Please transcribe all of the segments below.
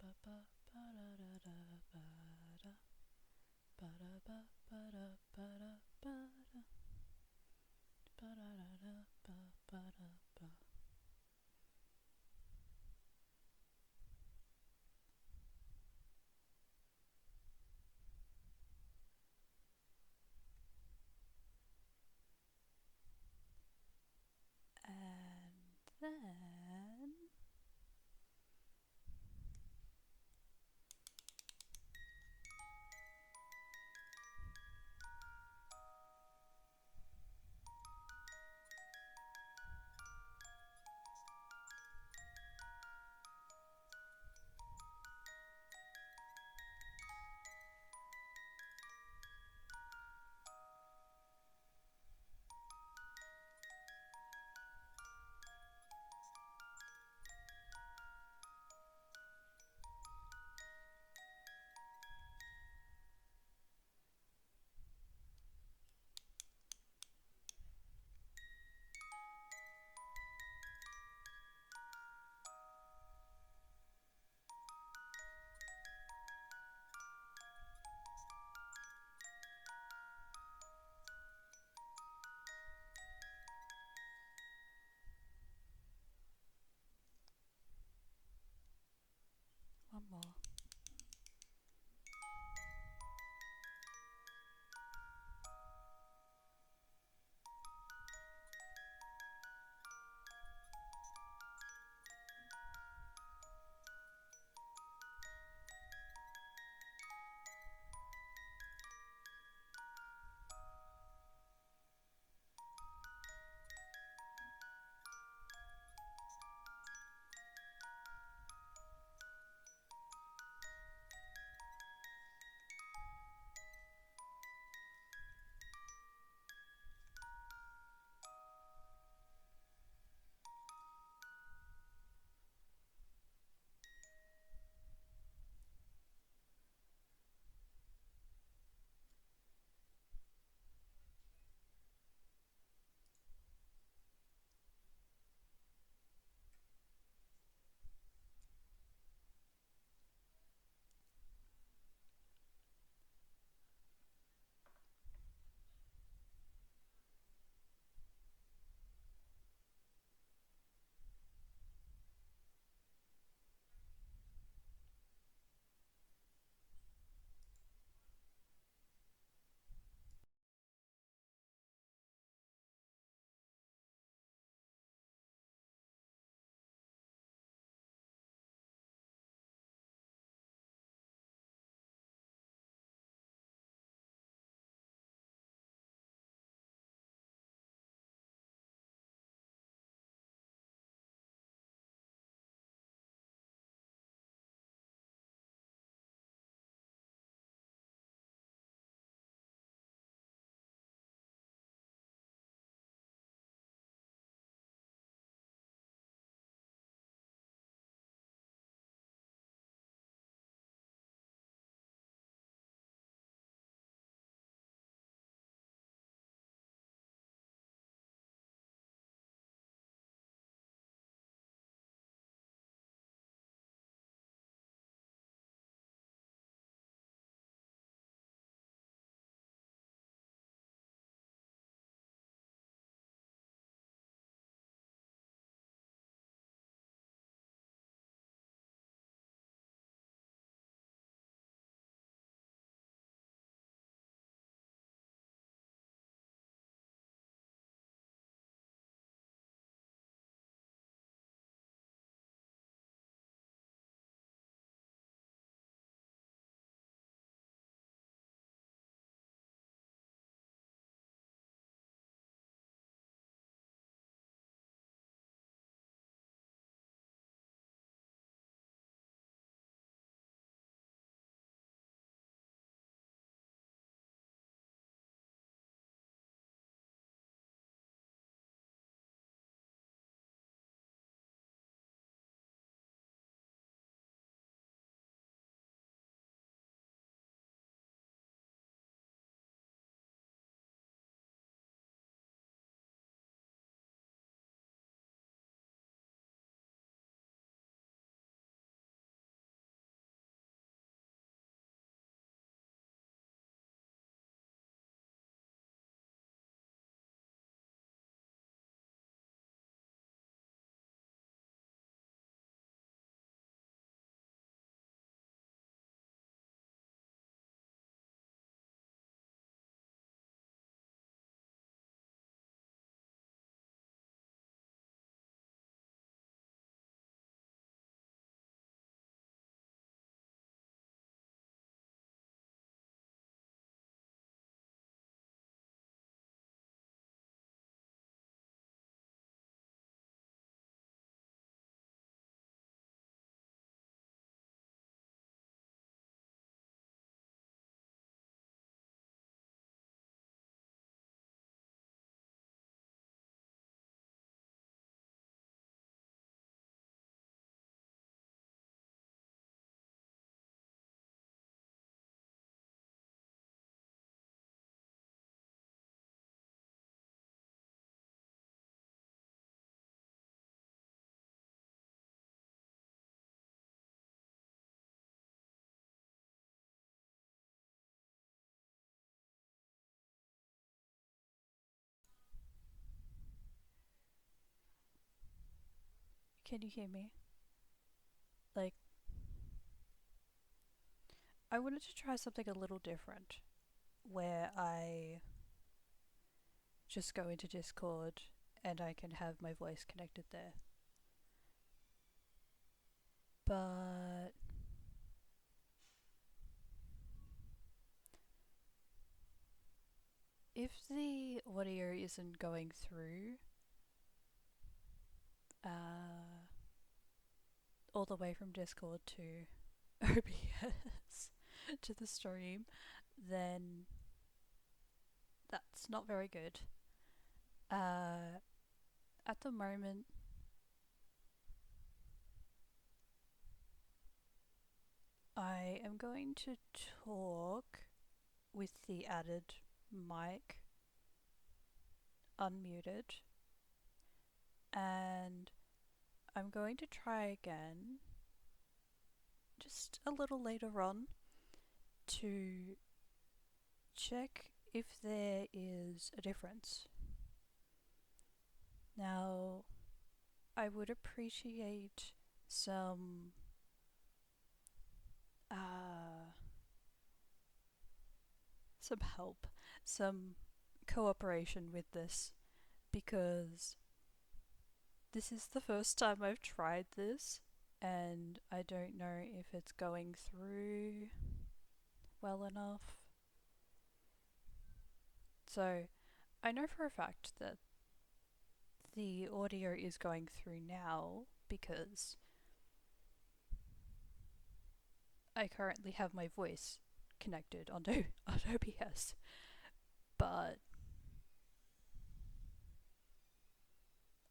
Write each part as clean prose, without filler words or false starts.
then Can you hear me? Like, I wanted to try something a little different where I just go into Discord and I can have my voice connected there. But if the audio isn't going through all the way from Discord to OBS to the stream, then that's not very good. At the moment, I am going to talk with the added mic unmuted, and I'm going to try again just a little later on to check if there is a difference. Now, I would appreciate some help, some cooperation with this, because this is the first time I've tried this and I don't know if it's going through well enough. So I know for a fact that the audio is going through now because I currently have my voice connected on OBS, but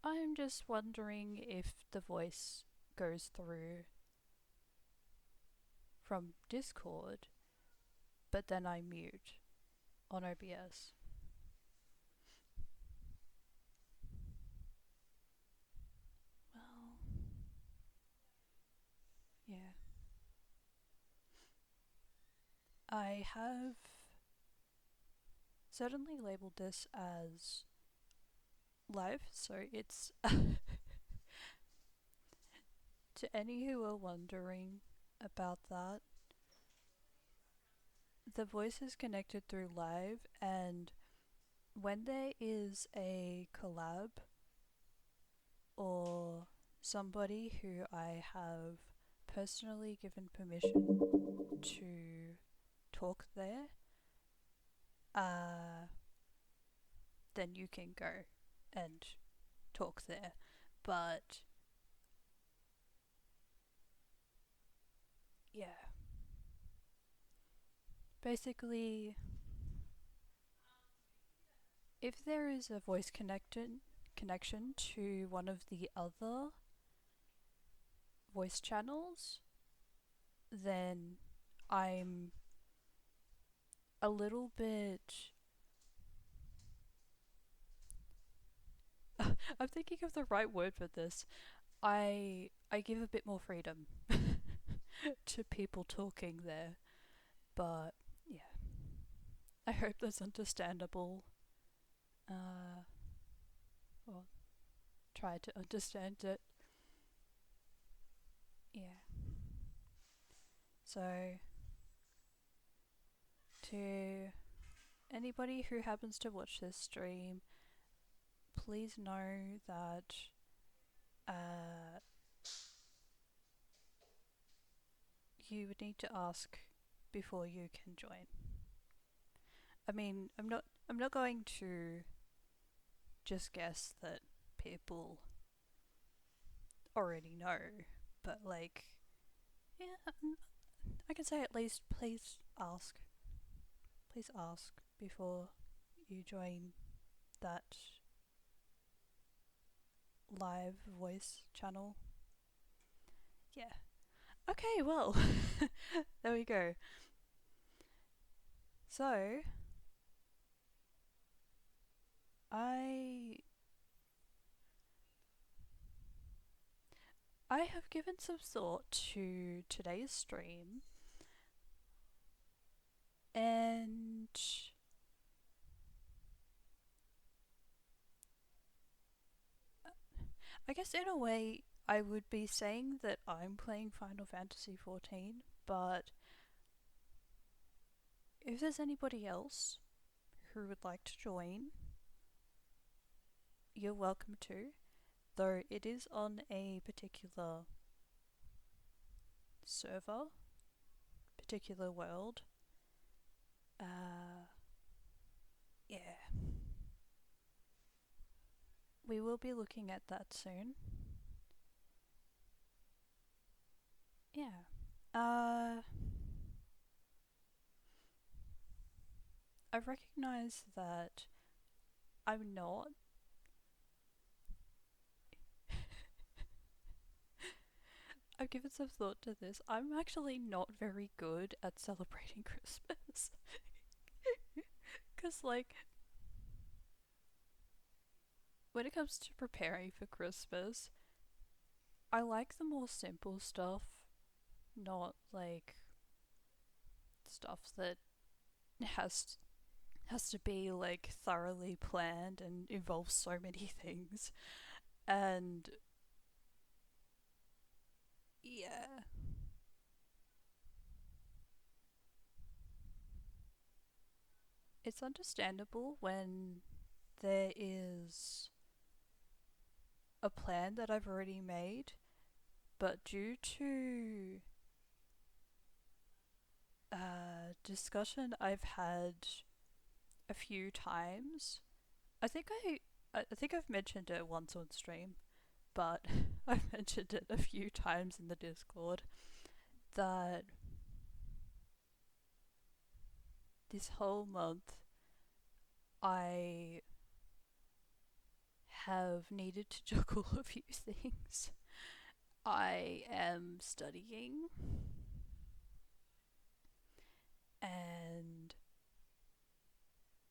I'm just wondering if the voice goes through from Discord, but then I mute on OBS. Well, yeah. I have certainly labeled this as live, so it's to any who are wondering about that, the voice is connected through live, and when there is a collab or somebody who I have personally given permission to talk there, then you can go and talk there. But yeah, basically, if there is a voice connection to one of the other voice channels, then I'm a little bit I'm thinking of the right word for this. I give a bit more freedom to people talking there. But yeah, I hope that's understandable. Or try to understand it. Yeah. So to anybody who happens to watch this stream, please know that you would need to ask before you can join. I mean, I'm not going to just guess that people already know, but like, yeah, I can say at least please ask. Please ask before you join that live voice channel. Yeah. Okay, well, there we go. So, I have given some thought to today's stream, and I guess in a way I would be saying that I'm playing Final Fantasy XIV, but if there's anybody else who would like to join, you're welcome to. Though it is on a particular server, particular world. Yeah. We will be looking at that soon. Yeah. I recognize that I'm not. I've given some thought to this. I'm actually not very good at celebrating Christmas. Because, like, when it comes to preparing for Christmas, I like the more simple stuff, not like stuff that has to be like thoroughly planned and involves so many things. And yeah, it's understandable when there is a plan that I've already made, but due to discussion I've had a few times, I think I've mentioned it once on stream, but I've mentioned it a few times in the Discord that this whole month I have needed to juggle a few things. I am studying and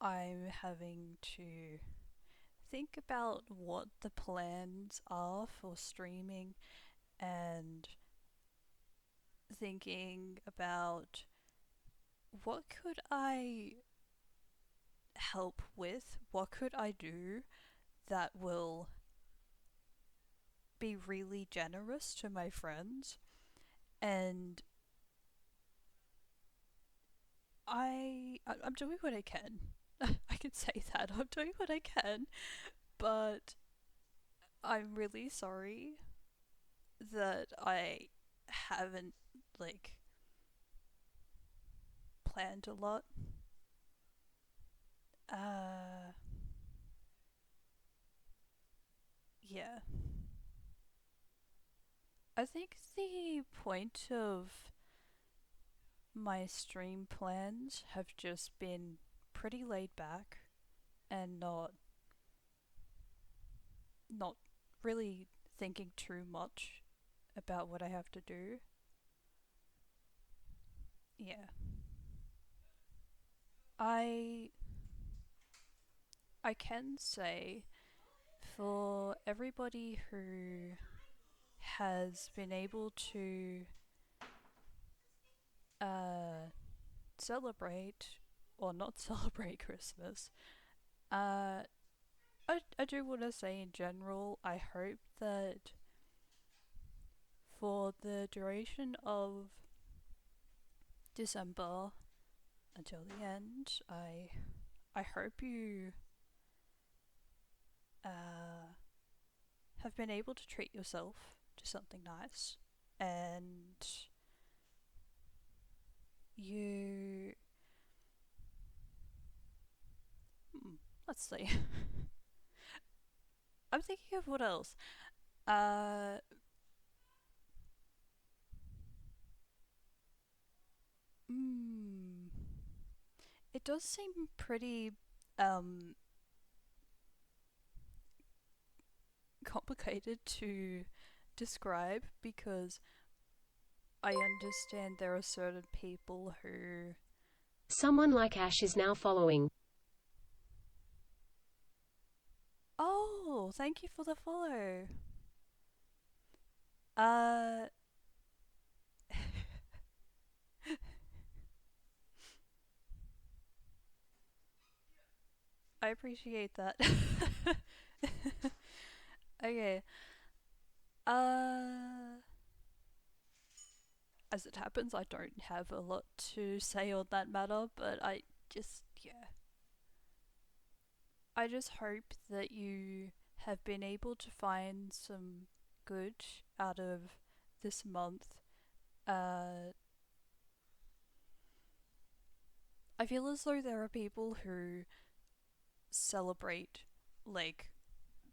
I'm having to think about what the plans are for streaming and thinking about what could I help with, what could I do that will be really generous to my friends. And I'm doing what I can. I can say that. I'm doing what I can, but I'm really sorry that I haven't like planned a lot. Uh yeah. I think the point of my stream plans have just been pretty laid back and not really thinking too much about what I have to do. Yeah. I I can say for everybody who has been able to uh celebrate or not celebrate Christmas, uh I do want to say in general, I hope that for the duration of December until the end, I hope you uh, have been able to treat yourself to something nice, and you. Let's see. I'm thinking of what else. Uh, mm, it does seem pretty um complicated to describe because I understand there are certain people who. Someone like Ash is now following. Oh, thank you for the follow. Uh. I appreciate that. Okay. Uh, as it happens, I don't have a lot to say on that matter, but yeah. I just hope that you have been able to find some good out of this month. Uh, I feel as though there are people who celebrate like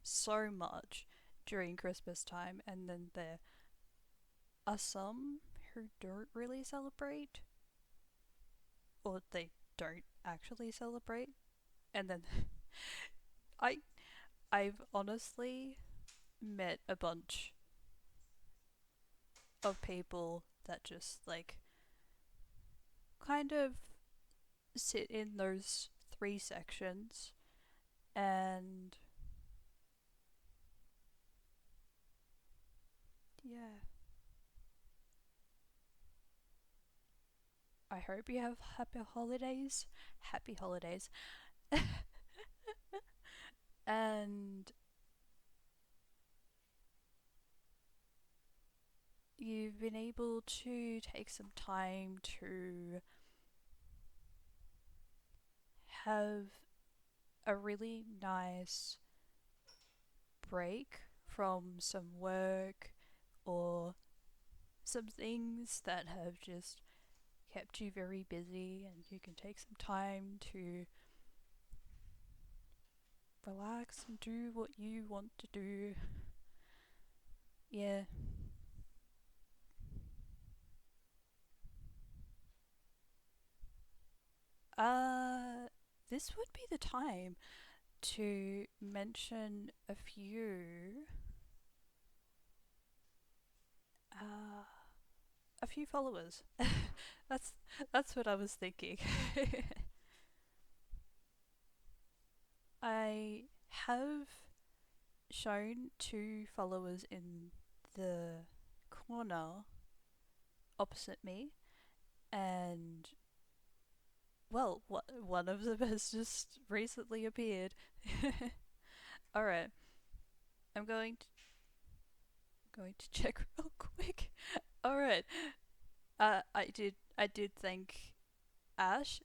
so much during Christmas time, and then there are some who don't really celebrate, or they don't actually celebrate. And then I I've honestly met a bunch of people that just like kind of sit in those three sections, and yeah, I hope you have happy holidays. Happy holidays. And you've been able to take some time to have a really nice break from some work or some things that have just kept you very busy, and you can take some time to relax and do what you want to do. Yeah. Uh, this would be the time to mention uh, a few followers. that's that's what I was thinking. I have shown two followers in the corner opposite me, and well, one of them has just recently appeared. All right, I'm going to check real quick. All right, I did thank Ash.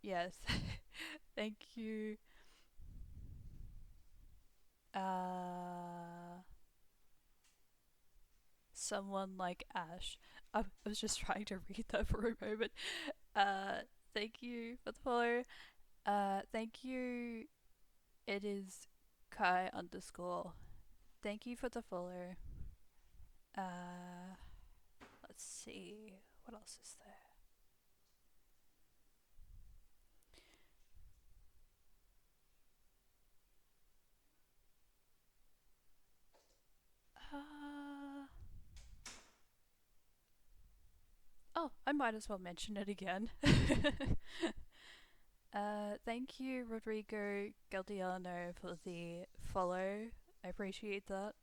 Yes, thank you. Uh, someone like Ash. I was just trying to read that for a moment. Uh, thank you for the follow. Thank you. It is Kai underscore. Thank you for the follow. Uh, let's see. What else is there? Uh, oh, I might as well mention it again. Thank you, Rodrigo Galdiano, for the follow. I appreciate that.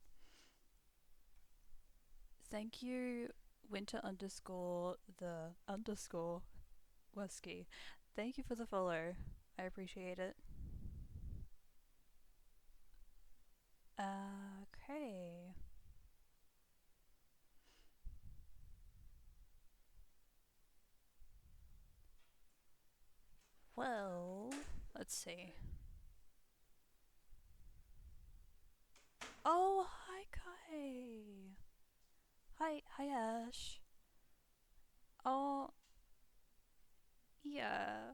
Thank you, Winter underscore the underscore Wesky. Thank you for the follow. I appreciate it. Okay. Well, let's see. Oh, hi Kai. Hi Ash. Oh, yeah.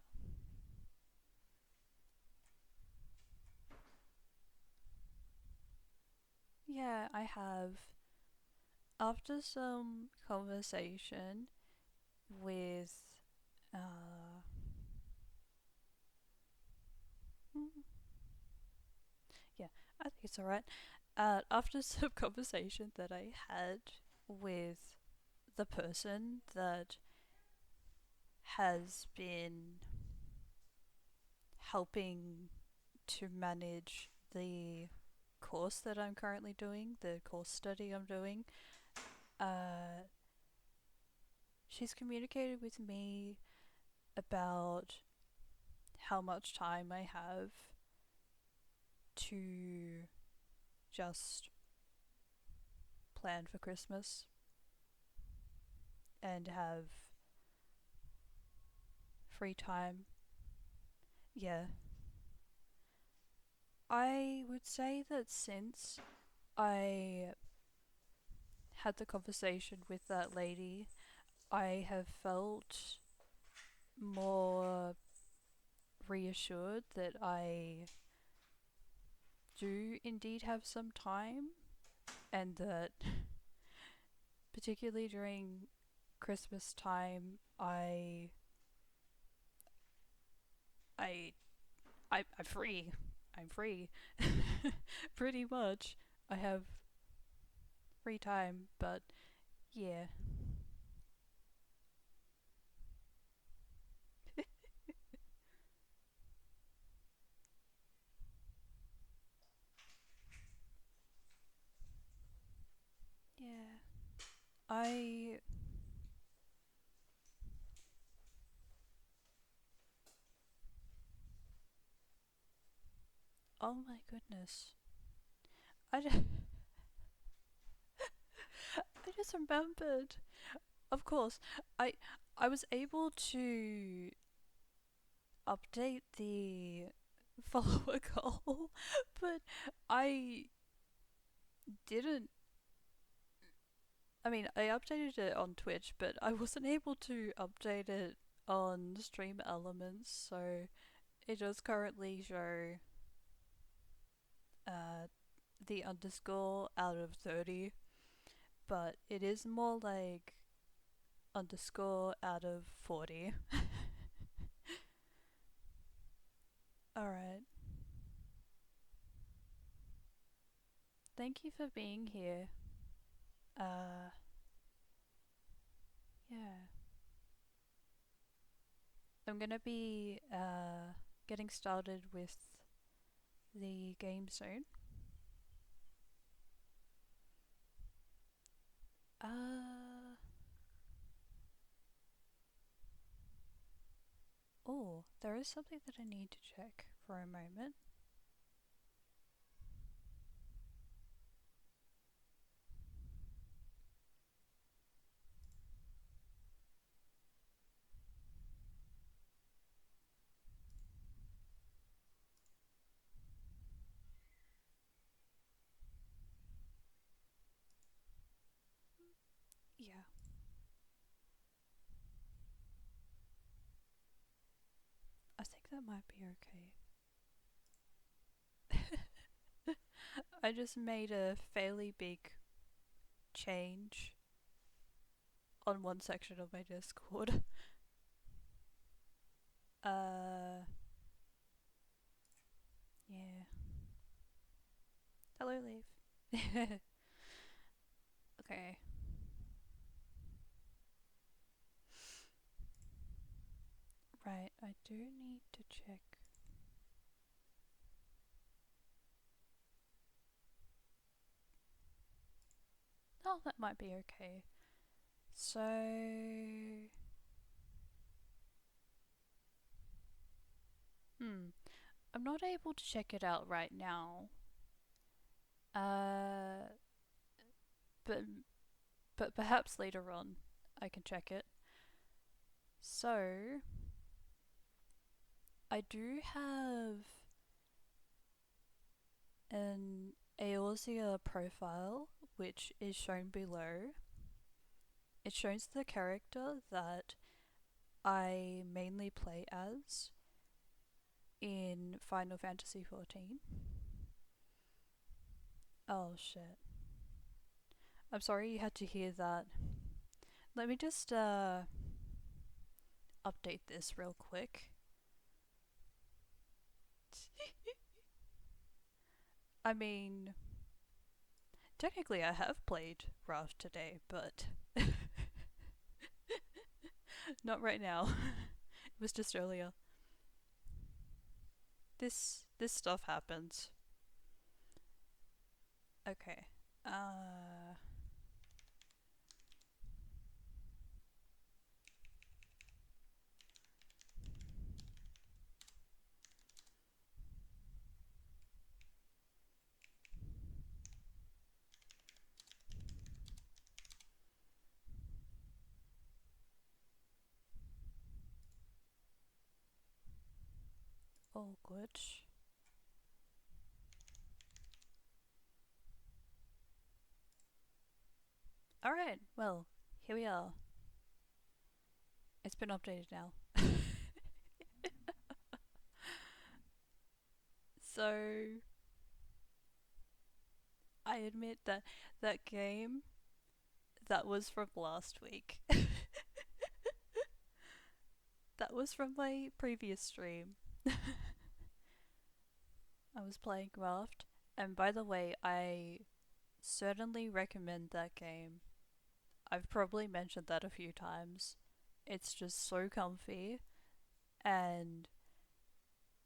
Yeah, I have. After some conversation with, uh, mm, yeah, I think it's alright. After some conversation that I had with the person that has been helping to manage the course that I'm currently doing, the course study I'm doing, uh, she's communicated with me about how much time I have to just plan for Christmas and have free time. Yeah. I would say that since I had the conversation with that lady, I have felt more reassured that I do indeed have some time, and that particularly during Christmas time, I, I'm free. I'm free. Pretty much. I have free time, but yeah. Yeah. I. Oh my goodness. I just, I just remembered. Of course, I I was able to update the follower goal, but I didn't. I mean, I updated it on Twitch, but I wasn't able to update it on Stream Elements, so it does currently show uh, the underscore out of 30, but it is more like underscore out of 40. Alright. Thank you for being here. Uh, yeah. I'm gonna be getting started with the game soon. Uh, oh, there is something that I need to check for a moment. Yeah, I think that might be okay. I just made a fairly big change on one section of my Discord. Uh, yeah. Hello, Leaf. Okay. Right, I do need to check. Oh, that might be okay. So, I'm not able to check it out right now. Uh, but perhaps later on I can check it. So, I do have an Eorzea profile which is shown below. It shows the character that I mainly play as in Final Fantasy XIV. Oh shit. I'm sorry you had to hear that. Let me just update this real quick. I mean, technically I have played Raft today, but not right now. It was just earlier. This stuff happens. Okay. All good. Alright, well, here we are. It's been updated now. So, I admit that that game, that was from last week. That was from my previous stream. I was playing Raft, and by the way, I certainly recommend that game. I've probably mentioned that a few times. It's just so comfy, and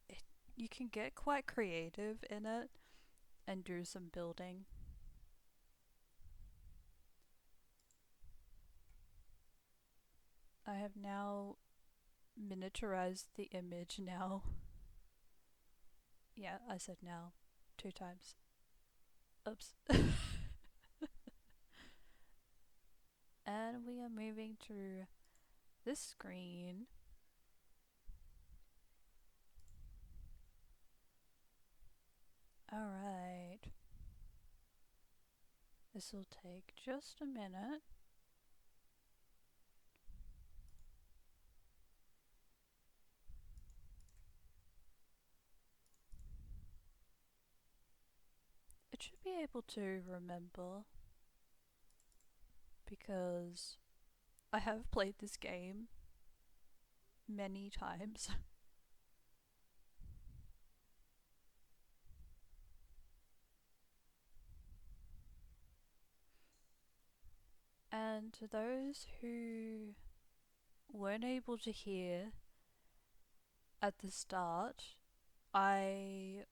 it, you can get quite creative in it and do some building. I have now miniaturized the image now. Yeah, I said now 2 times. Oops. And we are moving to this screen. Alright. This will take just a minute. It should be able to remember because I have played this game many times. And to those who weren't able to hear at the start, I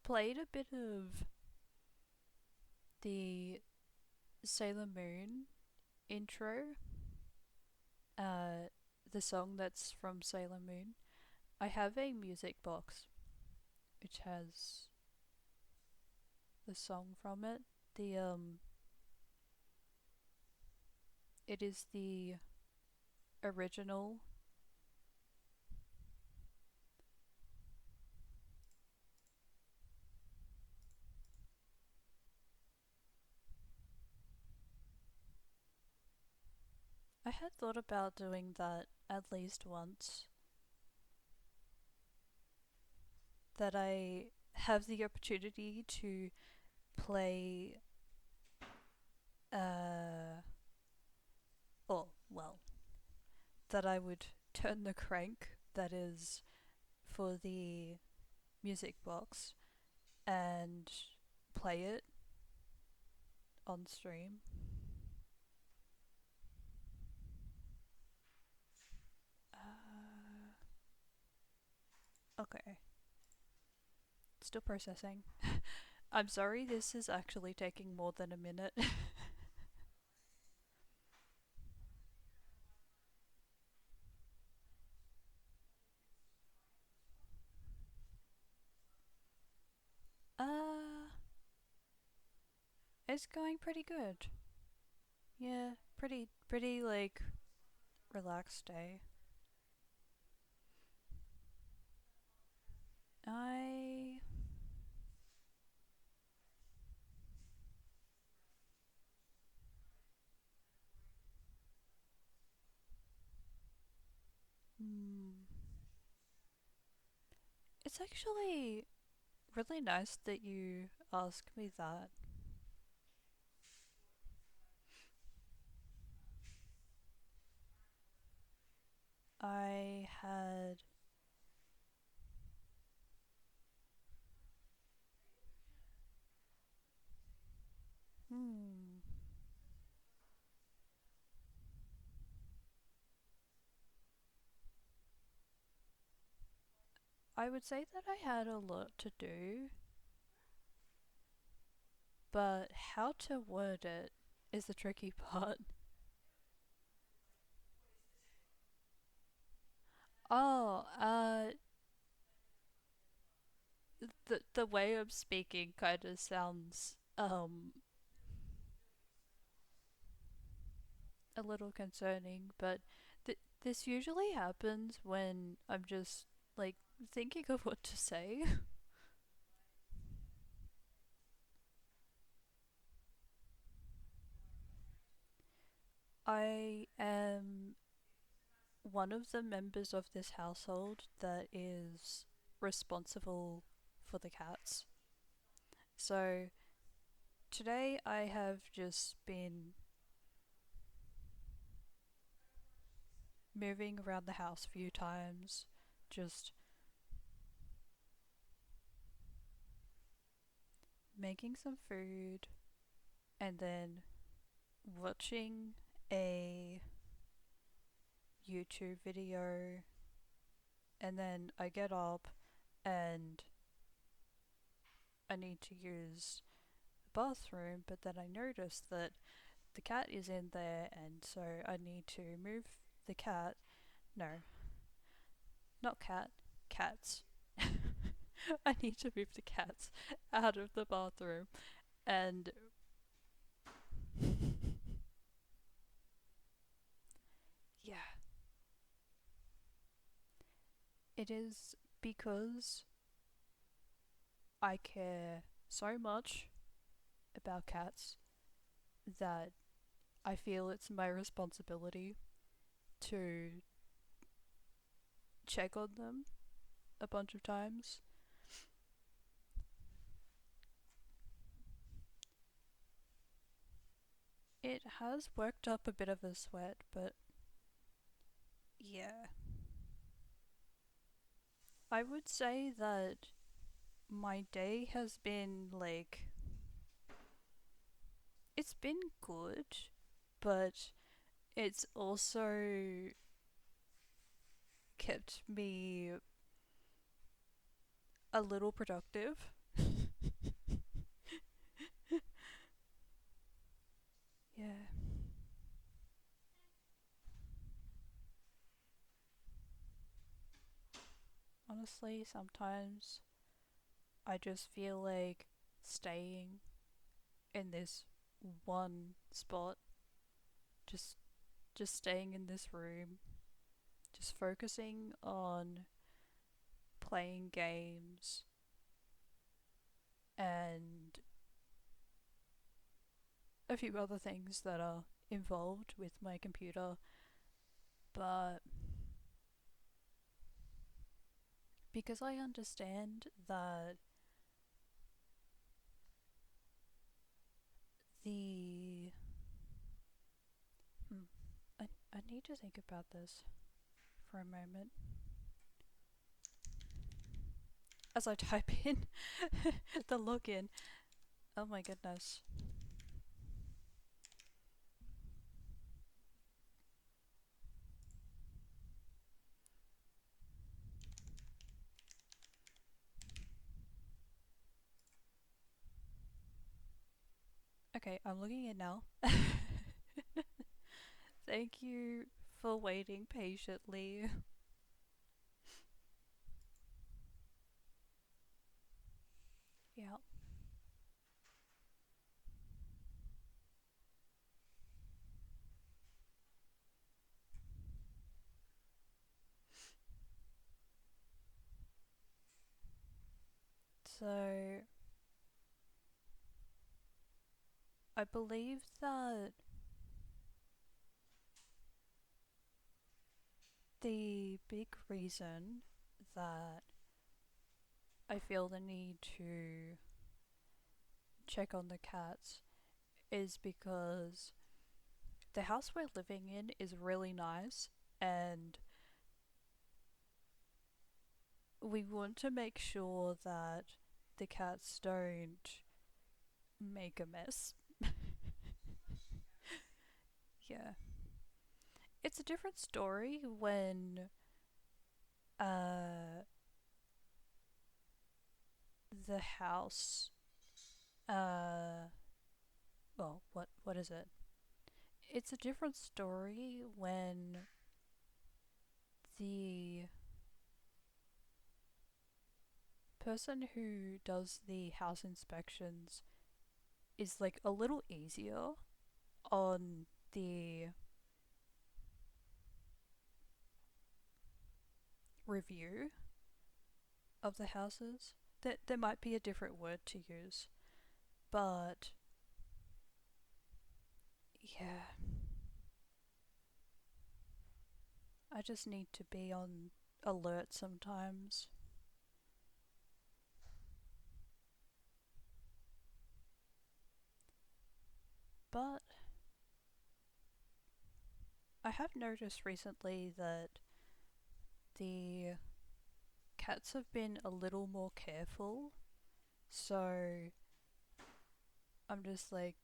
played a bit of the Sailor Moon intro, uh, the song that's from Sailor Moon. I have a music box which has the song from it. The it is the original. I had thought about doing that at least once. That I have the opportunity to play, oh, well, that I would turn the crank that is for the music box and play it on stream. Okay, still processing. I'm sorry, this is actually taking more than a minute. uh, it's going pretty good. Yeah, pretty like relaxed day. I hmm, it's actually really nice that you ask me that. I had hmm I would say that I had a lot to do, but how to word it is the tricky part. Oh, the way I'm speaking kind of sounds a little concerning, but this usually happens when I'm just like thinking of what to say. I am one of the members of this household that is responsible for the cats. So today I have just been moving around the house a few times, just making some food and then watching a YouTube video, and then I get up and I need to use the bathroom, but then I notice that the cat is in there, and so I need to move the cat. No, not cat, cats. I need to move the cats out of the bathroom, and yeah, it is because I care so much about cats that I feel it's my responsibility to check on them a bunch of times. It has worked up a bit of a sweat, but yeah. I would say that my day has been like, it's been good, but it's also kept me a little productive. Yeah. Honestly, sometimes I just feel like staying in this one spot, just just staying in this room, just focusing on playing games and a few other things that are involved with my computer, but because I understand that the hmm, I need to think about this for a moment as I type in the login. Oh my goodness. Okay, I'm looking in now. Thank you for waiting patiently. Yeah. So I believe that the big reason that I feel the need to check on the cats is because the house we're living in is really nice, and we want to make sure that the cats don't make a mess. Yeah. It's a different story when uh the house well, what is it? It's a different story when the person who does the house inspections is like a little easier on the review, of the houses. There might be a different word to use, but yeah, I just need to be on alert sometimes. But I have noticed recently that the cats have been a little more careful, so I'm just like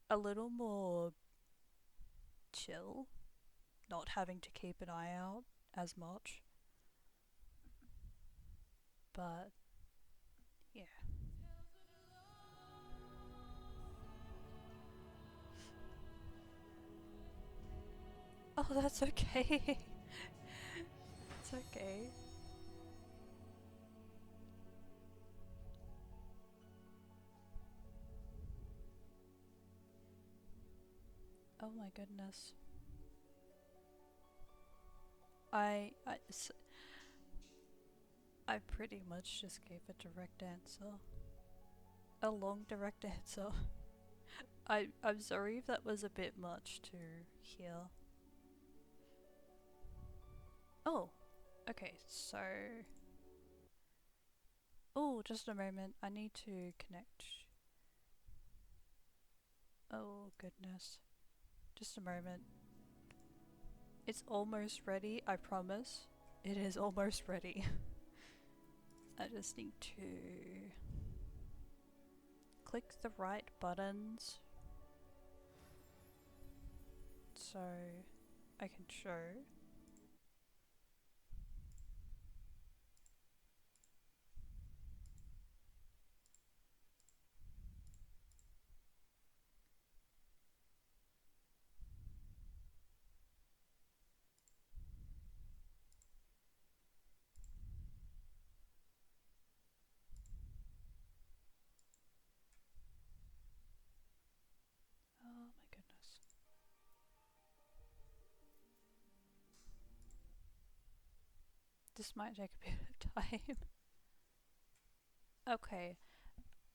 a little more chill, not having to keep an eye out as much. But yeah. Oh, that's okay. It's okay. Oh my goodness. I, I, s- I pretty much just gave a direct answer. A long direct answer. I'm sorry if that was a bit much to hear. Oh, okay, so. Oh, just a moment. I need to connect. Oh, goodness. Just a moment. It's almost ready, I promise. It is almost ready. I just need to click the right buttons so I can show. Oh my goodness. This might take a bit of time. Okay.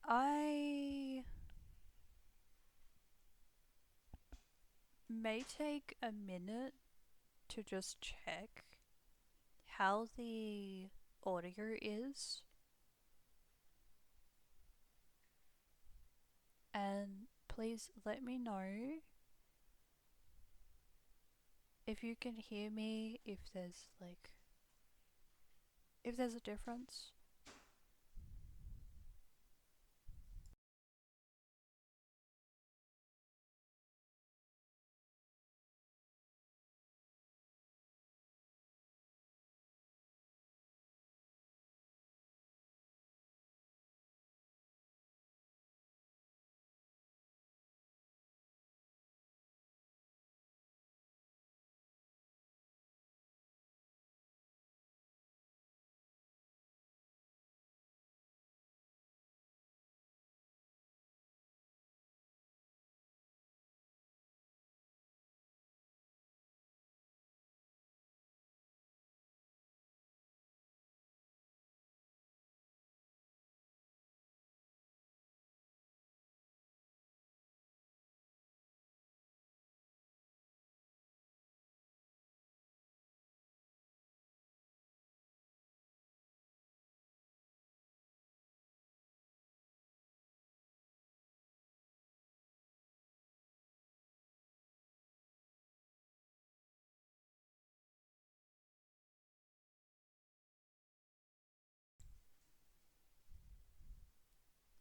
I may take a minute to just check how the audio is, and please let me know if you can hear me, if there's a difference.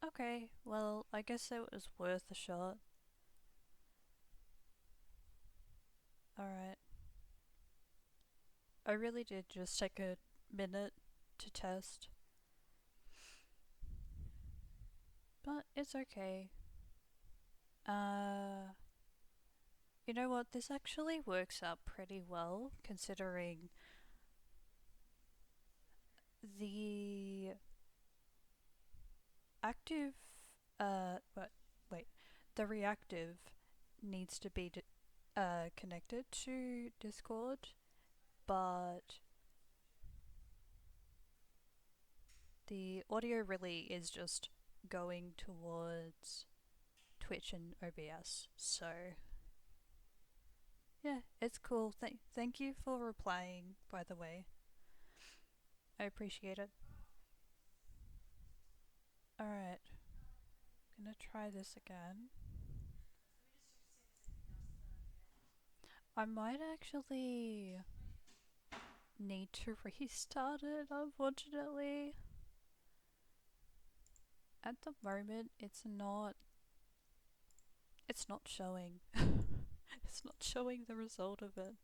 Okay, well, I guess it was worth a shot. Alright. I really did just take a minute to test, but it's okay. Uh, you know what? This actually works out pretty well considering the active, what? Wait. The reactive needs to be connected to Discord, but the audio really is just going towards Twitch and OBS. So yeah, it's cool. Thank you for replying, by the way. I appreciate it. Alright, gonna try this again. I might actually need to restart it, unfortunately. At the moment, it's not showing. It's not showing the result of it.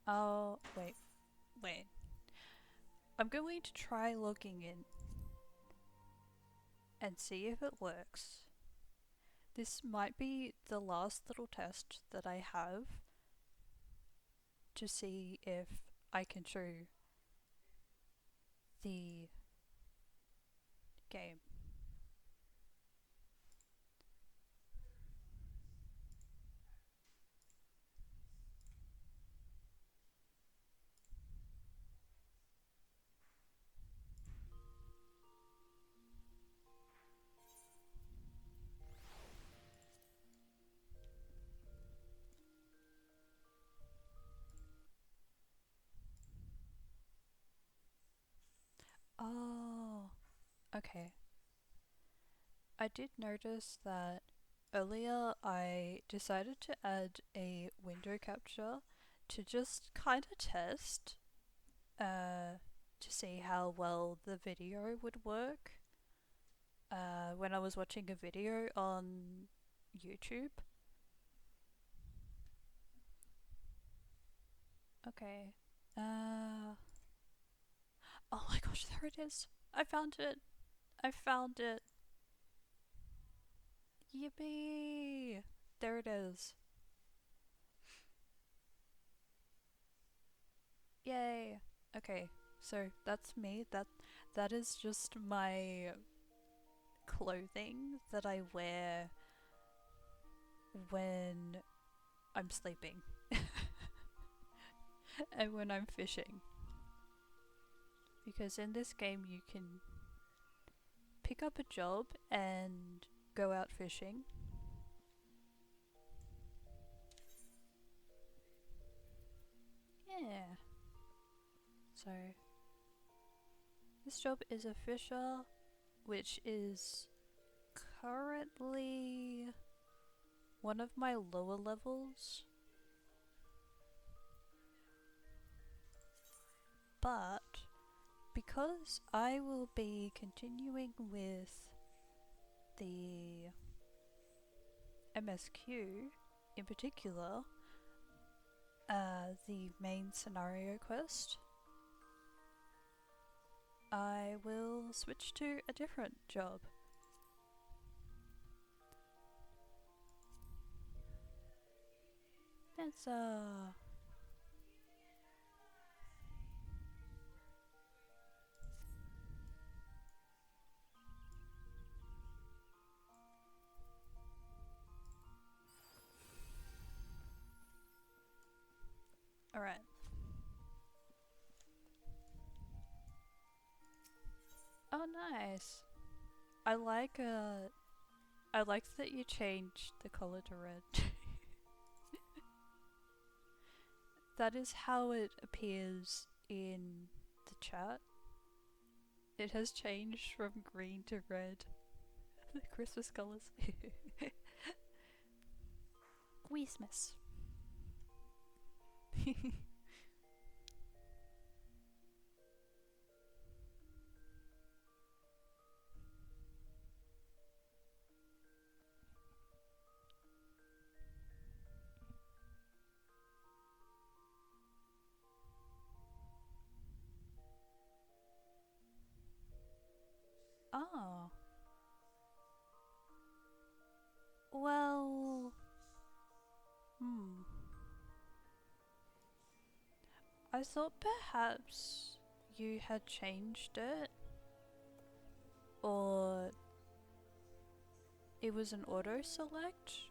Oh, wait. I'm going to try logging in and see if it works. This might be the last little test that I have to see if I can show the game. Oh, okay. I did notice that earlier I decided to add a window capture to just kind of test to see how well the video would work when I was watching a video on YouTube. Okay. Oh my gosh, there it is. I found it. I found it. Yippee! There it is. Yay. Okay, so that's me. That is just my clothing that I wear when I'm sleeping and when I'm fishing. Because in this game you can pick up a job and go out fishing. Yeah. So this job is a fisher, which is currently one of my lower levels. But because I will be continuing with the MSQ in particular, the main scenario quest, I will switch to a different job. That's alright. Oh nice. I like that you changed the color to red. That is how it appears in the chat. It has changed from green to red. The Christmas colors. Christmas. Oh. Well. I thought perhaps you had changed it, or it was an auto select.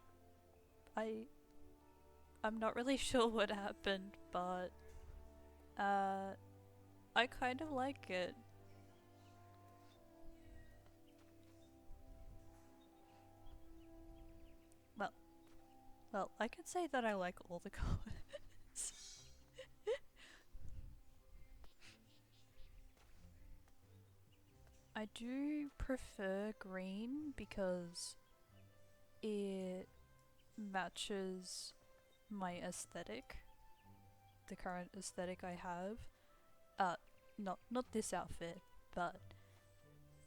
I'm not really sure what happened, but Uh, I kind of like it. Well, well, I can say that I like all the colors. I do prefer green because it matches my aesthetic, the current aesthetic I have. Uh, not this outfit, but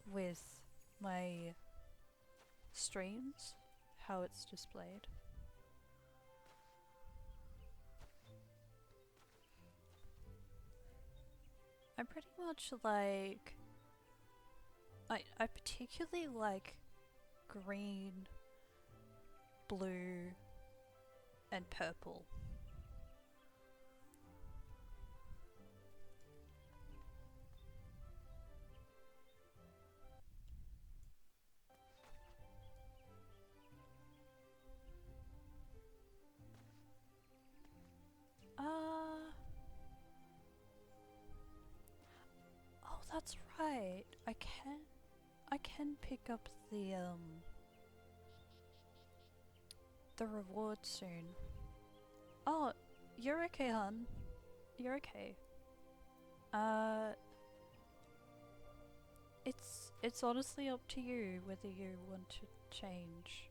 with my streams, how it's displayed. I'm pretty much like I particularly like green, blue, and purple. Uh oh, that's right. I can pick up the reward soon. Oh, you're okay, hun. You're okay. Uh, it's honestly up to you whether you want to change.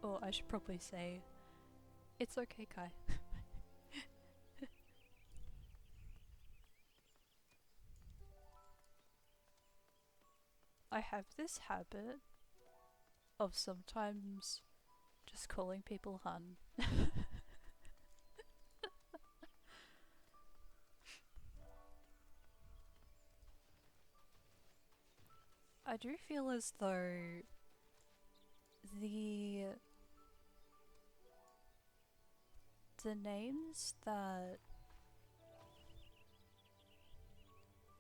Or I should probably say, it's okay, Kai. I have this habit of sometimes just calling people hun. I do feel as though the the names that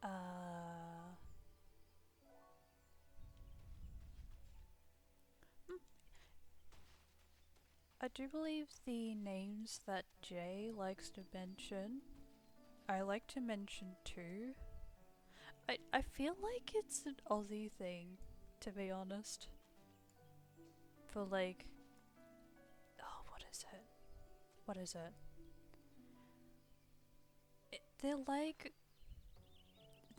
uh I do believe the names that Jay likes to mention, I like to mention too. I feel like it's an Aussie thing, to be honest. For like, oh, what is it? What is it? They're like,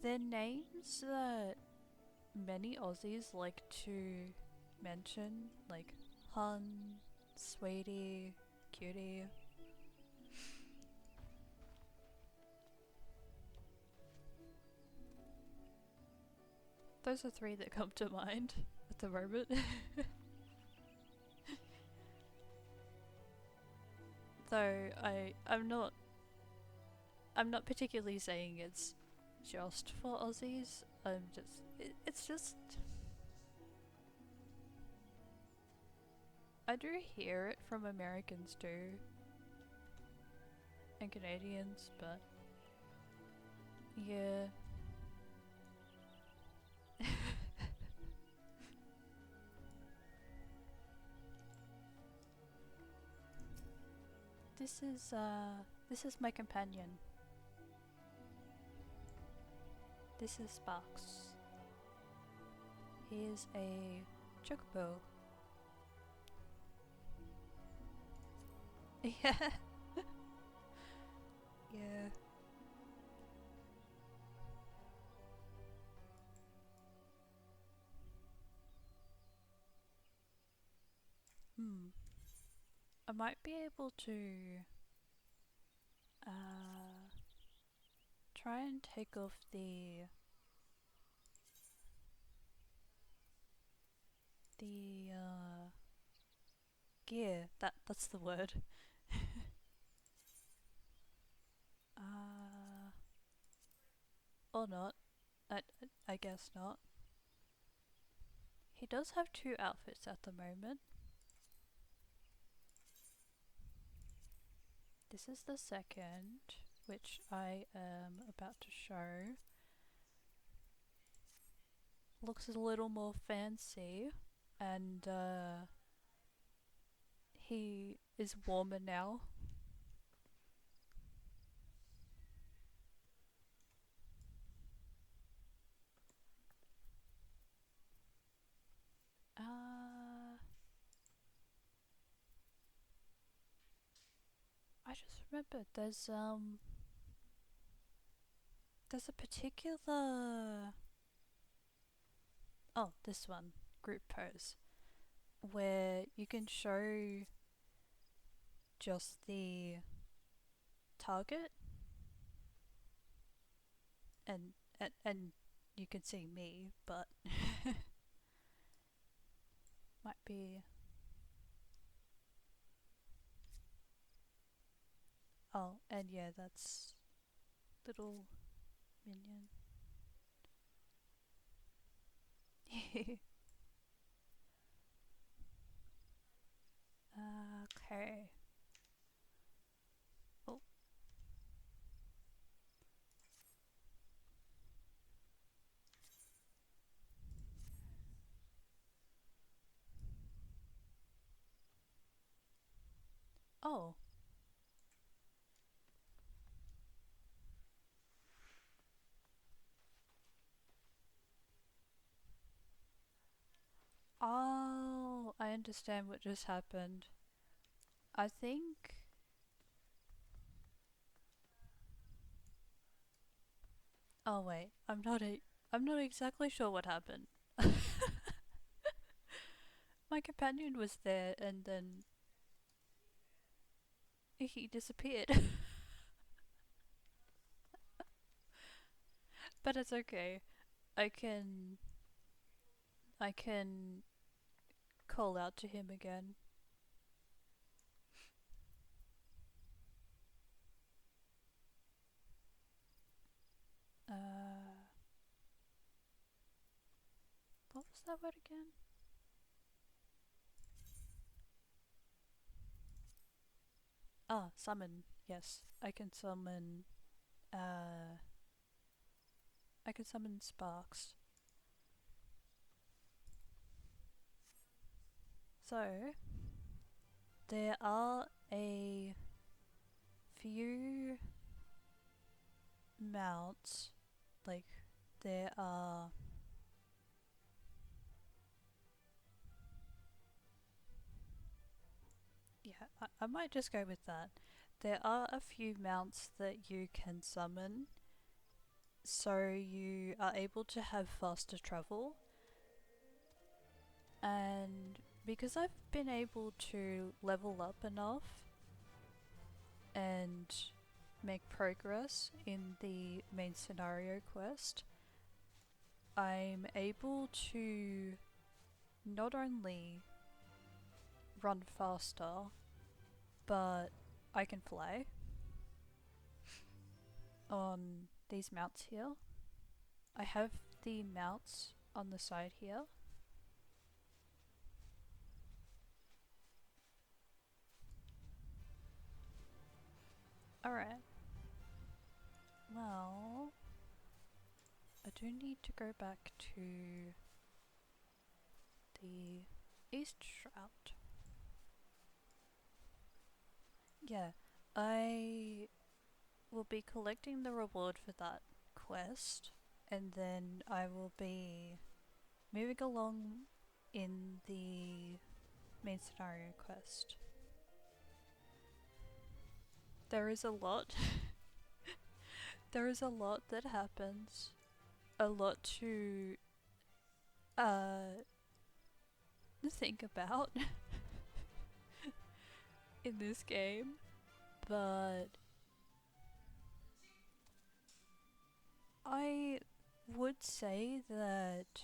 they're names that many Aussies like to mention, like hun, sweetie, cutie. Those are three that come to mind at the moment. Though I'm not particularly saying it's just for Aussies. It's just I do hear it from Americans too and Canadians, but yeah. This is my companion. This is Sparks. He is a chocobo. Yeah. Yeah. Hmm. I might be able to uh try and take off the gear. That's the word. uh or not. I guess not. He does have two outfits at the moment. This is the second. which I am about to show, looks a little more fancy, and he is warmer now. I just remembered there's a particular, oh, this one, group pose, where you can show just the target and you can see me, but might be, oh, and yeah, that's little minion. Okay. Oh. Oh. Oh, I understand what just happened. I think. Oh wait, I'm not exactly sure what happened. My companion was there and then he disappeared. But it's okay. I can I can call out to him again. Uh, what was that word again? Ah, summon. Yes, I can summon. Uh, I can summon sparks. So there are a few mounts. Like there are. Yeah, I might just go with that. There are a few mounts that you can summon, so you are able to have faster travel. And because I've been able to level up enough and make progress in the main scenario quest, I'm able to not only run faster, but I can fly on these mounts here. I have the mounts on the side here. Alright. Well, I do need to go back to the East Shroud. Yeah, I will be collecting the reward for that quest, and then I will be moving along in the main scenario quest. There is a lot. There is a lot that happens. A lot to uh think about in this game, but I would say that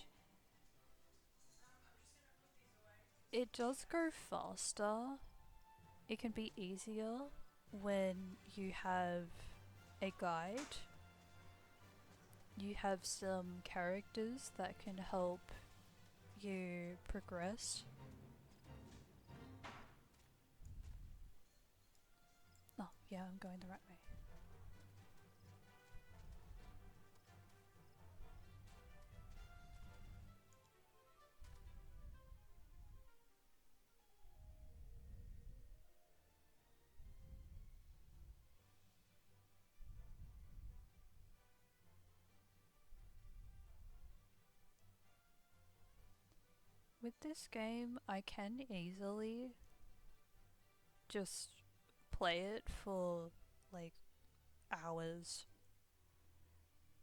it does go faster. It can be easier when you have a guide. You have some characters that can help you progress. Oh, yeah, I'm going the right way. with this game, I can easily just play it for like hours.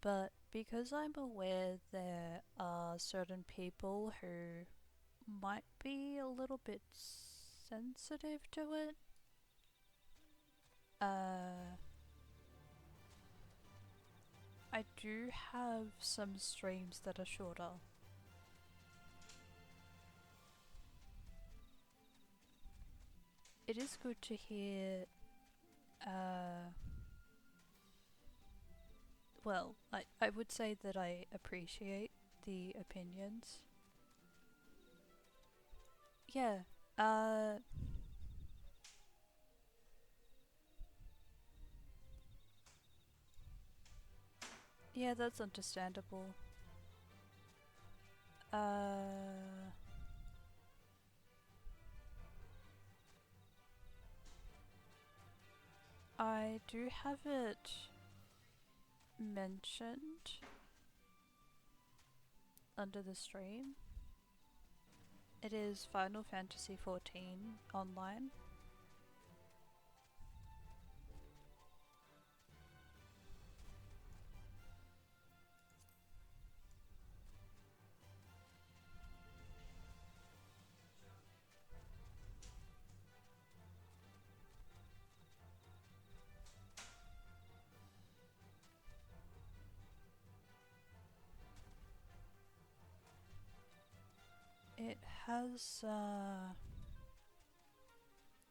But because I'm aware there are certain people who might be a little bit sensitive to it, I do have some streams that are shorter. It is good to hear, well, I would say that I appreciate the opinions. Yeah, yeah, that's understandable. I do have it mentioned under the stream. It is Final Fantasy XIV online. It has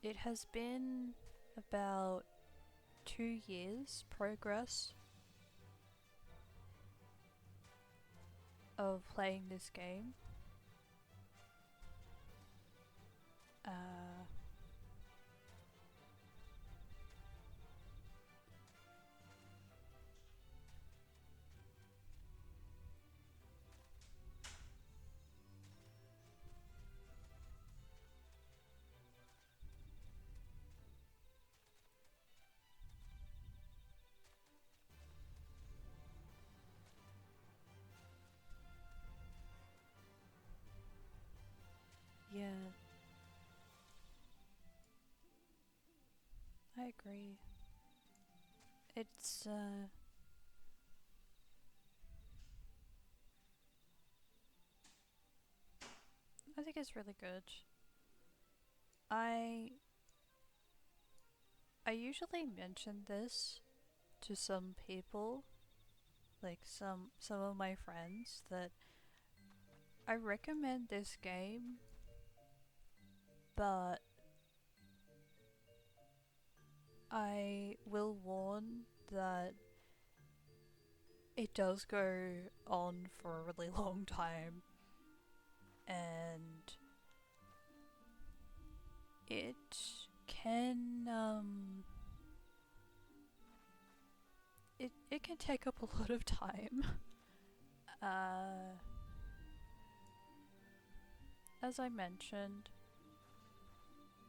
it has been about 2 years progress of playing this game. Uh, yeah, I agree. It's I think it's really good. I I usually mention this to some people, like some of my friends, that I recommend this game, but I will warn that it does go on for a really long time, and it can it can take up a lot of time. uh as I mentioned,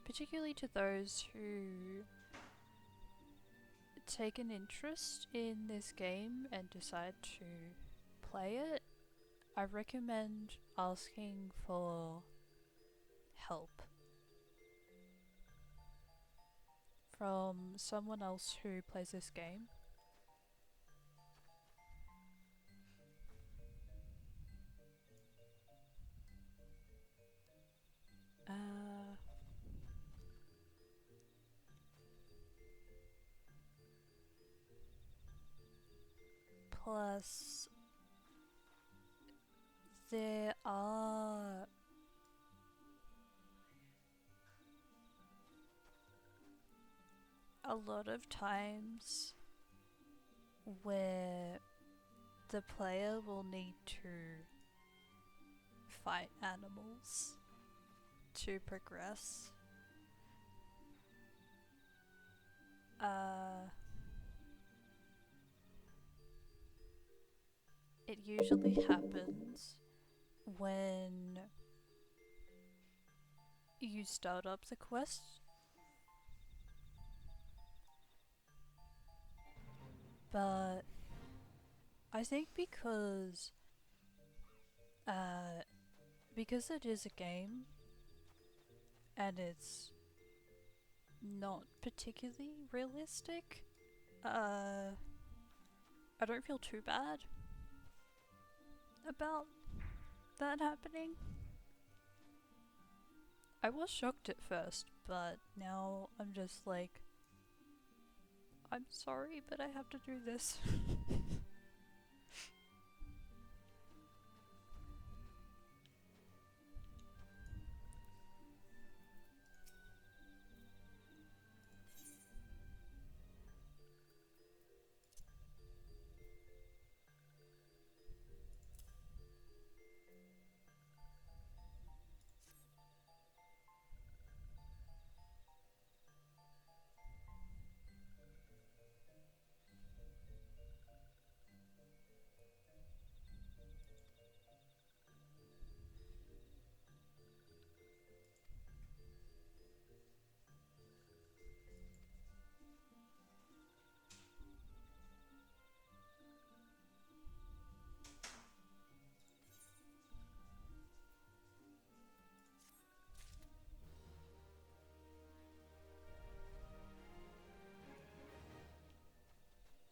particularly to those who take an interest in this game and decide to play it, I recommend asking for help from someone else who plays this game. Uh, Plus, there are a lot of times where the player will need to fight animals to progress. Uh, it usually happens when you start up the quest, but I think because uh, because it is a game and it's not particularly realistic, I don't feel too bad about that happening. I was shocked at first, but now I'm just like, I'm sorry, but I have to do this.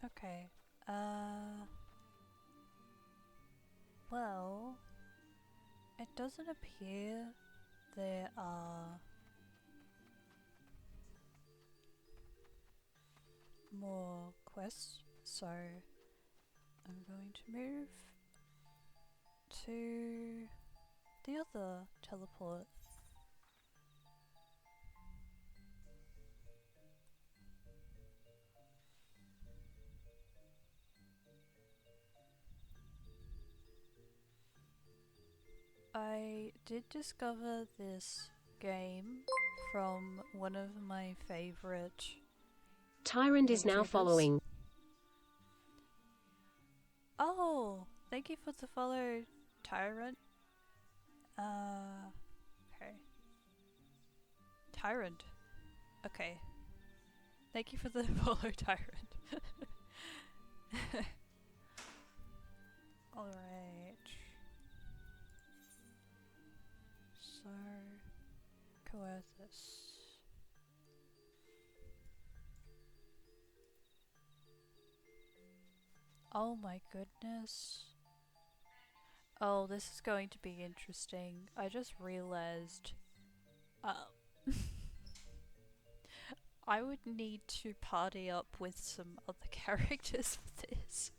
Okay, well, it doesn't appear there are more quests, so I'm going to move to the other teleport. I did discover this game from one of my favorite Tyrant is now YouTubers. following. Oh, thank you for the follow, Tyrant. Okay. Tyrant. Okay. Thank you for the follow, Tyrant. Alright. So, Coerthus. Oh my goodness. Oh, this is going to be interesting. I just realized. I would need to party up with some other characters for this.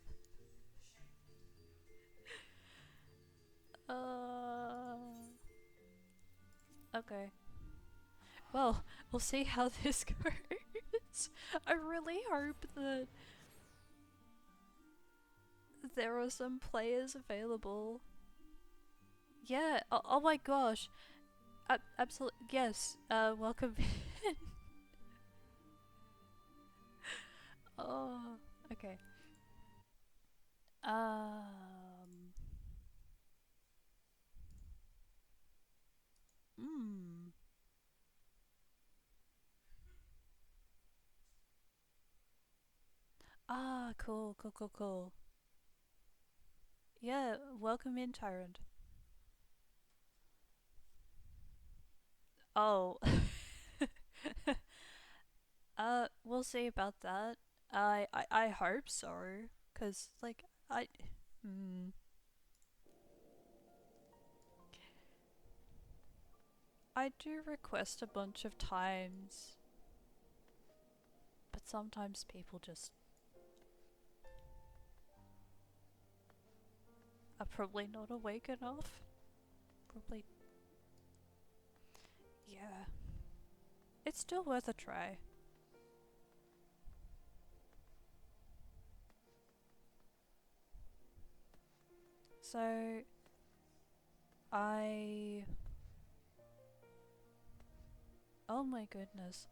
Okay. Well, we'll see how this goes. I really hope that there are some players available. Yeah, oh my gosh. Absolutely, yes. Welcome in. Oh, okay. Hmm. Ah, cool, cool, cool, cool. Yeah, welcome in, Tyrant. Oh. We'll see about that. I hope so, cause like hmm. I do request a bunch of times, but sometimes people just are probably not awake enough. Probably, yeah. It's still worth a try. So, I. Oh my goodness.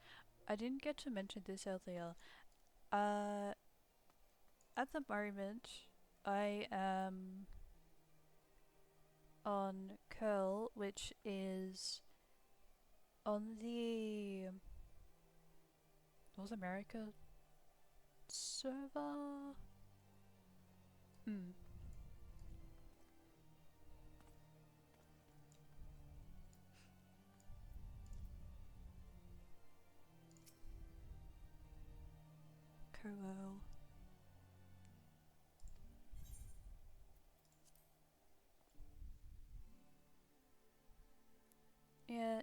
I didn't get to mention this earlier. Uh, at the moment, I am on Curl, which is on the North America server. Hmm.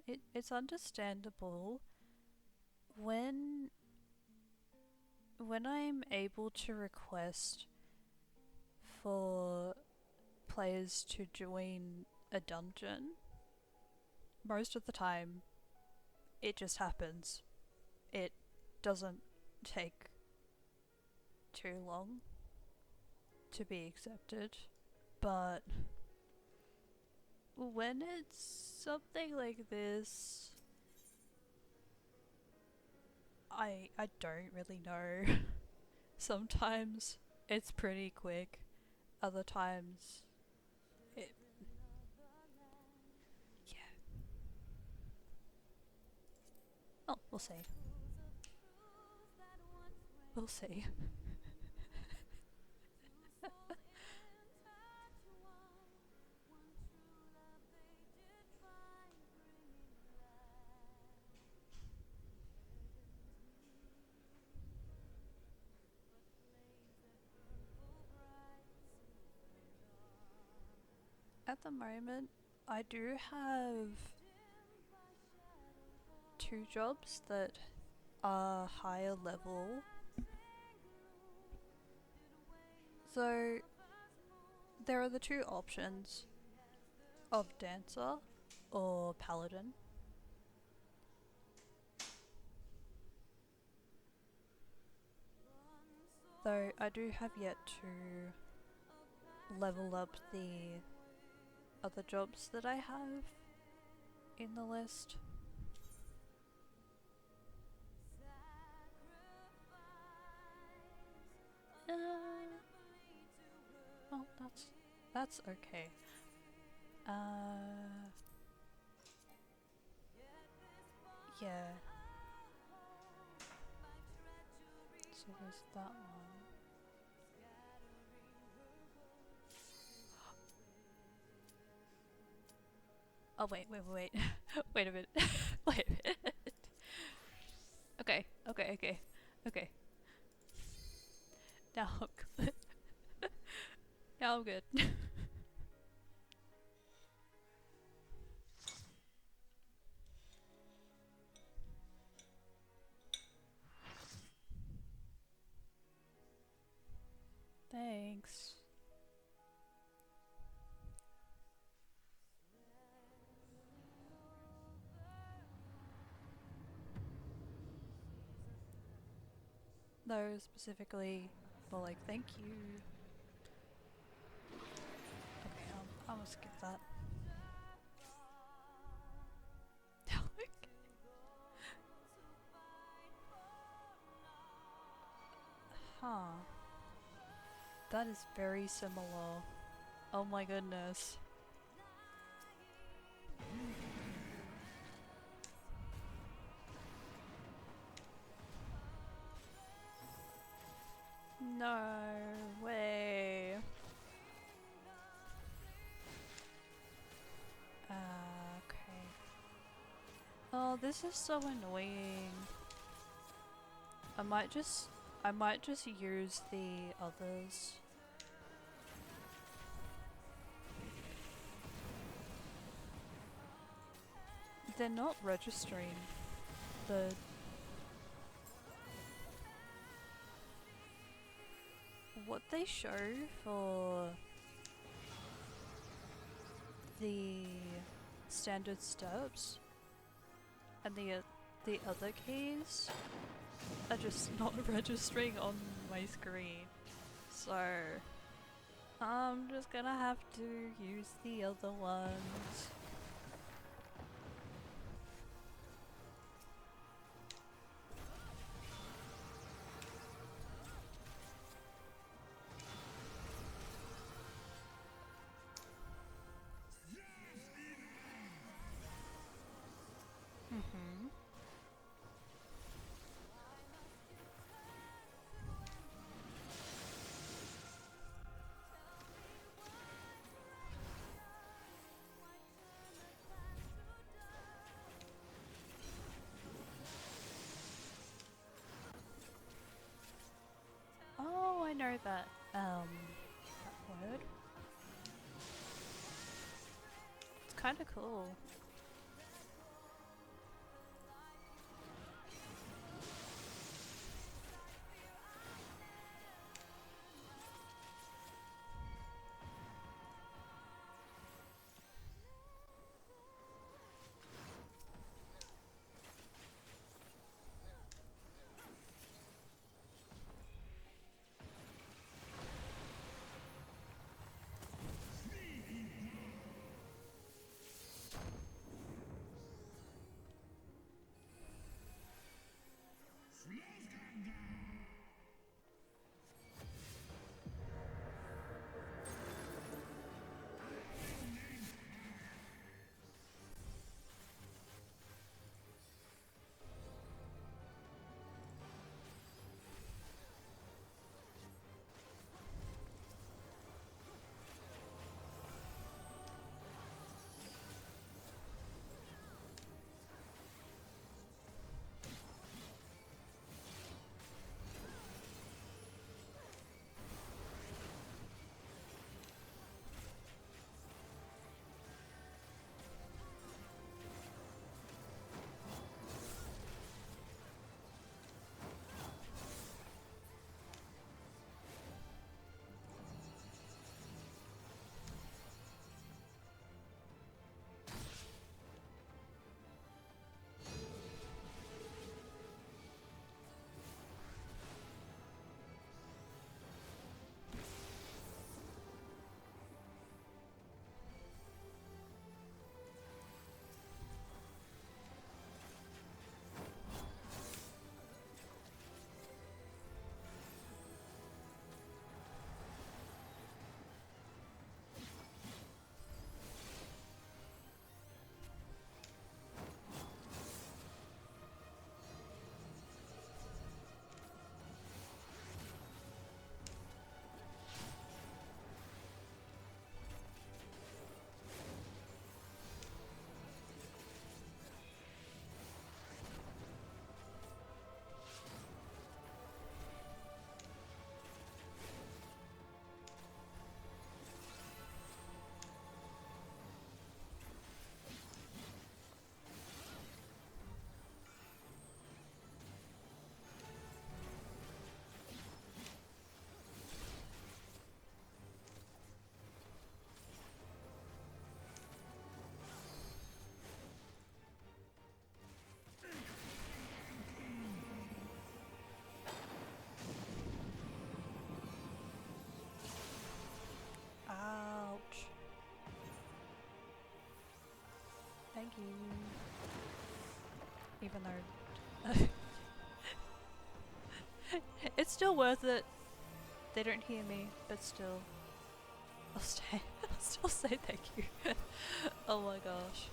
it's understandable when I'm able to request for players to join a dungeon. Most of the time, it just happens. It doesn't take too long to be accepted, but when it's something like this, I don't really know. Sometimes it's pretty quick, other times it yeah. Oh, we'll see. We'll see. At the moment, I do have 2 jobs that are higher level. So there are the 2 options of dancer or paladin. Though I do have yet to level up the other jobs that I have in the list. Well, that's okay. Yeah. So there's that one. Oh wait. Wait a minute. Wait a minute. Okay. Now I'm good. Now I'm good. Thanks. No, specifically, well, like, thank you. Okay, I'm gonna skip that. Huh. That is very similar. Oh my goodness. No way. Okay. Oh, this is so annoying. I might just use the others. They're not registering the what they show for the standard steps and the other keys are just not registering on my screen. So I'm just gonna have to use the other ones. Oh, I know that word. It's kind of cool. you. Even though it's still worth it. They don't hear me, but still. I'll stay. I'll still say thank you. Oh my gosh.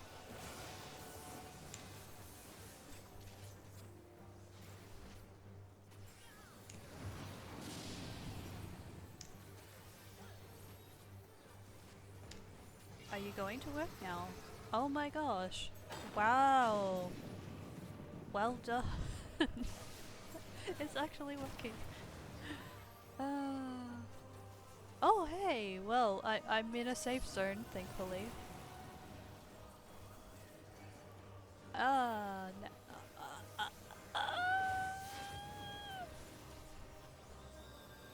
Are you going to work now? Oh my gosh. Wow. Well done. It's actually working. Oh hey, well, I'm in a safe zone, thankfully. No.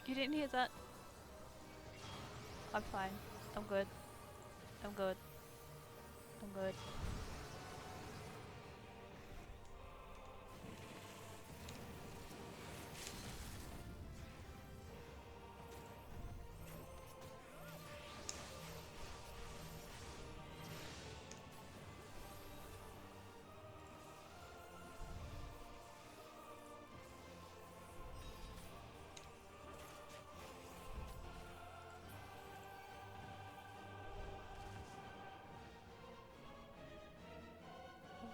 You didn't hear that? I'm fine. I'm good. I'm good. I'm good.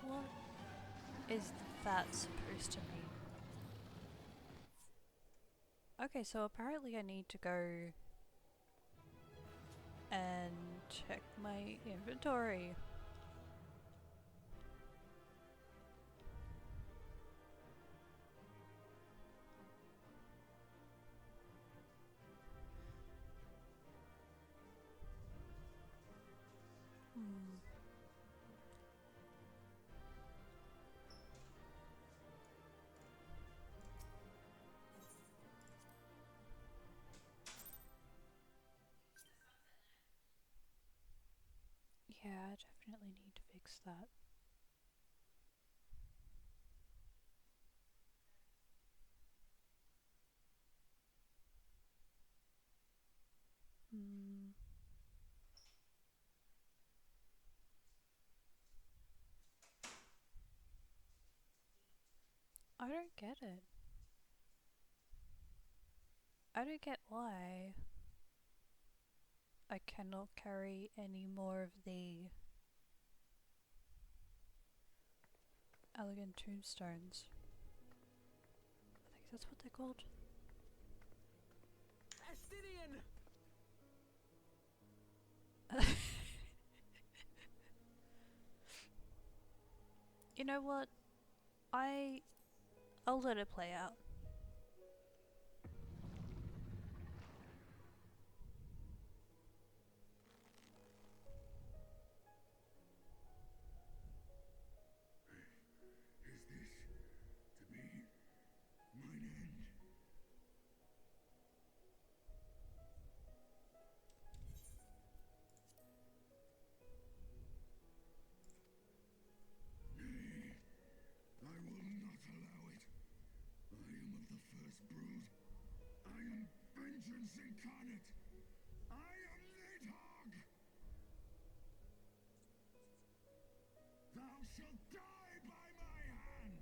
What is that supposed to mean? Okay, so apparently I need to go and check my inventory. Hmm. Yeah, I definitely need to fix that. Hmm. I don't get it. I don't get why I cannot carry any more of the elegant tombstones. I think that's what they're called. You know what? I'll let it play out. Is this to be mine end? Nay, I will not allow it. I am of the first brood. I am vengeance incarnate. I am Nidhogg! Thou shalt die by my hand!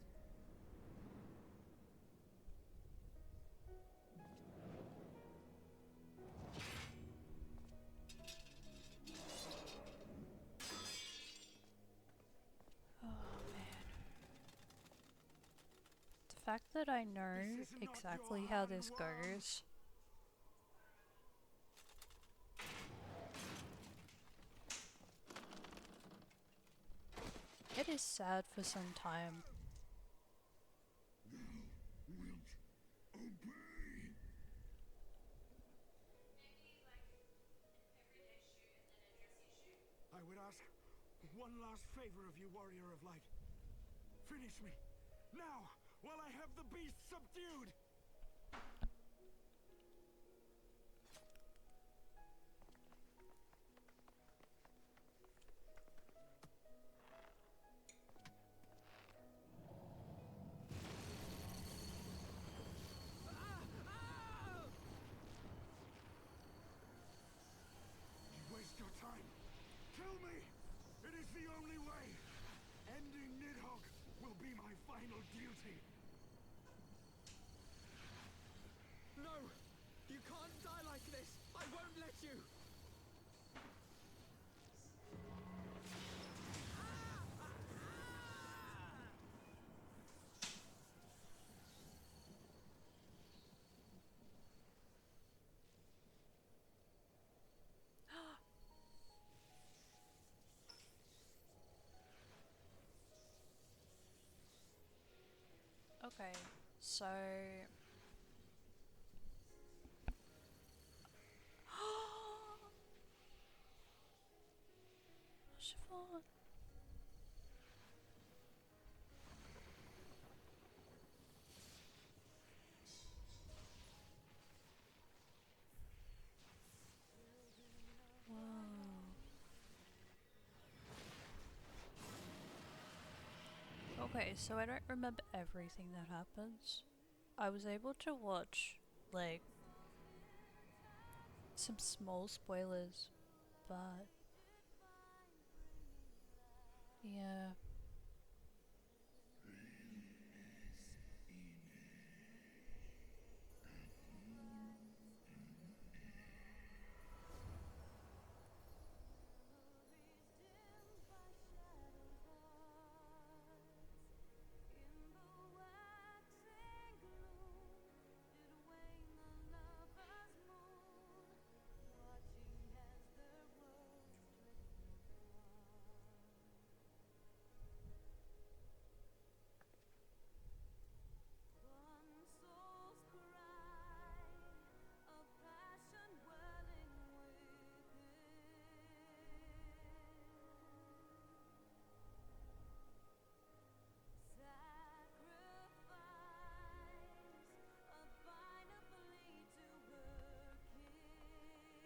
Oh man. The fact that I know This is not exactly your how hand, this worm. goes. It is sad for some time. Thou wilt obey! I would ask one last favor of you, Warrior of Light. Finish me, now, while I have the beast subdued! You waste your time. Kill me! It is the only way! Ending Nidhogg will be my final duty. No! You can't die like this! I won't let you! Okay, so Siobhan. Whoa. Okay, so I don't remember everything that happens. I was able to watch, like, some small spoilers, but yeah.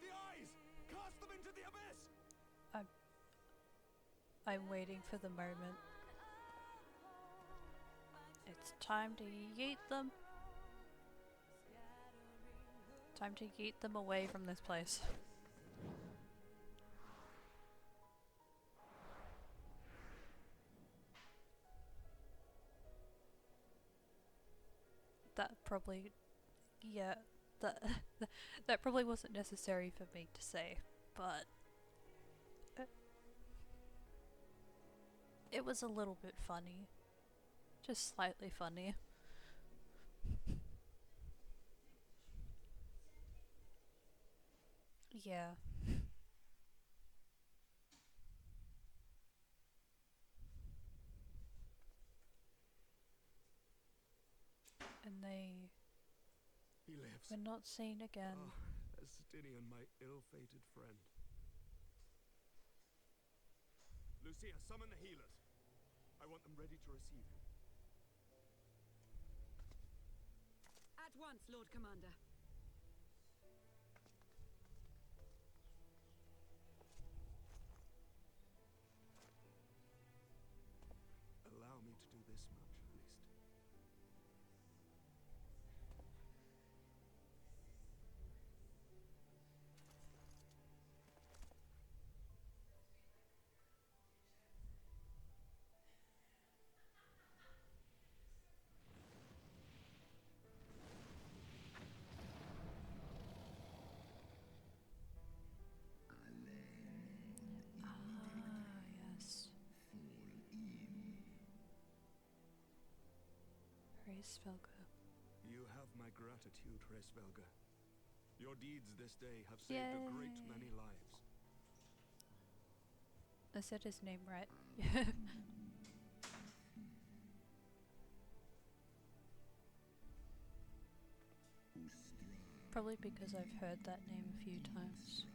The eyes! Cast them into the abyss! I'm waiting for the moment. It's time to yeet them. Time to yeet them away from this place. That probably, yeah, that that probably wasn't necessary for me to say, but it was a little bit funny. Just slightly funny. Yeah. And they He lives. were not seen again. Ah, Estinian, my ill-fated friend. Lucia, summon the healers. I want them ready to receive him. At once, Lord Commander. Allow me to do this much, at least. Ah, yes. Reisvelga. You have my gratitude, Hraesvelga. Your deeds this day have saved a great Yay. many lives. I said his name right. Probably because I've heard that name a few times.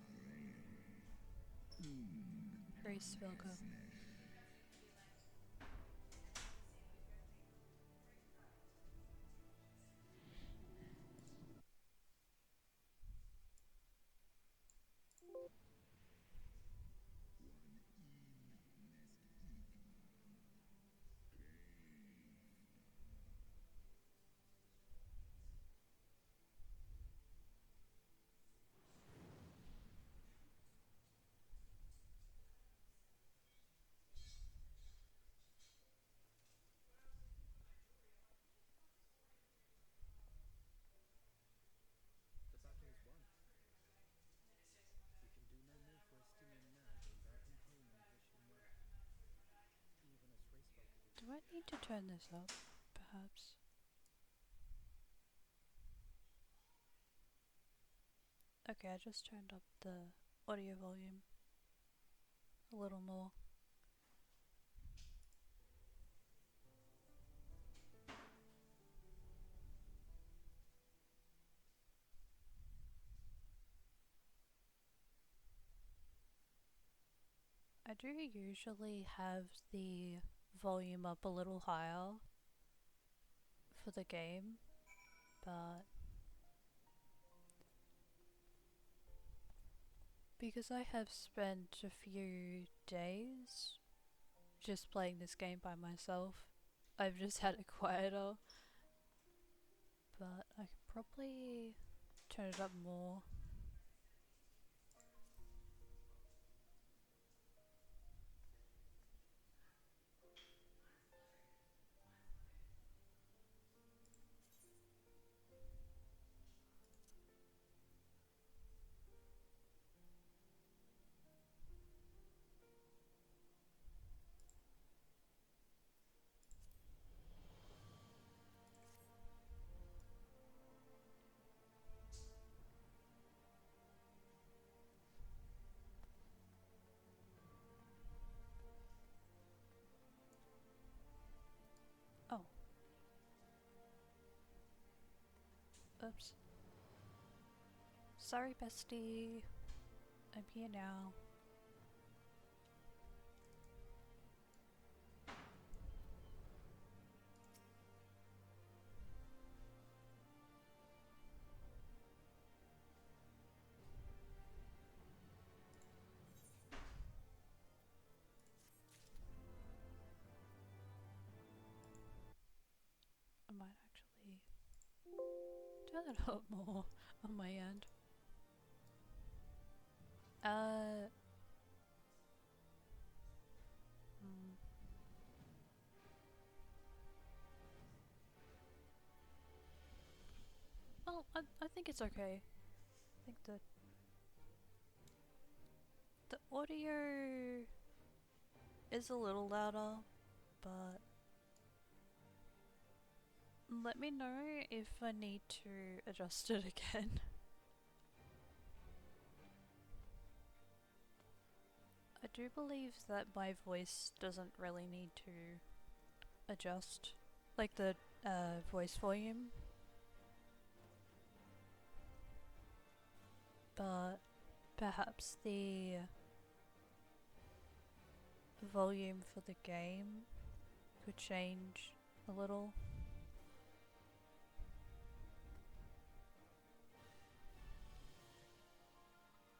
Reisvelga. Do I need to turn this up, perhaps? Okay, I just turned up the audio volume a little more. I do usually have the volume up a little higher for the game, but because I have spent a few days just playing this game by myself, I've just had it quieter, but I can probably turn it up more. Oh. Oops. Sorry, bestie. I'm here now. I might actually turn it up more on my end. Hmm. Well, I think it's okay. I think the audio is a little louder, but let me know if I need to adjust it again. I do believe that my voice doesn't really need to adjust, like the voice volume, but perhaps the volume for the game could change a little.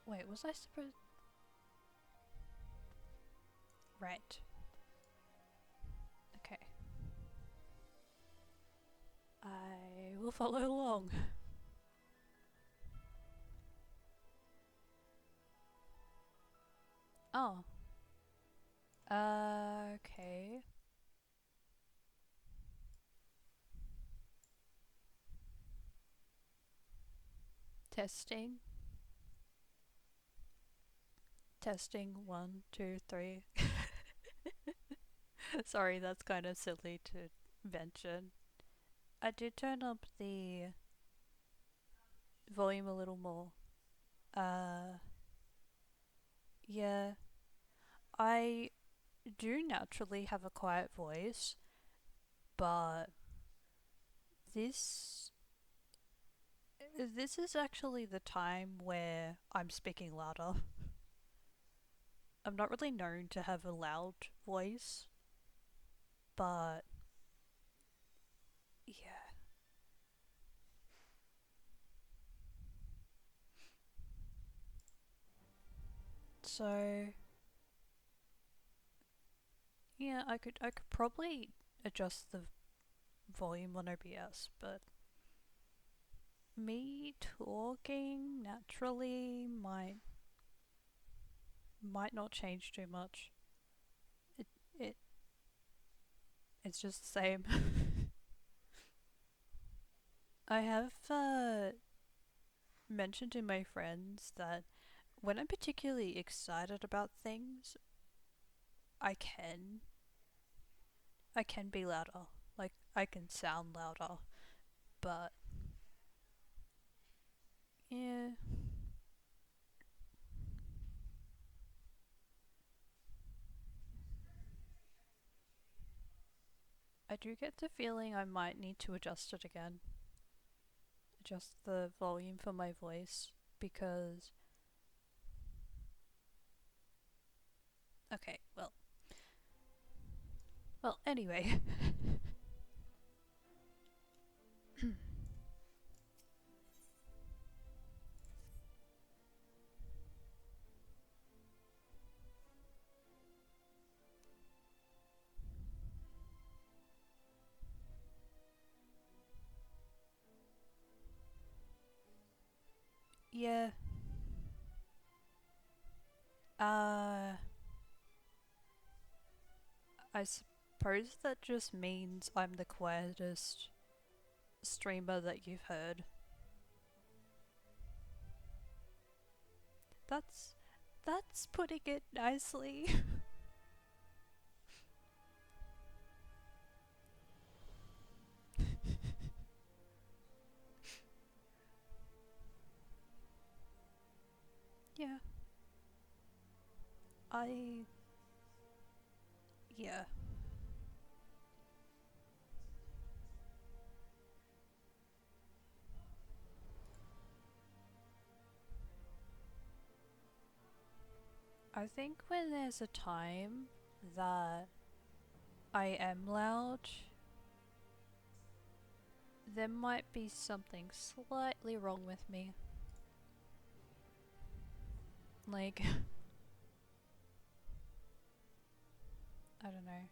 Wait, was I supposed... Right. Okay. I will follow along. Oh. Okay. Testing. Testing, 1, 2, 3. Sorry, that's kind of silly to mention. I did turn up the volume a little more. Yeah. I do naturally have a quiet voice, but this this is actually the time where I'm speaking louder. I'm not really known to have a loud voice, but yeah. So yeah, I could probably adjust the volume on OBS, but me talking naturally might not change too much. It it it's just the same. I have mentioned to my friends that when I'm particularly excited about things, I can I can be louder. Like, I can sound louder. But, yeah. I do get the feeling I might need to adjust it again. Adjust the volume for my voice, because... Okay, well. Well, anyway. Yeah. Uh... I suppose that just means I'm the quietest streamer that you've heard. That's putting it nicely. Yeah. I... Yeah. I think when there's a time that I am loud, there might be something slightly wrong with me. Like, I don't know.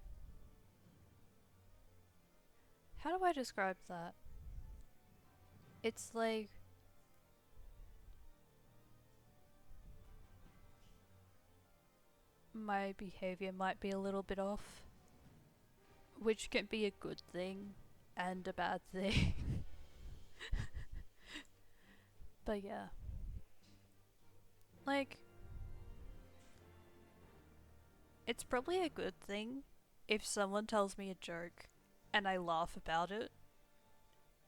How do I describe that? It's like... my behavior might be a little bit off, which can be a good thing and a bad thing. But yeah. Like, it's probably a good thing if someone tells me a joke and I laugh about it,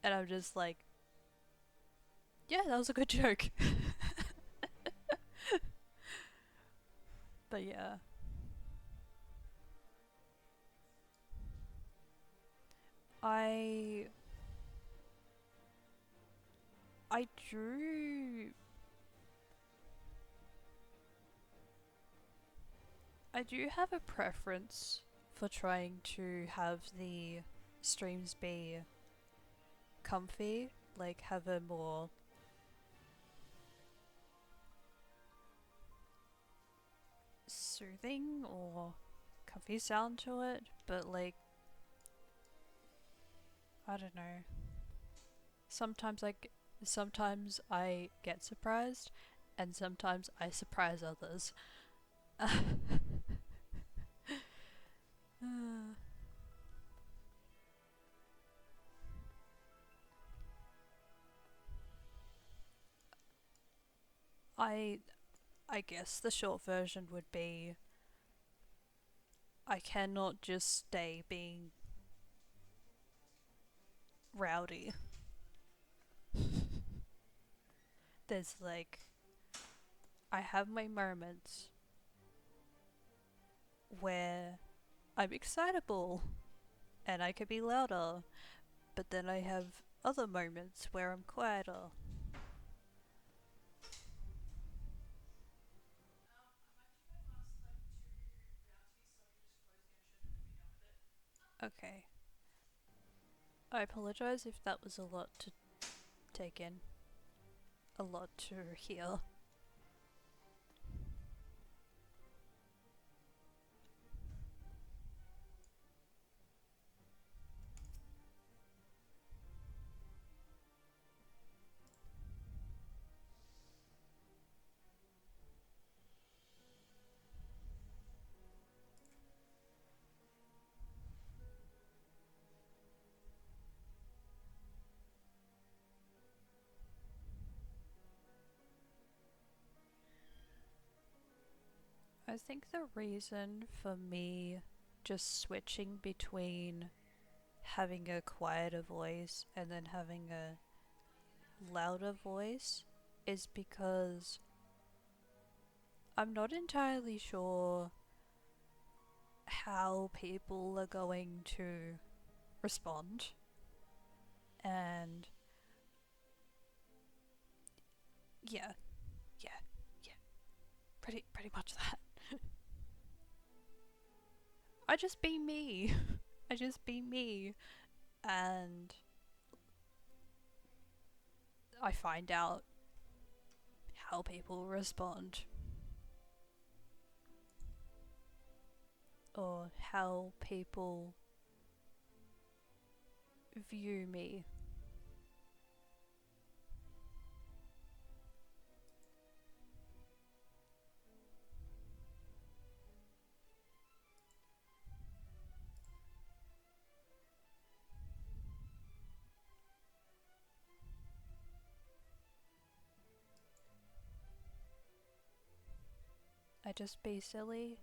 and I'm just like, yeah, that was a good joke. But yeah. I I do I do have a preference for trying to have the streams be comfy, like have a more soothing or comfy sound to it, but like, I don't know. Sometimes I get surprised, and sometimes I surprise others. I I guess the short version would be I cannot just stay being rowdy. There's like, I have my moments where I'm excitable and I could be louder, but then I have other moments where I'm quieter. Okay. I apologize if that was a lot to take in. A lot to hear. I think the reason for me just switching between having a quieter voice and then having a louder voice is because I'm not entirely sure how people are going to respond, and yeah, yeah, yeah, pretty much that. I just be me. I just be me, and I find out how people respond or how people view me. I just be silly,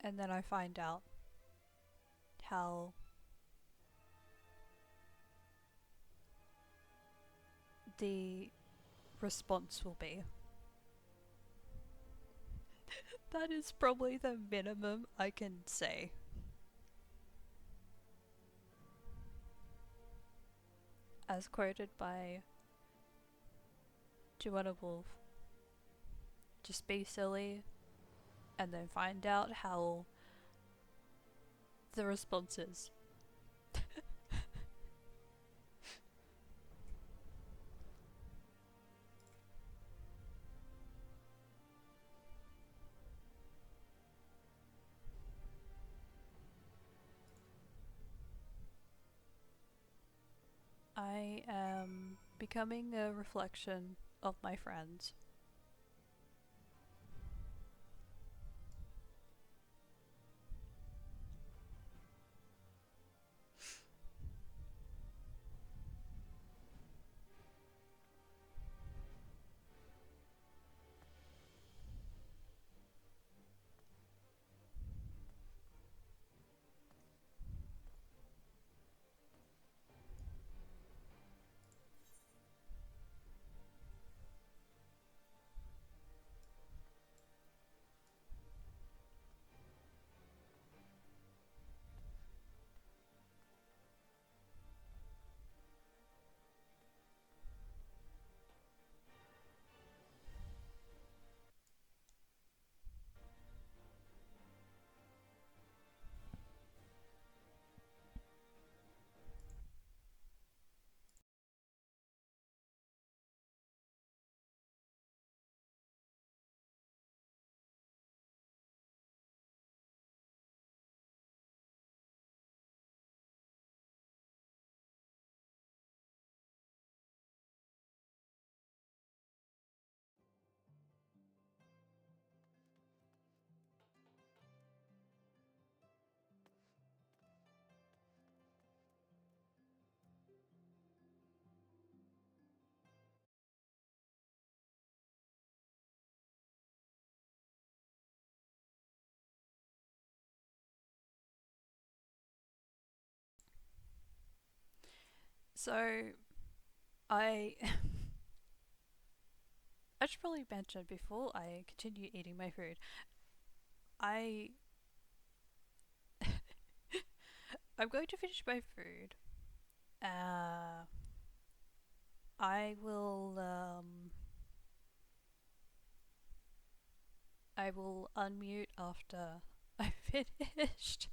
and then I find out how the response will be. That is probably the minimum I can say. As quoted by Joanna Wolf, just be silly and then find out how the response is. I am becoming a reflection of my friends. So, I I should probably mention before I continue eating my food, I I'm going to finish my food. Uh, I will I will unmute after I finished.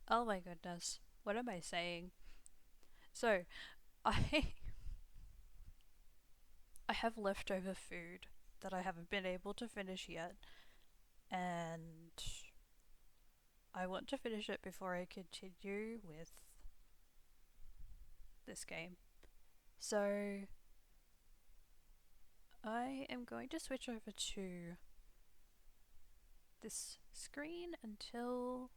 Oh my goodness, what am I saying? So, I I have leftover food that I haven't been able to finish yet, and I want to finish it before I continue with this game. So, I am going to switch over to this screen until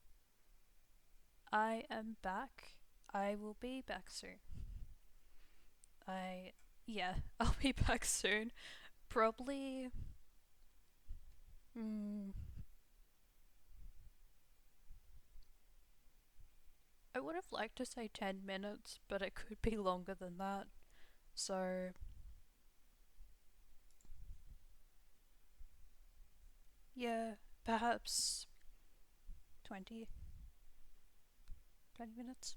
I am back. I will be back soon. Yeah, I'll be back soon. Probably. Hmm. I would have liked to say 10 minutes, but it could be longer than that. So, yeah, perhaps 20, 20 minutes.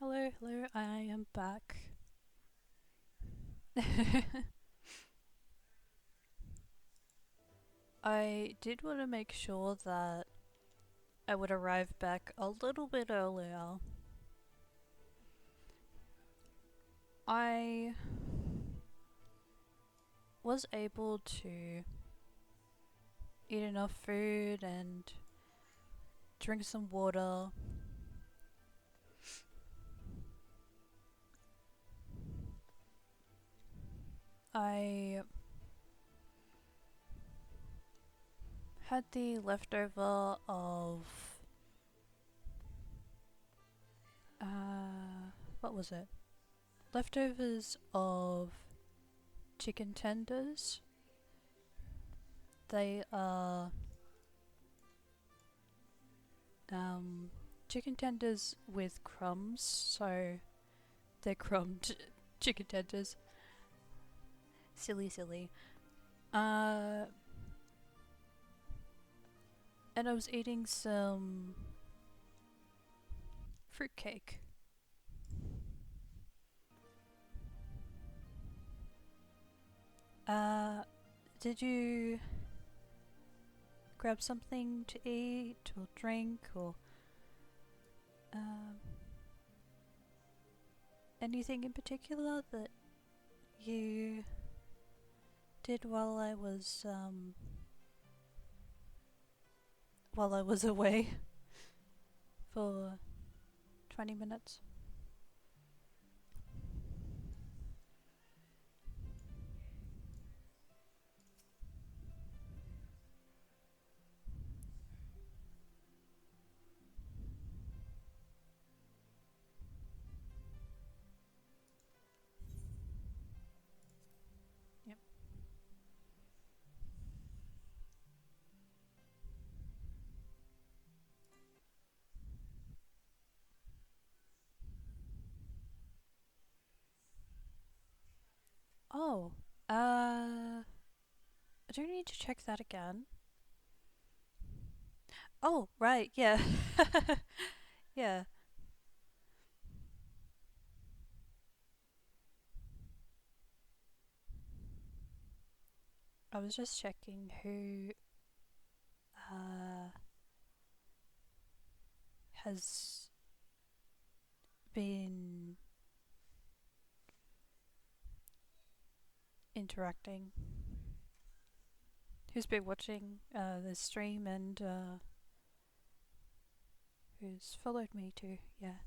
Hello, hello, I am back. I did want to make sure that I would arrive back a little bit earlier. I was able to eat enough food and drink some water. I had the leftover of what was it? Leftovers of chicken tenders. They are chicken tenders with crumbs, so they're crumbed chicken tenders. Silly. And I was eating some fruitcake. Did you grab something to eat or drink or anything in particular that you did while I was away for 20 minutes? Yep. Oh, I do need to check that again. Oh, right, yeah. Yeah. I was just checking who has been interacting, who's been watching the stream and who's followed me too, yeah.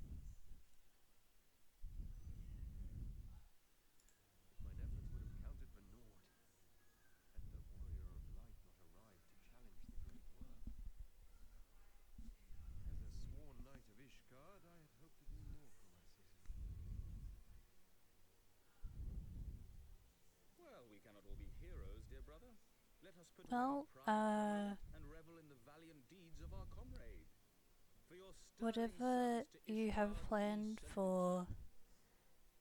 Mine efforts would have counted for naught, had the warrior of light not arrived to challenge the great work. As a sworn knight of Ishgard, I had hoped to do more for my city. Well, we cannot all be heroes, dear brother. Let us put away Well, our pride and revel in the valiant deeds of our comrade. For your sterling whatever service to you have Ishgard, planned we for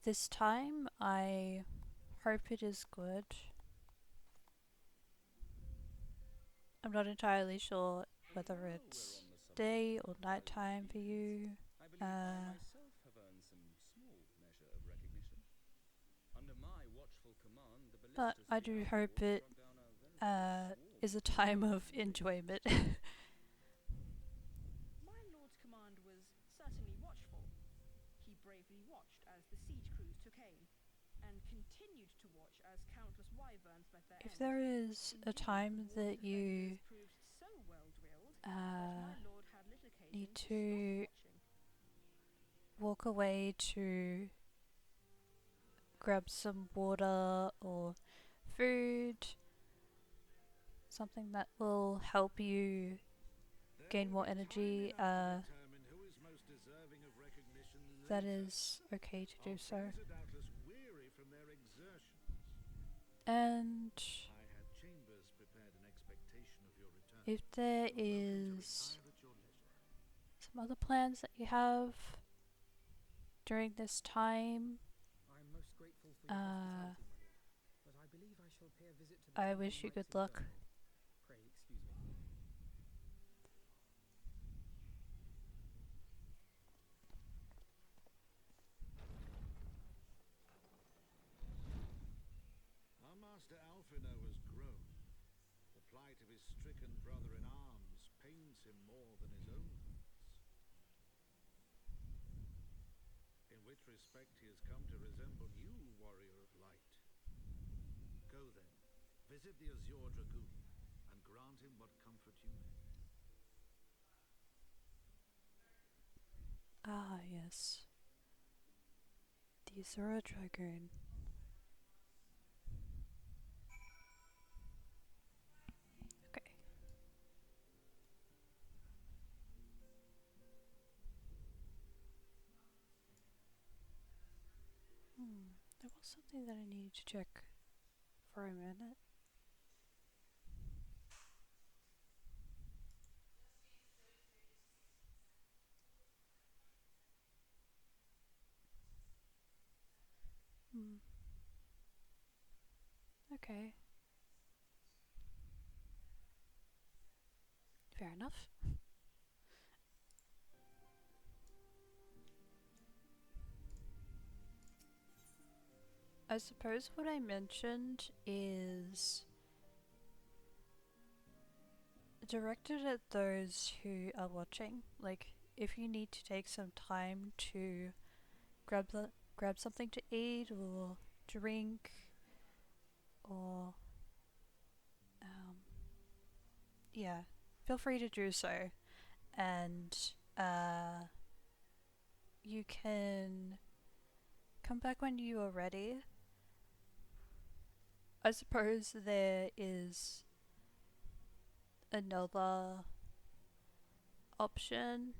this time, I hope it is good. I'm not entirely sure whether it's day or night time for you. I believe I myself have earned some small measure of recognition. Under my watchful command, the But ballistas I of the do outlaws hope it struck down a veritable swarm. is a time of enjoyment. My lord's command was certainly watchful. He bravely watched as the siege crews took aim, and continued to watch as countless wyverns met their If end. there is a Indeed, time the that you defenders proved so well drilled that my lord had little occasion need to to stop watching. walk away to grab some water or food, something that will help you gain more energy, that is okay to do so. And if there is some other plans that you have during this time, I am most grateful for your hospitality, my lord, but I believe I shall pay a visit to the I temple wish you knights good in luck. turn. Pray excuse me. Delphino has grown. The plight of his stricken brother in arms pains him more than his own wounds. In which respect he has come to resemble you, warrior of light. Go then, visit the Azure Dragoon, and grant him what comfort you may. Ah, yes. The Azura Dragoon. Okay. There was something that I needed to check for a minute. Okay. Fair enough. I suppose what I mentioned is directed at those who are watching. Like, if you need to take some time to grab something to eat or drink, or yeah, feel free to do so, and you can come back when you are ready. I suppose there is another option.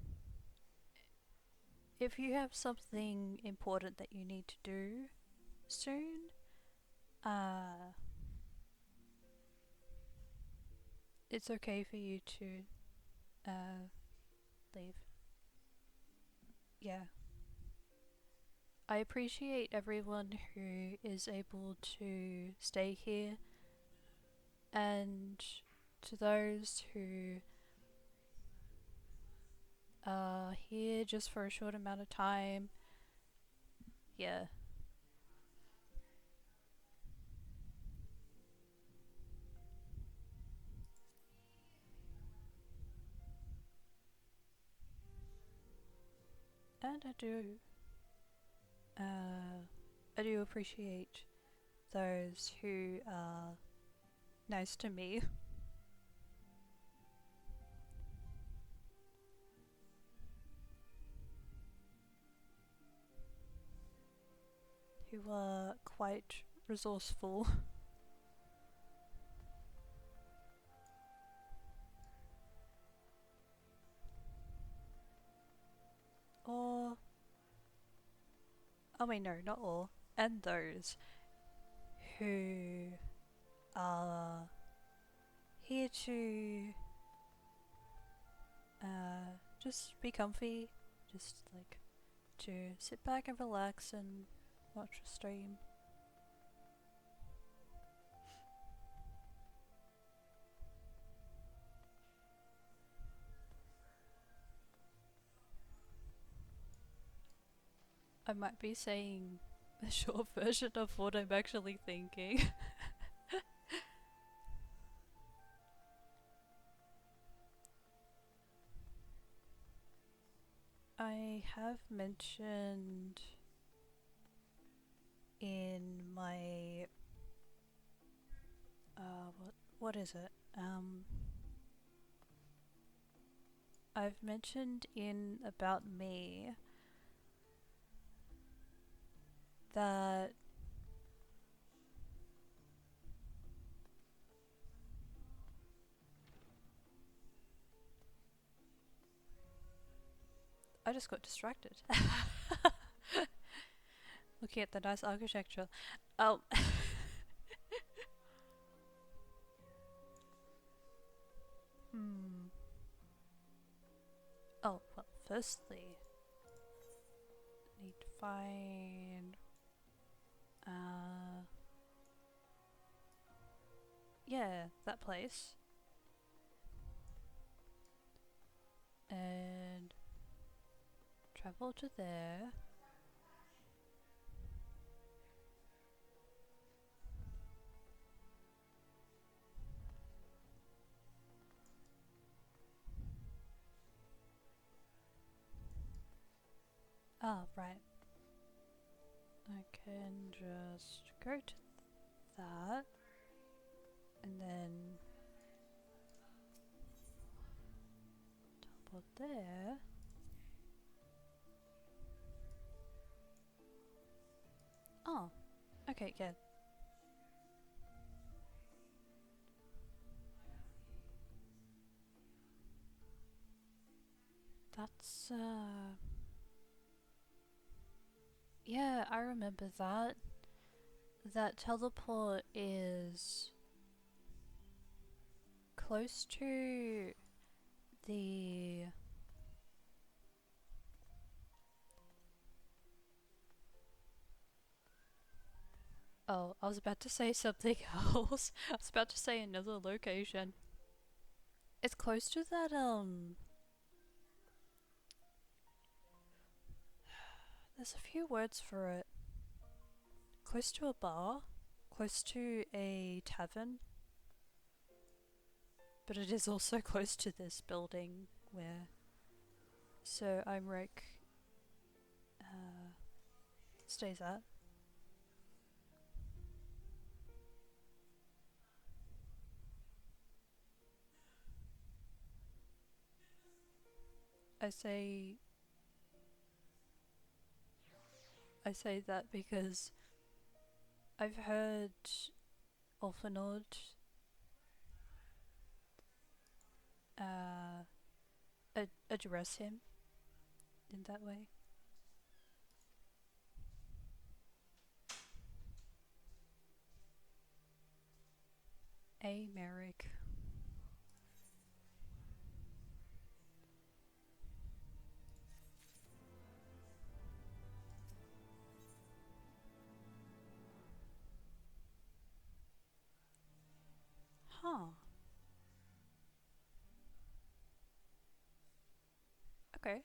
If you have something important that you need to do soon, it's okay for you to leave. Yeah. I appreciate everyone who is able to stay here, and to those who are here just for a short amount of time, yeah. And I do appreciate those who are nice to me. Who are quite resourceful. Or, oh wait, no, not all. And those who are here to just be comfy, just like to sit back and relax and watch a stream. I might be saying a short version of what I'm actually thinking. I have mentioned in my what is it? I've mentioned in About Me that I just got distracted. Looking at the nice architecture. Oh. Oh, well, firstly, need to find yeah, that place. And travel to there. Ah, right. I can just go to that and then teleport there. Oh, okay, yeah. That's, yeah, I remember that. That teleport is close to the... Oh, I was about to say something else. I was about to say another location. It's close to that, there's a few words for it. Close to a bar, close to a tavern, but it is also close to this building where... So Imric stays at. I say that because I've heard Ulfanord address him in that way. A Merrick. Huh. Okay.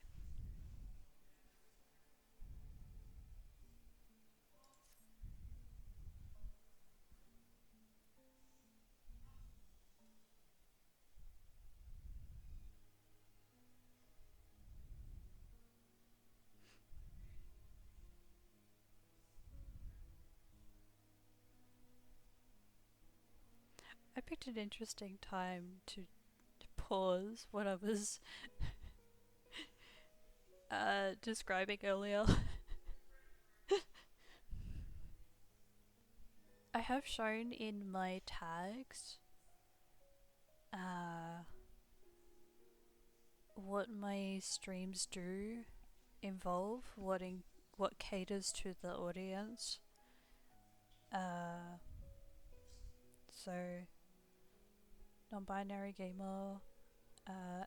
I picked an interesting time to pause what I was describing earlier. I have shown in my tags what my streams do involve, what caters to the audience. So non-binary gamer,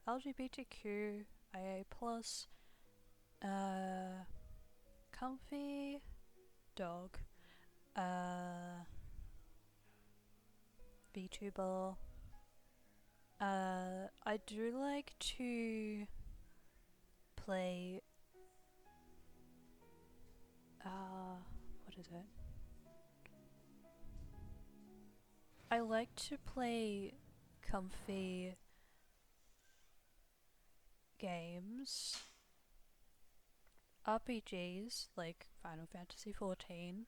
LGBTQ, IA+, comfy, dog, VTuber. I do like to play, what is it? I like to play comfy games, RPGs like Final Fantasy XIV,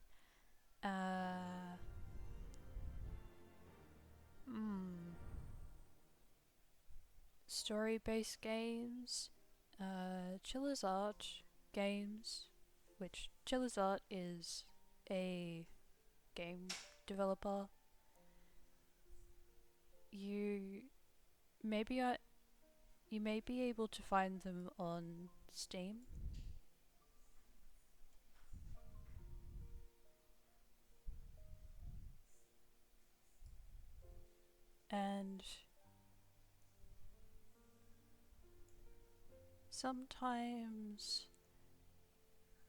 story-based games, Chiller's Art games, which Chiller's Art is a game developer. You may be able to find them on Steam. And sometimes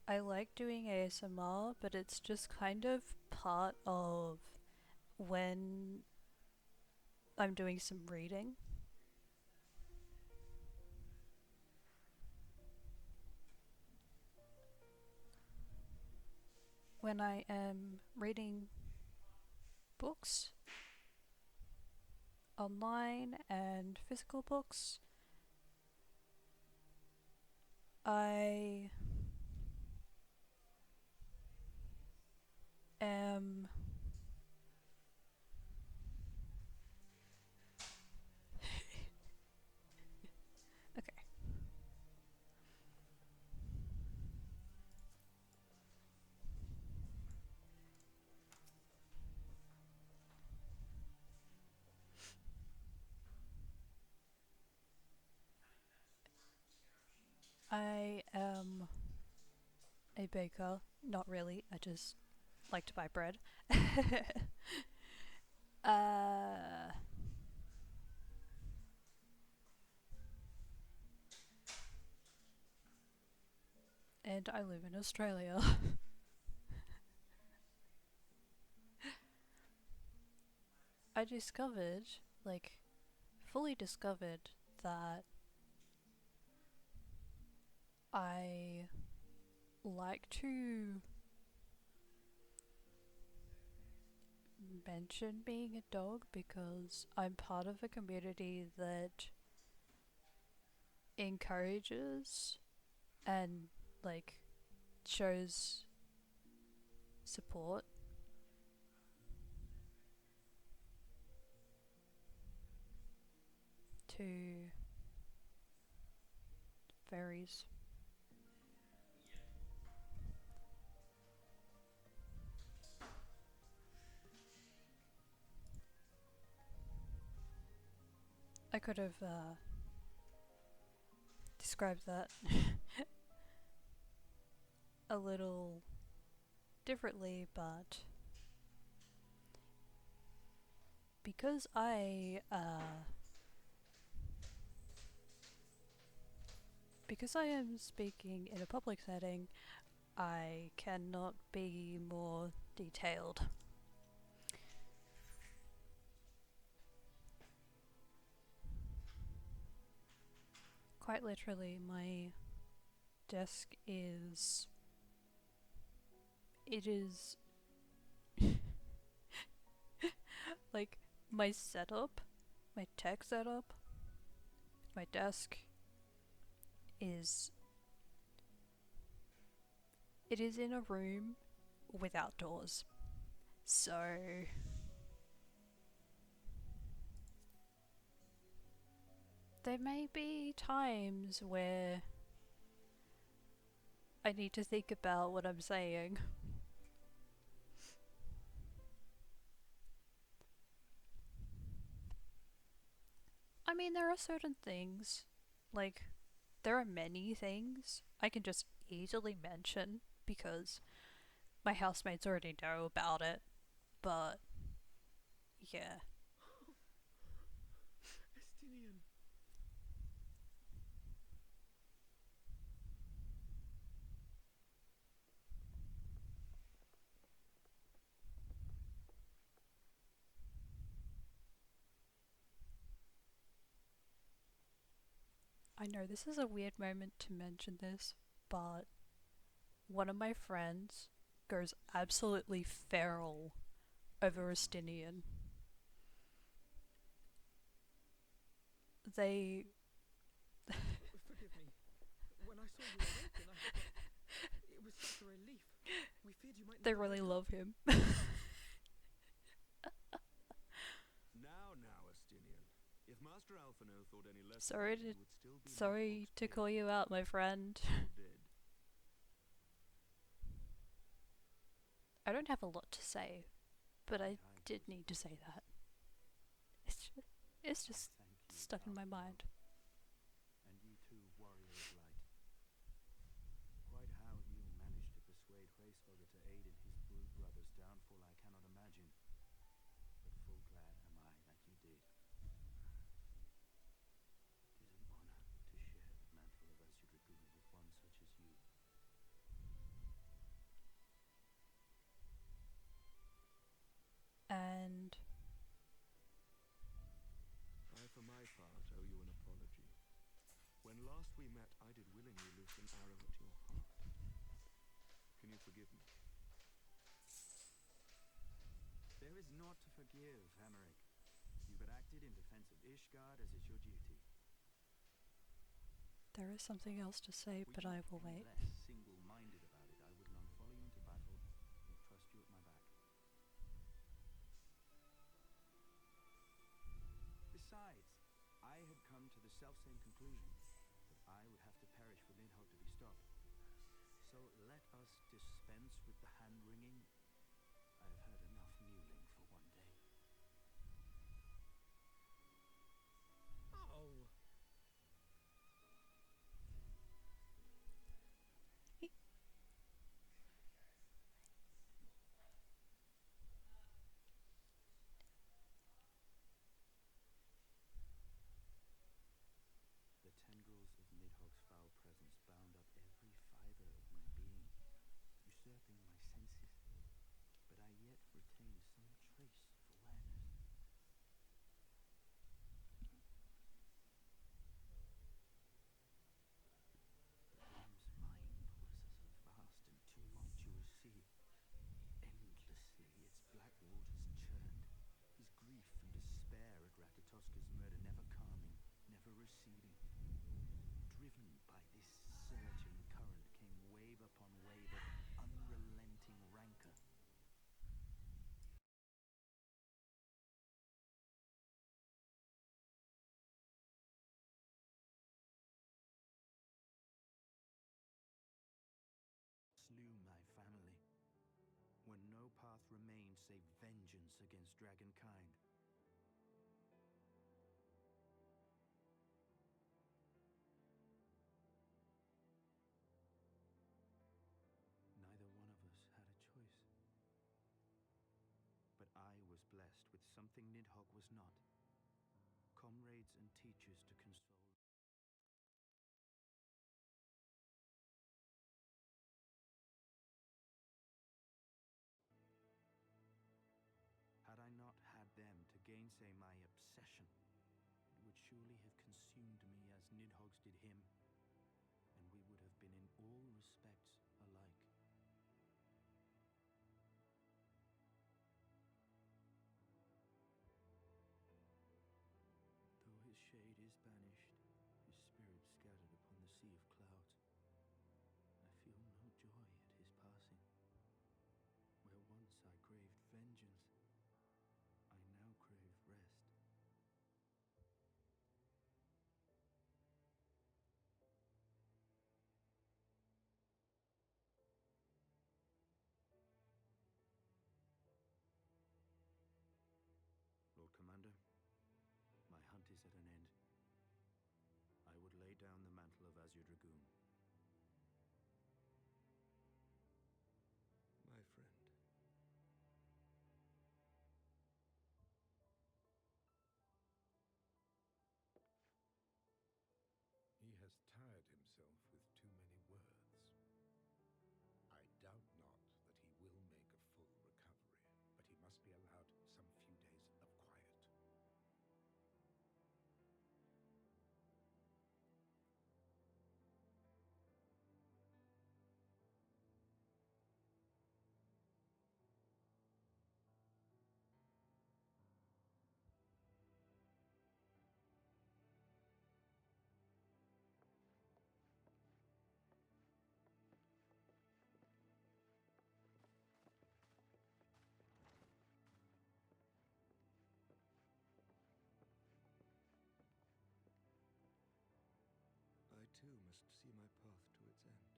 I like doing ASMR, but it's just kind of part of when I'm doing some reading. When I am reading books, online and physical books, I am okay. I am a baker. Not really. I just like to buy bread. uh, and I live in Australia. I discovered, like, fully discovered that I like to mention being a dog because I'm part of a community that encourages and, like, shows support to fairies. I could have described that a little differently, but because I am speaking in a public setting, I cannot be more detailed. Quite literally, my desk is. It is. Like, my setup, my tech setup, my desk is. It is in a room without doors. So. There may be times where I need to think about what I'm saying. I mean, there are certain things, like, there are many things I can just easily mention because my housemates already know about it, but yeah. Estinian. I know this is a weird moment to mention this, but one of my friends goes absolutely feral over Estinian. They. Forgive me. When I saw you awaken, it was such a relief. We feared you might They never really wake up. love him. Now, Estinian. If Master Alphino thought any less Sorry of you, to- he would still be Sorry to call you out, my friend. dead. I don't have a lot to say, but I did need to say that. It's just stuck in my mind. And you too, warrior of light. Quite how you managed to persuade Hraesvogr to aid in his brood brother's downfall I cannot imagine. But full glad am I that you did. It is an honor to share the mantle of Asuraguna with one such as you. And I, for my part, owe you an apology. When last we met, I did willingly loose an arrow at your heart. Can you forgive me? There is naught to forgive, Hameric. You but acted in defense of Ishgard as is your duty. there is something else to say, but I will wait. Less single-minded about it, I would not follow you into battle or trust you at my back. selfsame conclusion, that I would have to perish for Nidhogg to be stopped. So let us dispense with the hand-wringing. I have heard enough mewling for one day. Oh! The tendrils of Nidhogg's foul presence bound up every fibre of my being, usurping my senses, but I yet retain some trace of awareness. The room's mind was as a vast and tumultuous sea. Endlessly its black waters churned, his grief and despair at Ratatoska's murder never calming, never receding. Driven by this surging current came wave upon wave of unrelenting rancor. Slew my family, when no path remained save vengeance against dragonkind. Neither one of us had a choice. But I was blessed with something Nidhogg was not. Comrades and teachers to console. Had I not had them to gainsay my obsession, it would surely have consumed me as Nidhogg's did him, and we would have been in all respects alike. Though his shade is banished, his spirit scattered upon the sea of clouds, I feel no joy at his passing. Where once I craved vengeance, I now crave rest. Lord Commander, my hunt is at an end. I would lay down the mantle of Azure Dragoon. My friend. He has tired himself with too many words. I doubt not that he will make a full recovery, but he must be allowed some few days of quiet. I too must see my path to its end.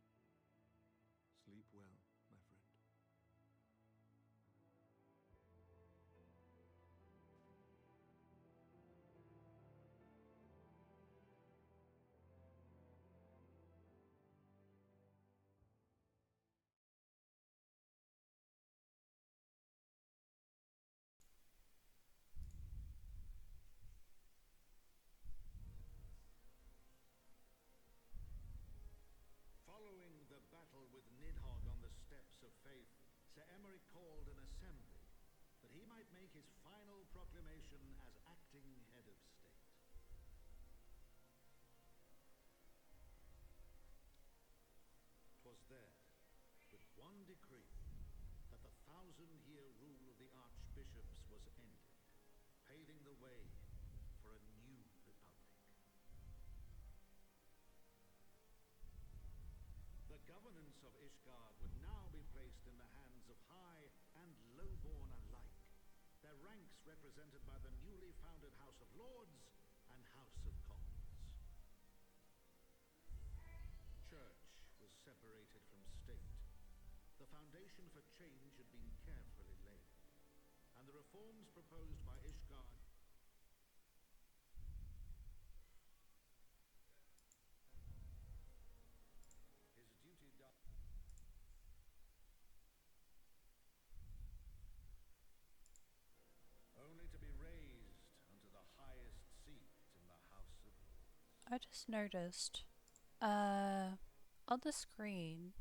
Sleep well, my friend. Following the battle with Nidhogg on the steps of faith, Sir Emeric called an assembly that he might make his final proclamation as acting head of state. 'Twas there, with one decree, that the 1,000-year rule of the archbishops was ended, paving the way for a new republic. The governance of Ishgard would now be placed in the hands of high and low-born alike, their ranks represented by the newly founded House of Lords and House of Commons. separated from state, the foundation for change had been carefully laid, and the reforms proposed by Ishgard his duty done. Only to be raised unto the highest seat in the House of Lords. I just noticed, on the screen,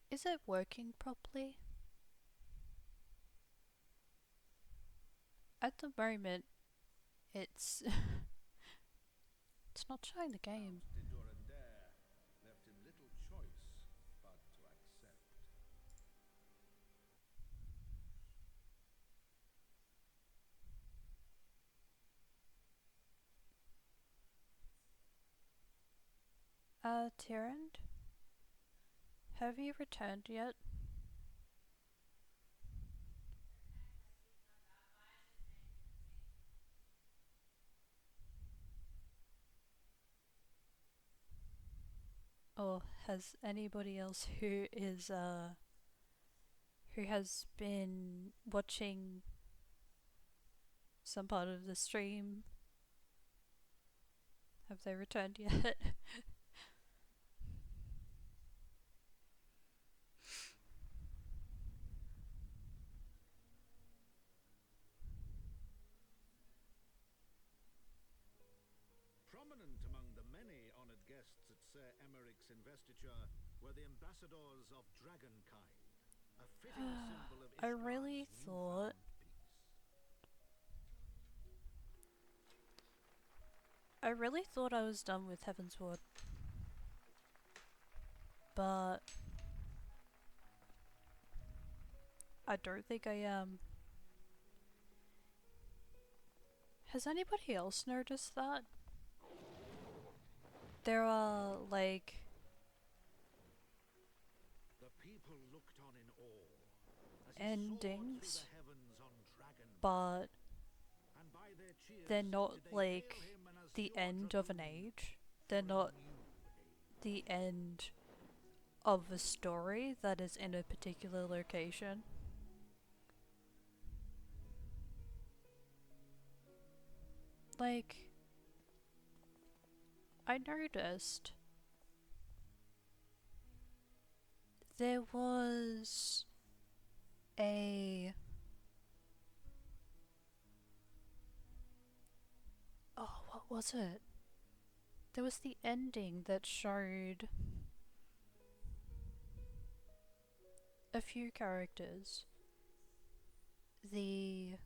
is it working properly? At the moment, it's it's not showing the game. Count de Durandare left him little choice but to accept. Tyrant? Have you returned yet? Or has anybody else who has been watching some part of the stream, have they returned yet? Prominent among the many honoured guests at Sir Emmerich's investiture were the ambassadors of Dragonkind, a fitting symbol of I really Ishgard's thought newfound peace. I was done with Heavensward, but I don't think I am. Has anybody else noticed that? There are, like, The people looked on in awe as he endings, soared through the heavens on dragon, but and by their cheers they're not did they like hail him as the Fjord end of an Dragoon age. for They're a not new age. the end of a story that is in a particular location. Like, I noticed there was a... Oh, what was it? There was the ending that showed a few characters. The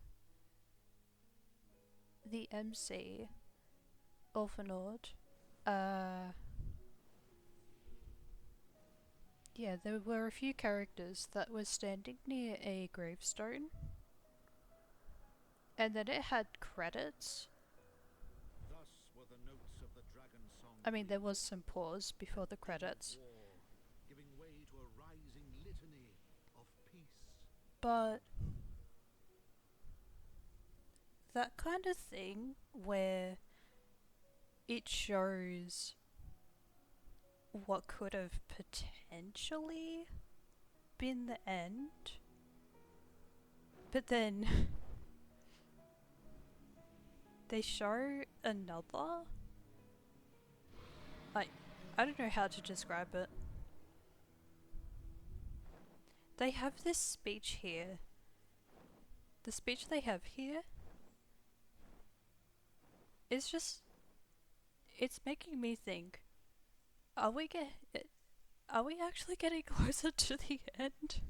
MC, Orphanord, yeah, there were a few characters that were standing near a gravestone, and then it had credits. Thus were the notes of the dragon song. I mean, there was some pause before the credits, War, giving way to a rising litany of peace. but that kind of thing where it shows what could have potentially been the end, but then they show another. I don't know how to describe it. They have this speech here. The speech they have here is just, it's making me think, are we actually getting closer to the end?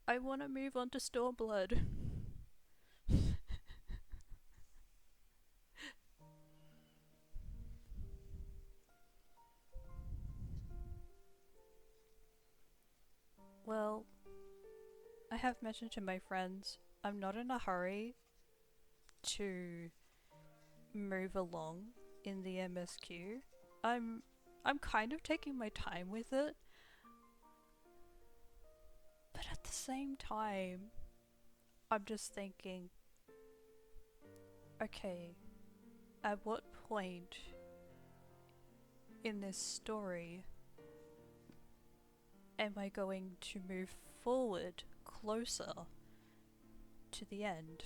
I want to move on to Stormblood. Well, I have mentioned to my friends, I'm not in a hurry to move along in the MSQ. I'm kind of taking my time with it, but at the same time, I'm just thinking, okay, at what point in this story am I going to move forward closer to the end?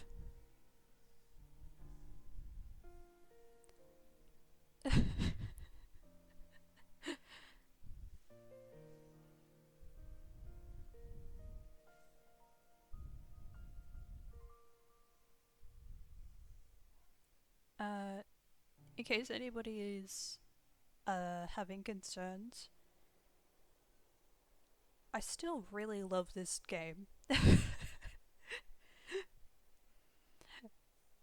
In case anybody is having concerns, I still really love this game.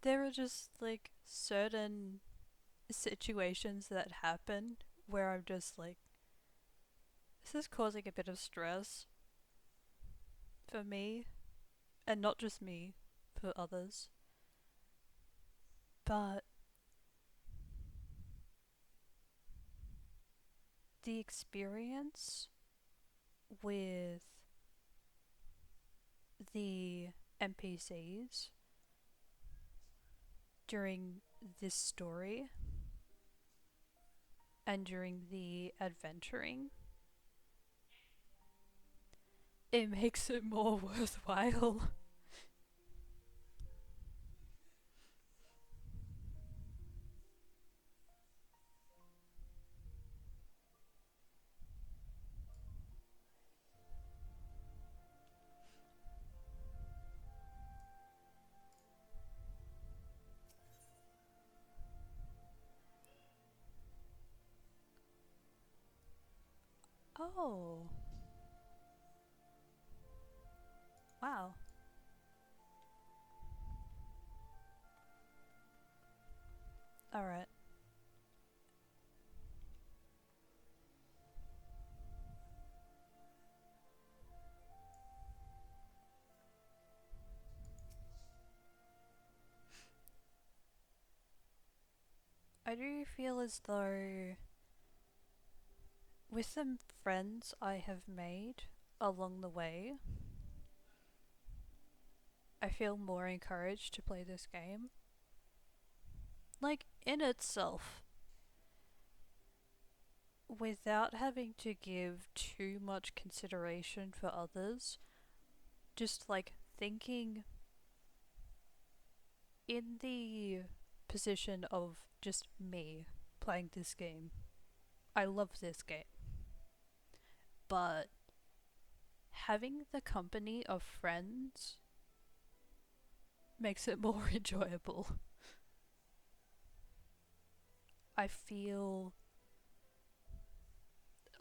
There are just like certain situations that happen where I'm just like, this is causing a bit of stress for me, and not just me, for others. But the experience with the NPCs during this story and during the adventuring, it makes it more worthwhile. Oh. Wow. Alright. I do feel as though with the friends I have made along the way, I feel more encouraged to play this game. Like, in itself, without having to give too much consideration for others, just like thinking in the position of just me playing this game. I love this game. But having the company of friends makes it more enjoyable. I feel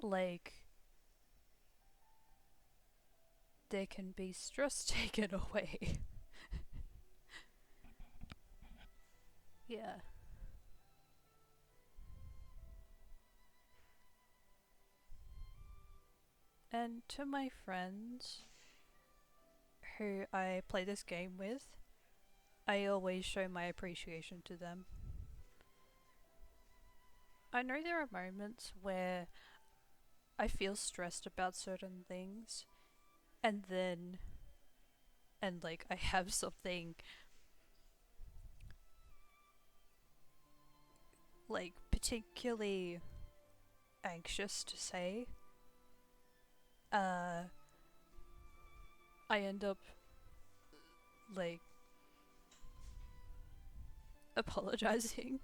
like there can be stress taken away. Yeah. And to my friends who I play this game with, I always show my appreciation to them. I know there are moments where I feel stressed about certain things, and like I have something like particularly anxious to say, I end up like apologizing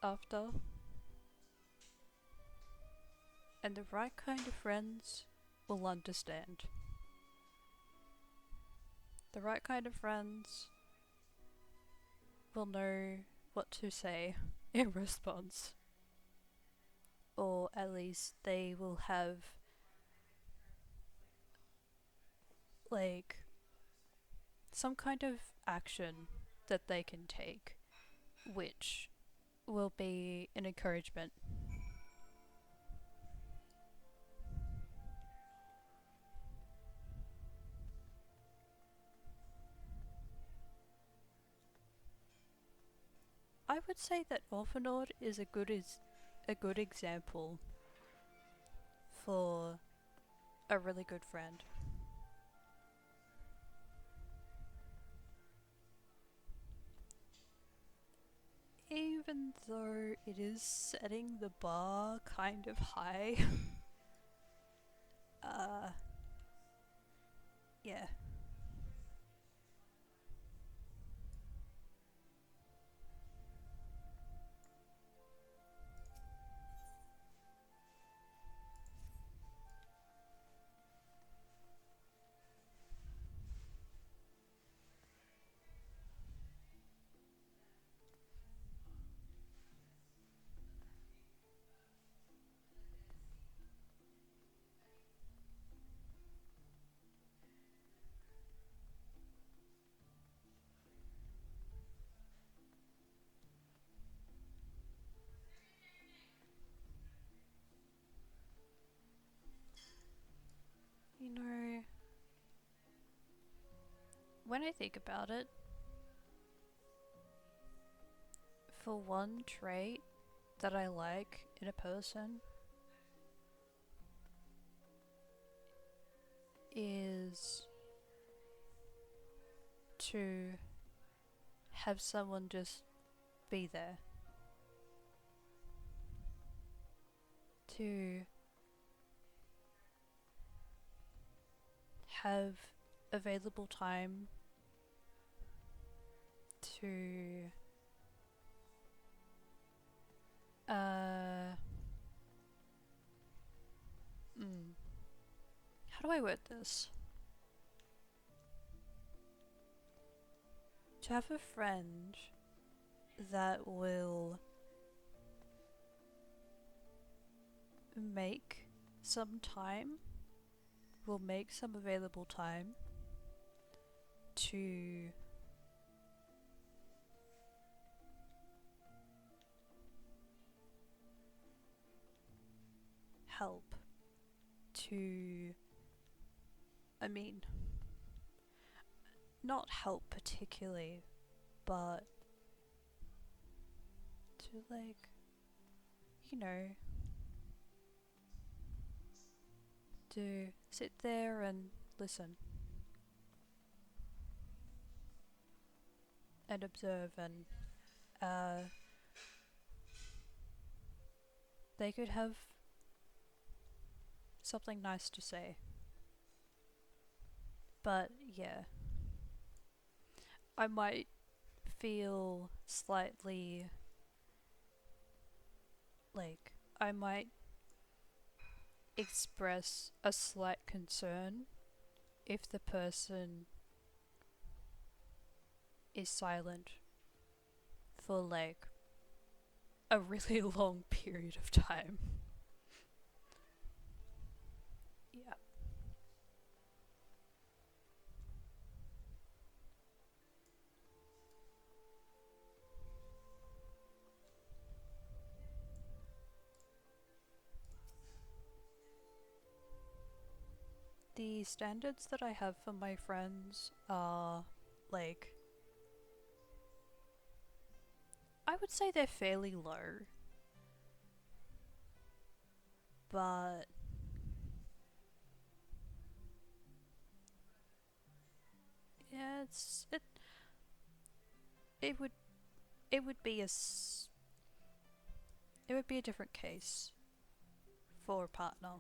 after. And the right kind of friends will understand. The right kind of friends will know what to say in response. Or at least they will have like some kind of action that they can take, which will be an encouragement. I would say that Orphanord is a good example for a really good friend. Eve even though it is setting the bar kind of high, yeah. You know, when I think about it, for one trait that I like in a person is to have someone just be there. To have available time to how do I word this? To have a friend that will make some time, will make some available time to help, to, I mean, not help particularly, but to, like, you know, to sit there and listen and observe, and they could have something nice to say. But yeah, I might feel slightly like I might express a slight concern if the person is silent for like a really long period of time. Yeah. The standards that I have for my friends are like, I would say they're fairly low, but yeah, it would it would be it would be a different case for a partner,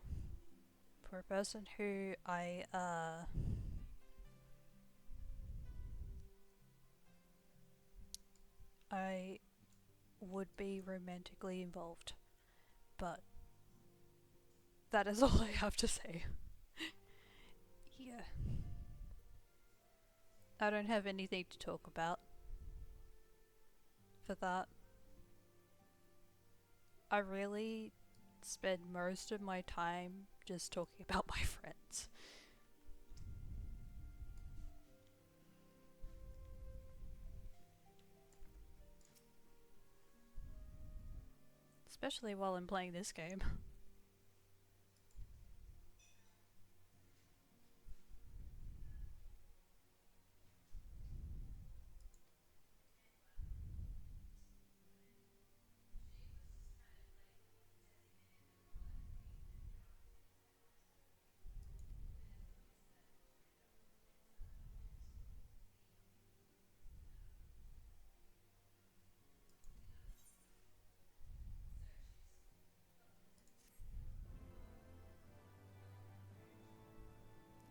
for a person who I would be romantically involved, but that is all I have to say. Yeah. I don't have anything to talk about for that. I really spend most of my time just talking about my friends. Especially while I'm playing this game.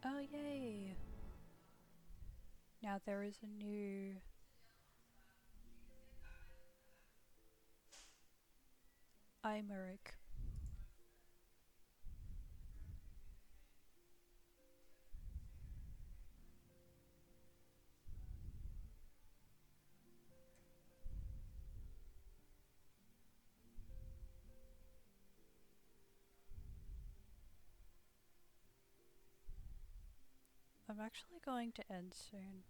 Oh, yay! Now there is a new Imeric. I'm actually going to end soon.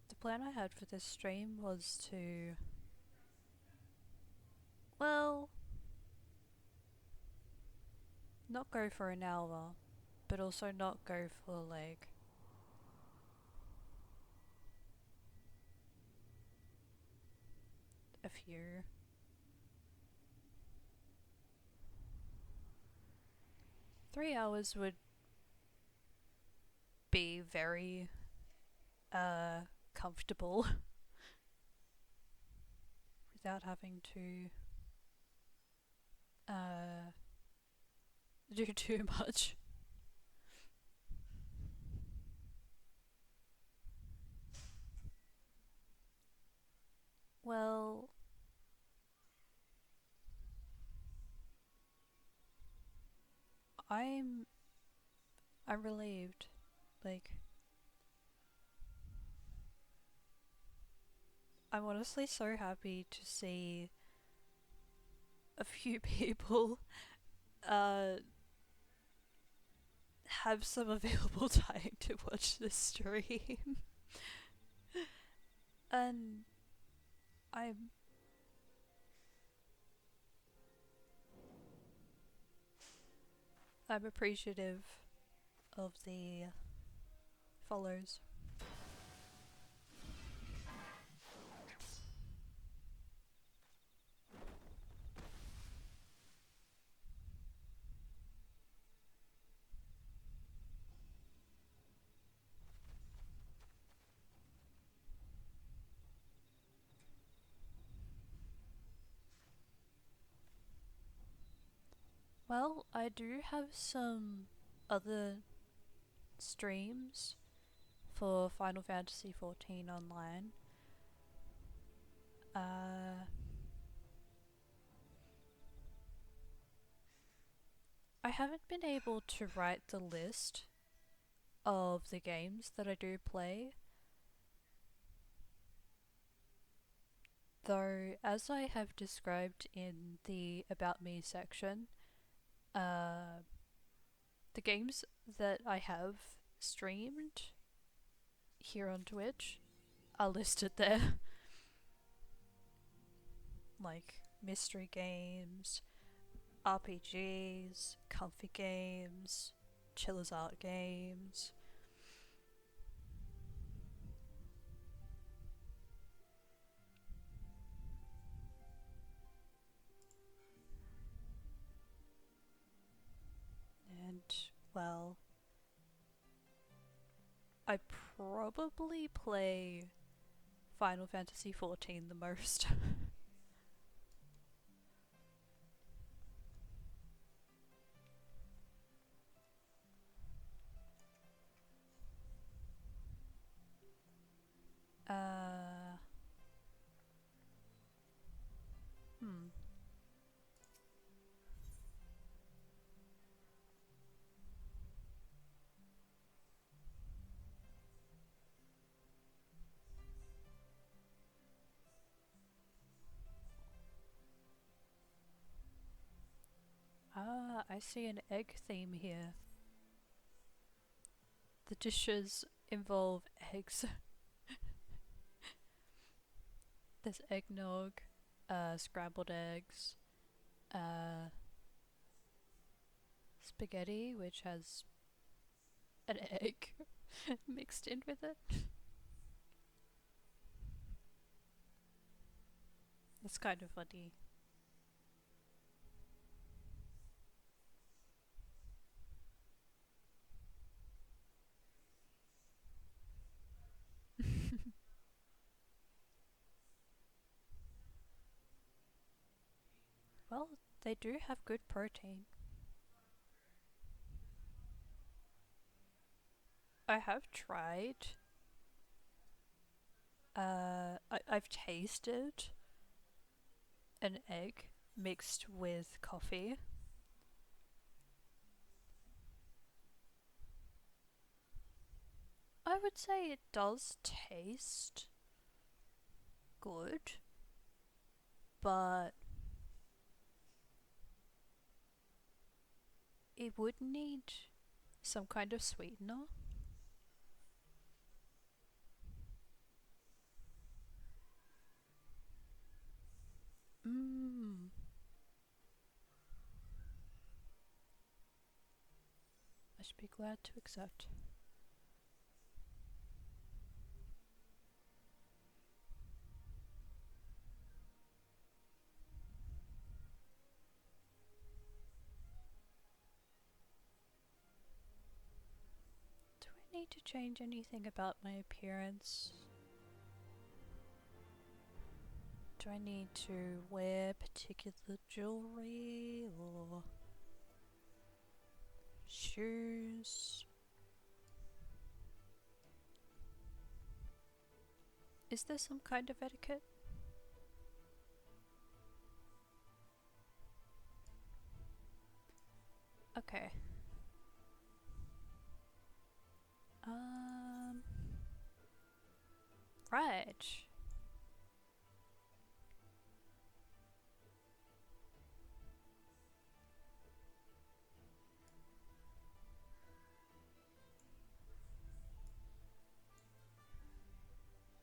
The plan I had for this stream was to, well, not go for an hour, but also not go for like a few. Three hours would be very comfortable without having to do too much. Well, I'm relieved. Like, I'm honestly so happy to see a few people have some available time to watch this stream. And I'm appreciative of the follows. Well, I do have some other streams for Final Fantasy XIV Online. I haven't been able to write the list of the games that I do play, though as I have described in the About Me section, the games that I have streamed here on Twitch are listed there. Like mystery games, RPGs, comfy games, chillers art games. And, well, I probably play Final Fantasy XIV the most. uh, hmm. Ah, I see an egg theme here. The dishes involve eggs. There's eggnog, scrambled eggs, spaghetti, which has an egg mixed in with it. It's kind of funny. Well, they do have good protein. I have tried. I've tasted an egg mixed with coffee. I would say it does taste good, but it would need some kind of sweetener. Mmm. I should be glad to accept. Do I need to change anything about my appearance? Do I need to wear particular jewelry or shoes? Is there some kind of etiquette? Okay. Right.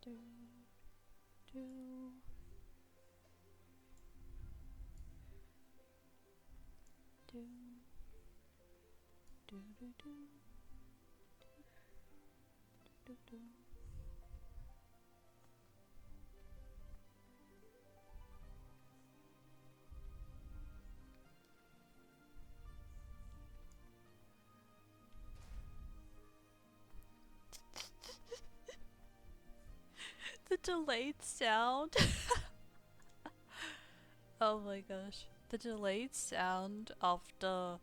Do, do. Do, do, do, do. Do, do. The delayed sound. Oh my gosh. The delayed sound after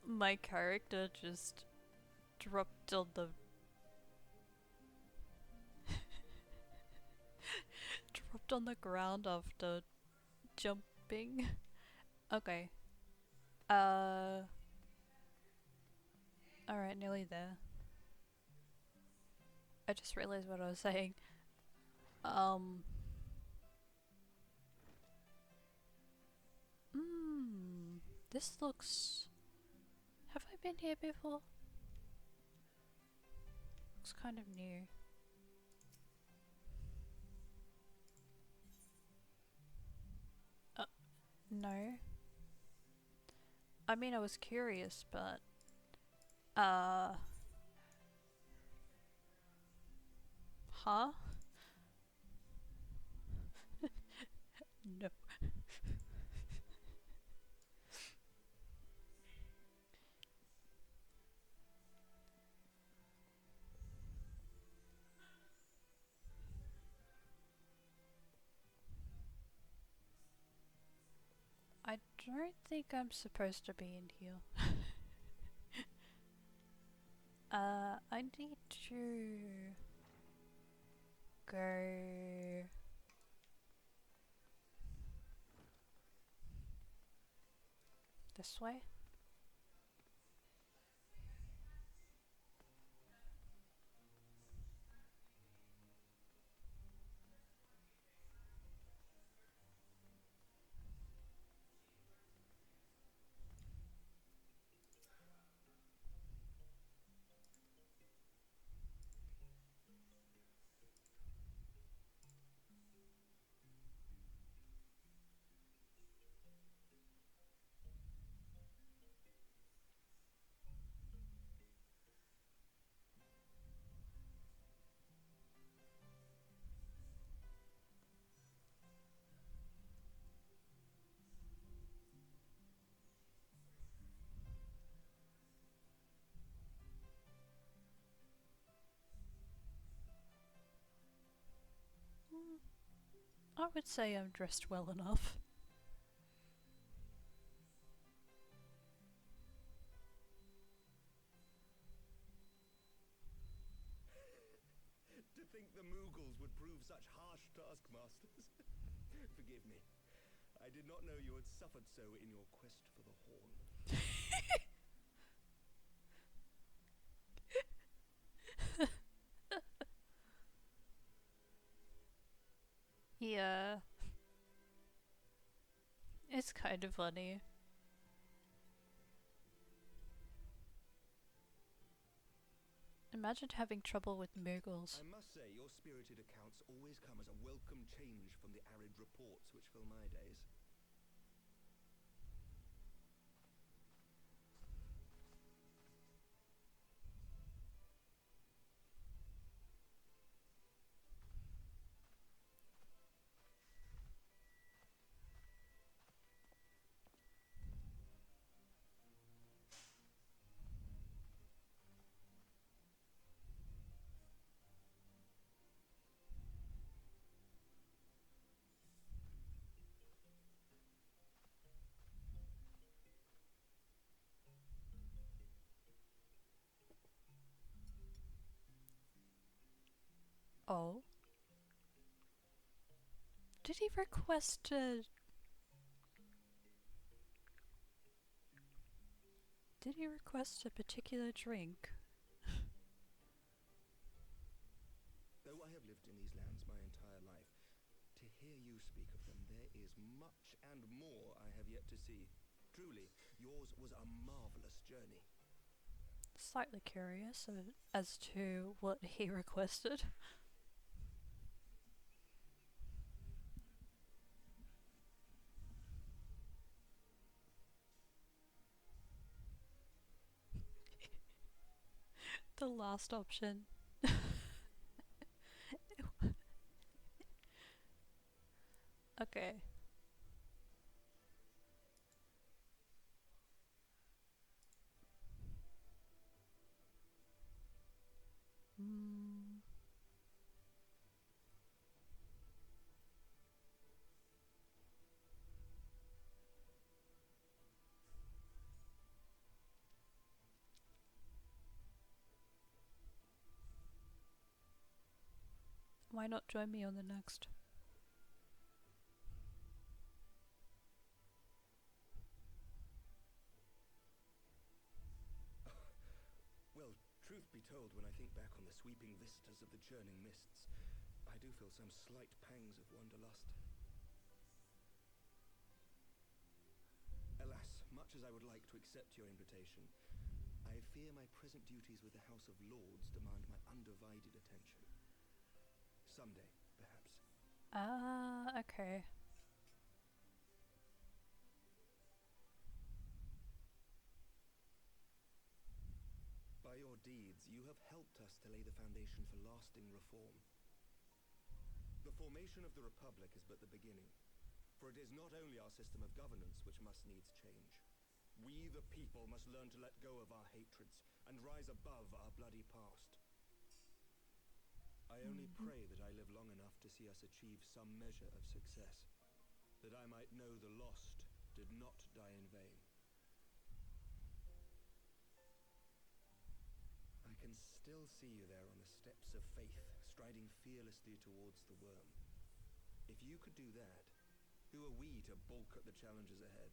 my character just dropped on the dropped on the ground after jumping. Okay. Alright, nearly there. I just realized what I was saying. This looks... Have I been here before? Looks kind of new. No. I mean, I was curious, but... Huh? No. I don't think I'm supposed to be in here. I need to go this way. I would say I'm dressed well enough. would prove such harsh taskmasters. Forgive me. I did not know you had suffered so in your quest for the horn. Yeah. It's kind of funny. Imagine having trouble with Muggles. I must say, your spirited accounts always come as a welcome change from the arid reports which fill my days. Oh? Did he request a... Did he request a particular drink? Though I have lived in these lands my entire life, to hear you speak of them, there is much and more I have yet to see. Truly, yours was a marvelous journey. Slightly curious as to what he requested. The last option. Okay. Why not join me on the next? Well, truth be told, when I think back on the sweeping vistas of the churning mists, I do feel some slight pangs of wanderlust. Alas, much as I would like to accept your invitation, I fear my present duties with the House of Lords demand my undivided attention. Someday, perhaps. Ah, okay. By your deeds, you have helped us to lay the foundation for lasting reform. The formation of the Republic is but the beginning, for it is not only our system of governance which must needs change. We, the people, must learn to let go of our hatreds and rise above our bloody past. I only pray that I live long enough to see us achieve some measure of success, that I might know the lost did not die in vain. I can still see you there on the steps of faith, striding fearlessly towards the worm. If you could do that, who are we to balk at the challenges ahead?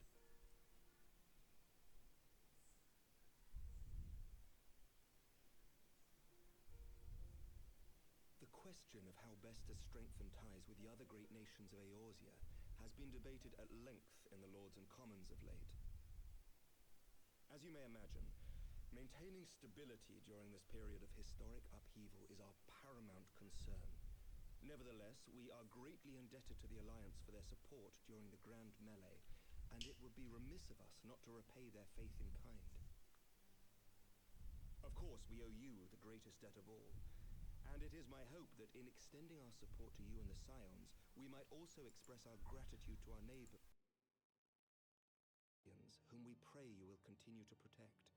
The question of how best to strengthen ties with the other great nations of Eorzea has been debated at length in the Lords and Commons of late. As you may imagine, maintaining stability during this period of historic upheaval is our paramount concern. Nevertheless, we are greatly indebted to the Alliance for their support during the Grand Melee, and it would be remiss of us not to repay their faith in kind. Of course, we owe you the greatest debt of all, and it is my hope that in extending our support to you and the Scions, we might also express our gratitude to our neighbors, whom we pray you will continue to protect.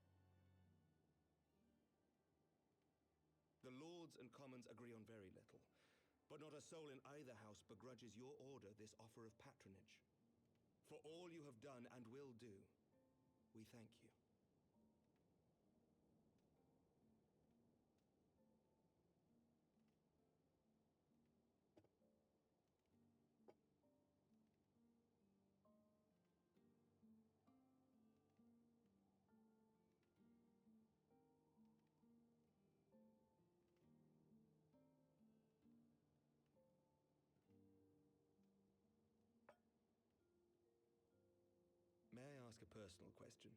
The Lords and Commons agree on very little, but not a soul in either house begrudges your order this offer of patronage. For all you have done and will do, we thank you. ask a personal question?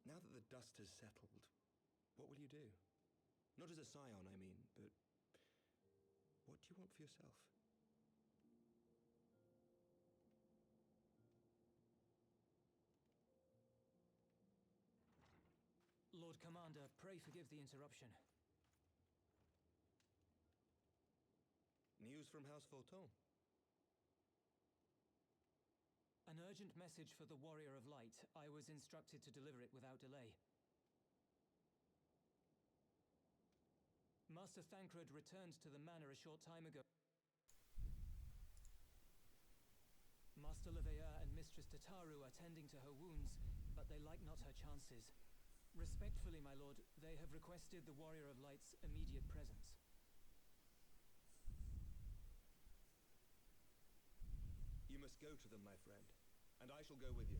Now that the dust has settled, what will you do? Not as a scion, I mean, but what do you want for yourself? Lord Commander, pray forgive the interruption. News from House Fulton? An urgent message for the Warrior of Light. I was instructed to deliver it without delay. Master Thancred returned to the manor a short time ago. Master Leveilleur and Mistress Tataru are tending to her wounds, but they like not her chances. Respectfully, my lord, they have requested the Warrior of Light's immediate presence. You must go to them, my friend, and I shall go with you.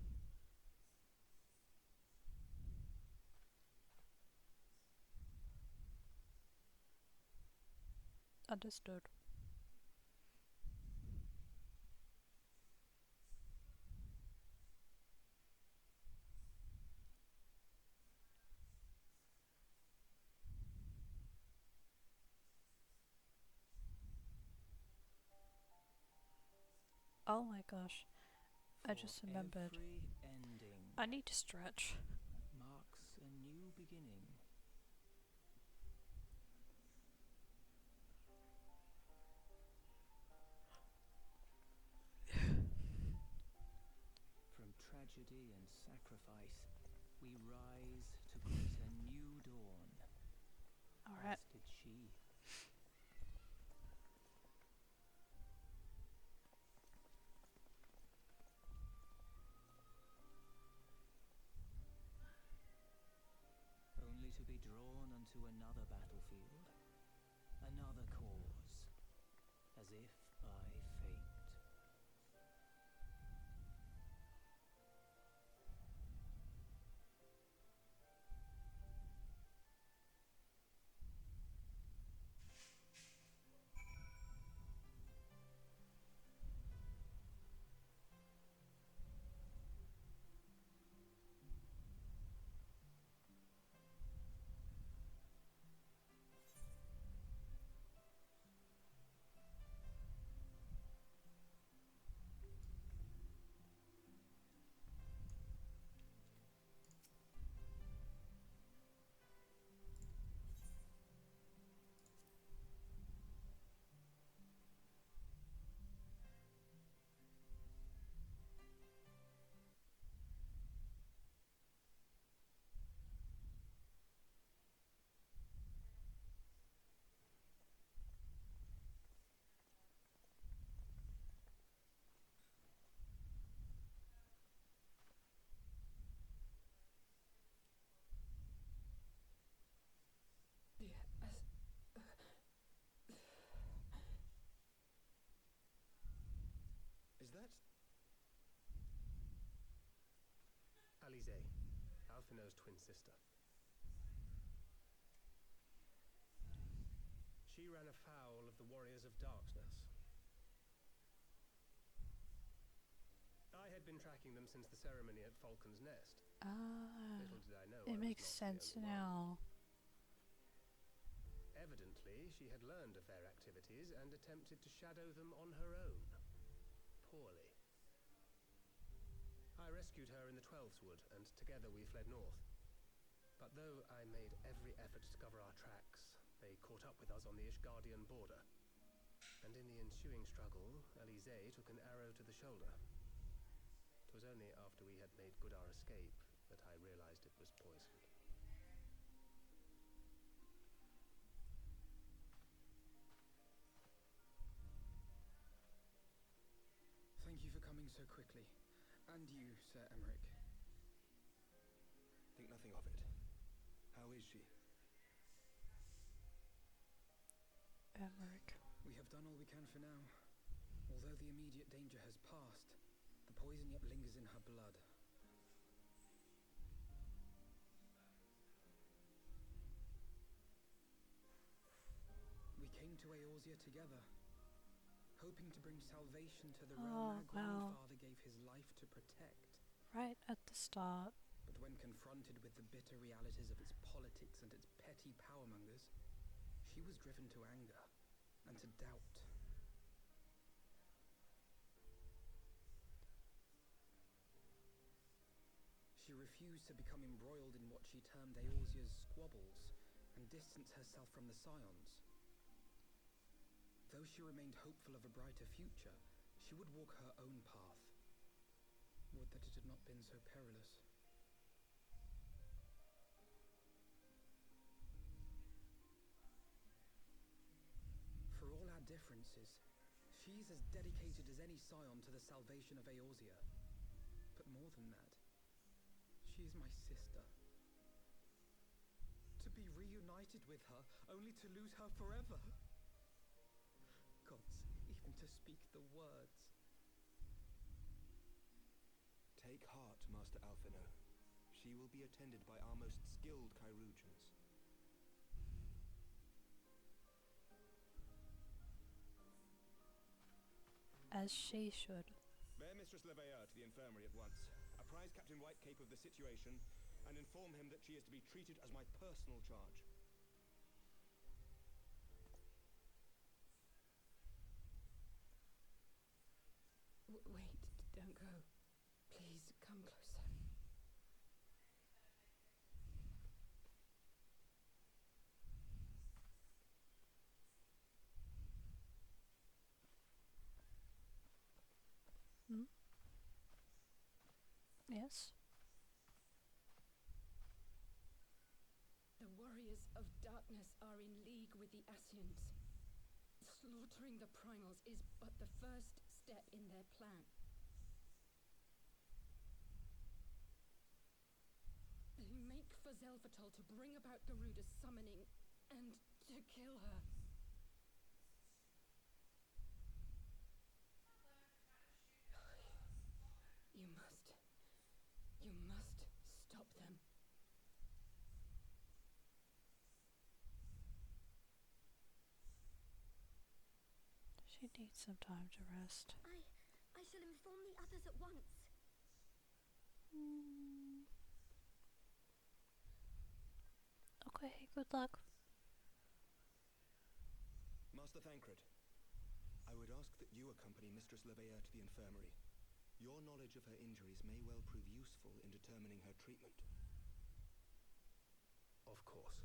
Understood. Oh my gosh, I just remembered. Every ending I need to stretch. marks a new beginning. From tragedy and sacrifice, we rise to greet a new dawn. Alright. As did she. Only to be drawn unto another battlefield, another cause, as if by fate. Is that... Alize, Alphinaud's twin sister. She ran afoul of the Warriors of Darkness. I had been tracking them since the ceremony at Falcon's Nest. Little did I know I It was makes not the sense only one. now. Evidently, she had learned of their activities and attempted to shadow them on her own. Poorly. I rescued her in the Twelves Wood, and together we fled north. But though I made every effort to discover our tracks, they caught up with us on the Ishgardian border. And in the ensuing struggle, Alize took an arrow to the shoulder. It was only after we had made good our escape that I realized it was poisoned. Thank you for coming so quickly. And you, Sir Emmerich. Think nothing of it. How is she? Emmerich. We have done all we can for now. Although the immediate danger has passed, the poison yet lingers in her blood. We came to Eorzea together. hoping to bring salvation to the Oh, realm our wow. grandfather gave his life to protect. Right at the start. But when confronted with the bitter realities of its politics and its petty powermongers, she was driven to anger and to doubt. She refused to become embroiled in what she termed Eorzea's squabbles and distance herself from the Scions. Though she remained hopeful of a brighter future, she would walk her own path. Would that it had not been so perilous. For all our differences, she's as dedicated as any Scion to the salvation of Eorzea. But more than that, she is my sister. To be reunited with her, only to lose her forever. Gods, even to speak the words. Take heart, Master Alphino. She will be attended by our most skilled chirurgeons. As she should. Bear Mistress Leveilleur to the infirmary at once. Apprise Captain Whitecape of the situation, and inform him that she is to be treated as my personal charge. Wait, don't go. Please, come closer. Hmm? Yes? The warriors of darkness are in league with the Ascians. Slaughtering the primals is but the first step in their plan. They make for Zelvatol to bring about Garuda's summoning and to kill her. You must stop them. She needs some time to rest. I shall inform the others at once. Okay, good luck. Master Thancred, I would ask that you accompany Mistress Leveilleur to the infirmary. Your knowledge of her injuries may well prove useful in determining her treatment. Of course.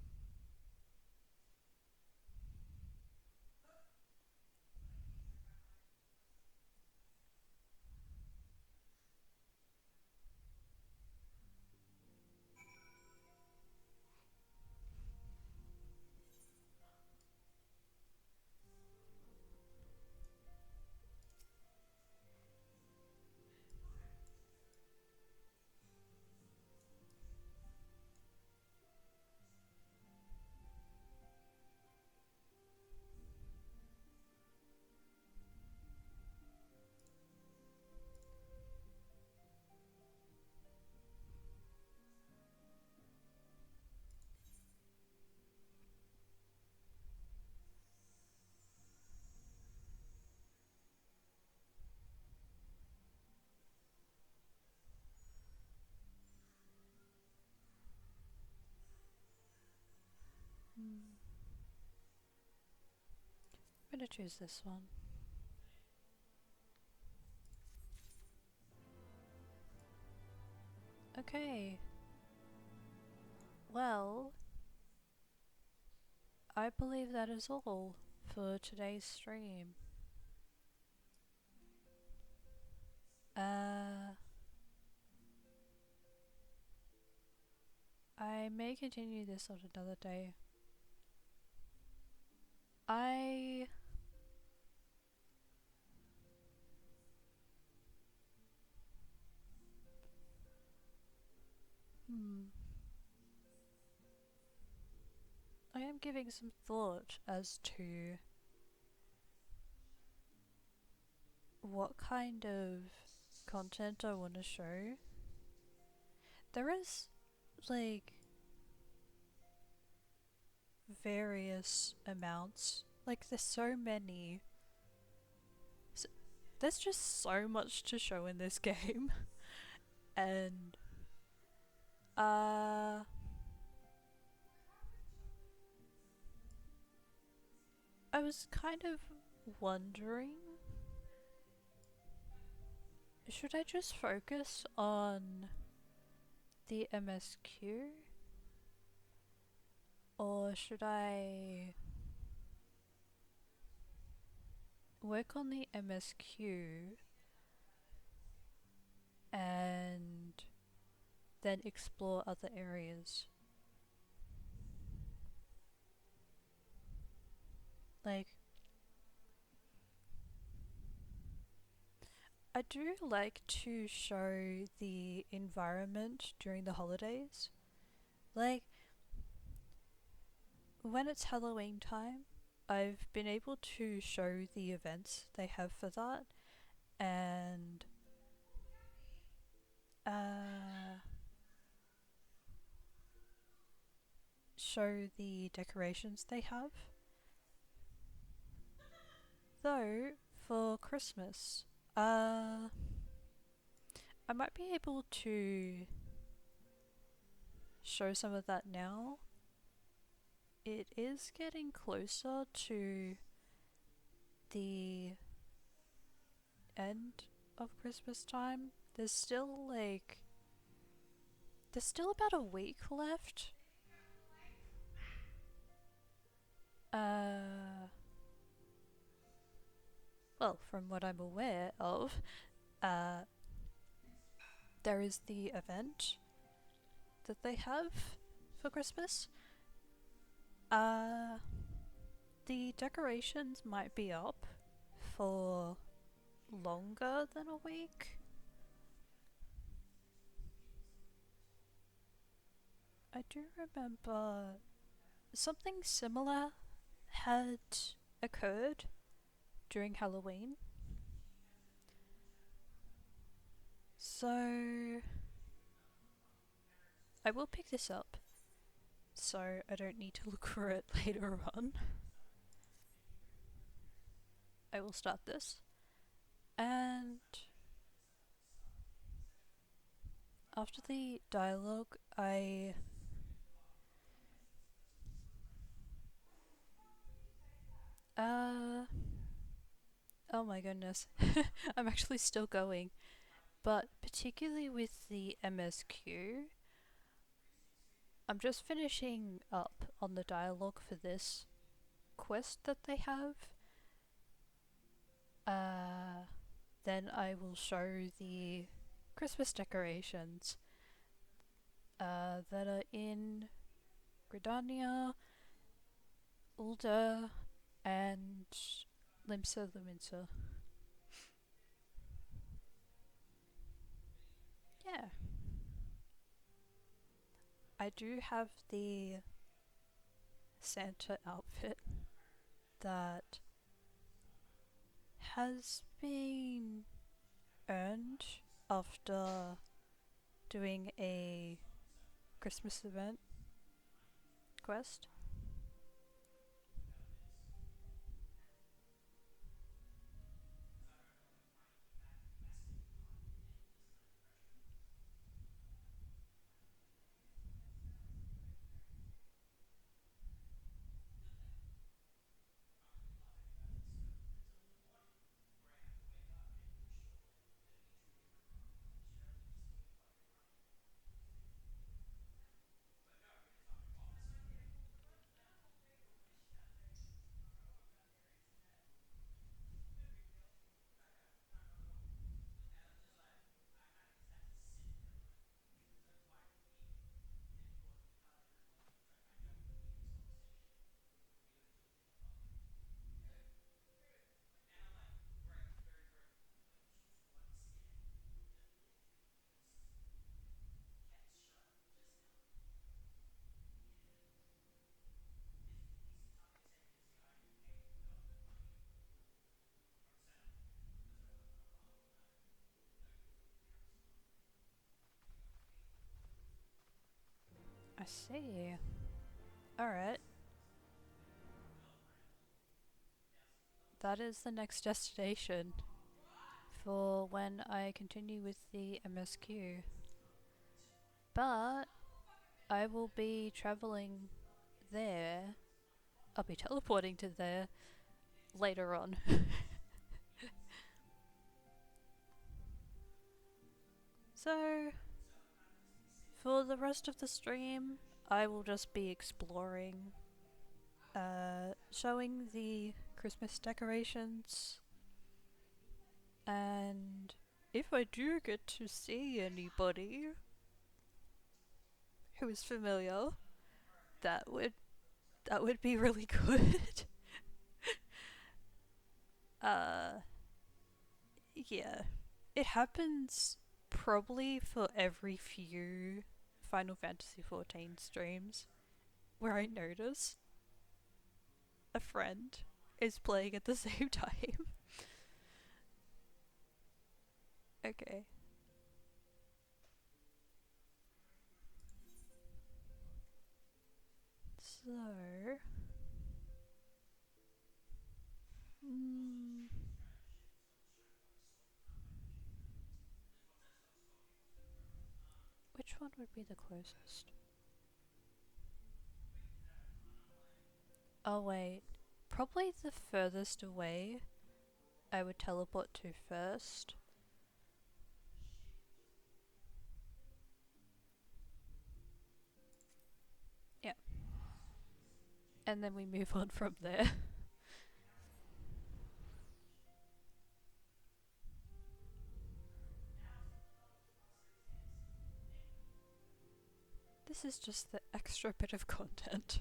I'm gonna choose this one. Okay. Well, I believe that is all for today's stream. I may continue this on another day. I am giving some thought as to what kind of content I want to show. There is like various amounts, like there's so many there's just so much to show in this game. And I was kind of wondering, should I just focus on the MSQ? Or should I work on the MSQ and then explore other areas? Like, I do like to show the environment during the holidays. Like, when it's Halloween time, I've been able to show the events they have for that, and show the decorations they have. Though, for Christmas, I might be able to show some of that now. It is getting closer to the end of Christmas time. There's still about a week left. Well, from what I'm aware of, there is the event that they have for Christmas. The decorations might be up for longer than a week. I do remember something similar had occurred during Halloween. So I will pick this up, so I don't need to look for it later on. I will start this, and after the dialogue, oh my goodness, I'm actually still going, but particularly with the MSQ, I'm just finishing up on the dialogue for this quest that they have. Then I will show the Christmas decorations that are in Gridania, Ulder, and Limsa Luminsa. Yeah. I do have the Santa outfit that has been earned after doing a Christmas event quest. I see. Alright. That is the next destination. for when I continue with the MSQ. But I will be traveling there. I'll be teleporting to there later on. So, for the rest of the stream, I will just be exploring, showing the Christmas decorations, and if I do get to see anybody who is familiar, that would be really good. Yeah. It happens probably for every few Final Fantasy XIV streams where I notice a friend is playing at the same time. Okay. So... which one would be the closest? Oh wait, probably the furthest away I would teleport to first. Yeah. And then we move on from there. This is just the extra bit of content.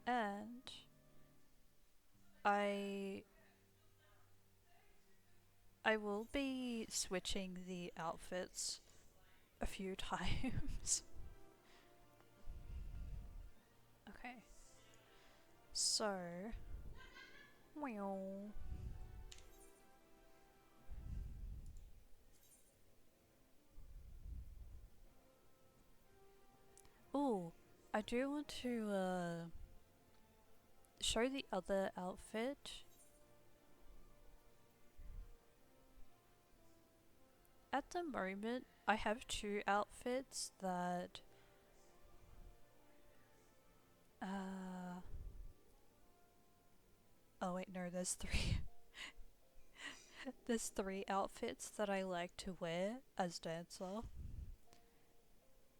And I will be switching the outfits a few times. Okay. So, well, ooh, I do want to show the other outfit. At the moment, I have two outfits that oh wait, no, there's three. There's three outfits that I like to wear as dancer.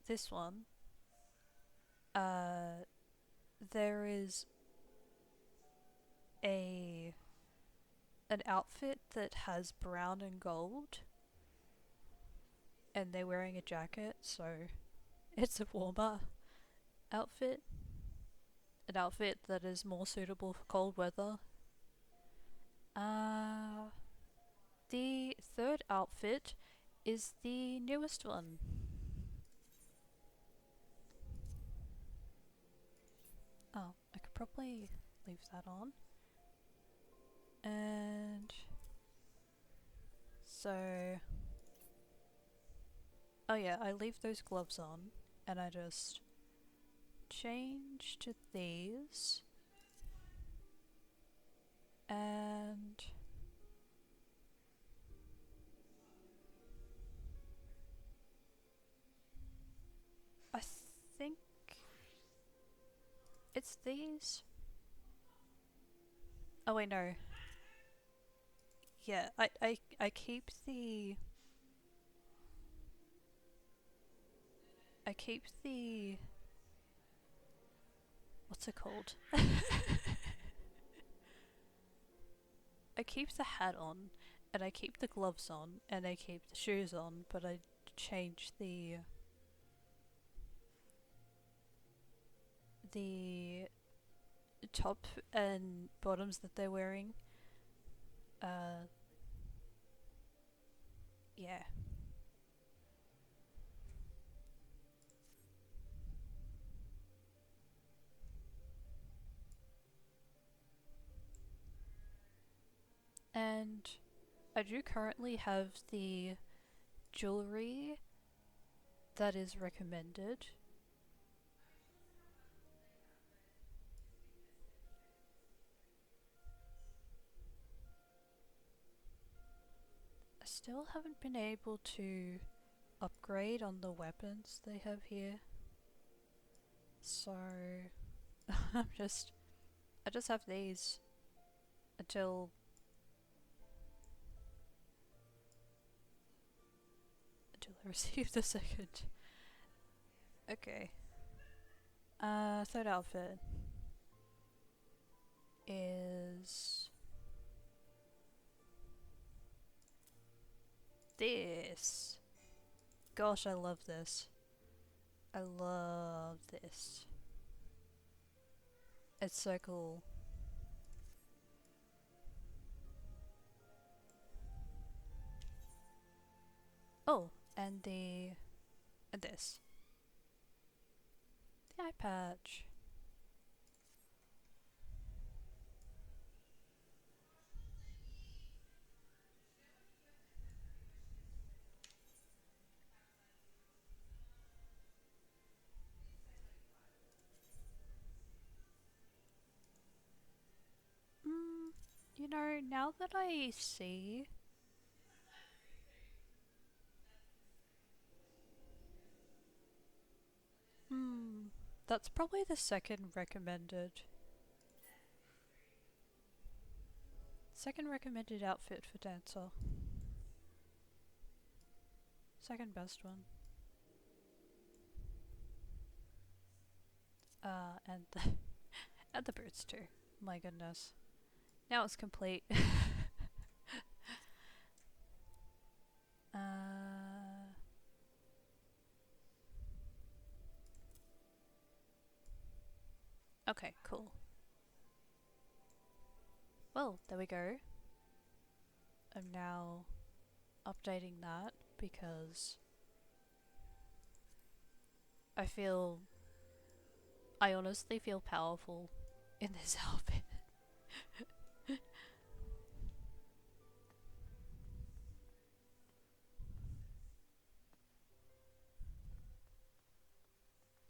This one. There is an outfit that has brown and gold, and they're wearing a jacket, so it's a warmer outfit. An outfit that is more suitable for cold weather. The third outfit is the newest one. Oh, I could probably leave that on. And so, oh yeah, I leave those gloves on and I just change to these. And I think it's these. Oh wait, no. Yeah, I keep the... what's it called? I keep the hat on, and I keep the gloves on, and I keep the shoes on, but I change the top and bottoms that they're wearing. Yeah. And I do currently have the jewelry that is recommended. I still haven't been able to upgrade on the weapons they have here. So I just have these until I receive the second. Okay. Third outfit is this. Gosh, I love this. I love this. It's so cool. Oh, and this. The eye patch. You know, now that I see, that's probably the second recommended. Second recommended outfit for dancer. Second best one. And the and the boots too. My goodness. Now it's complete. Okay, cool. Well, there we go. I'm now updating that because I honestly feel powerful in this outfit.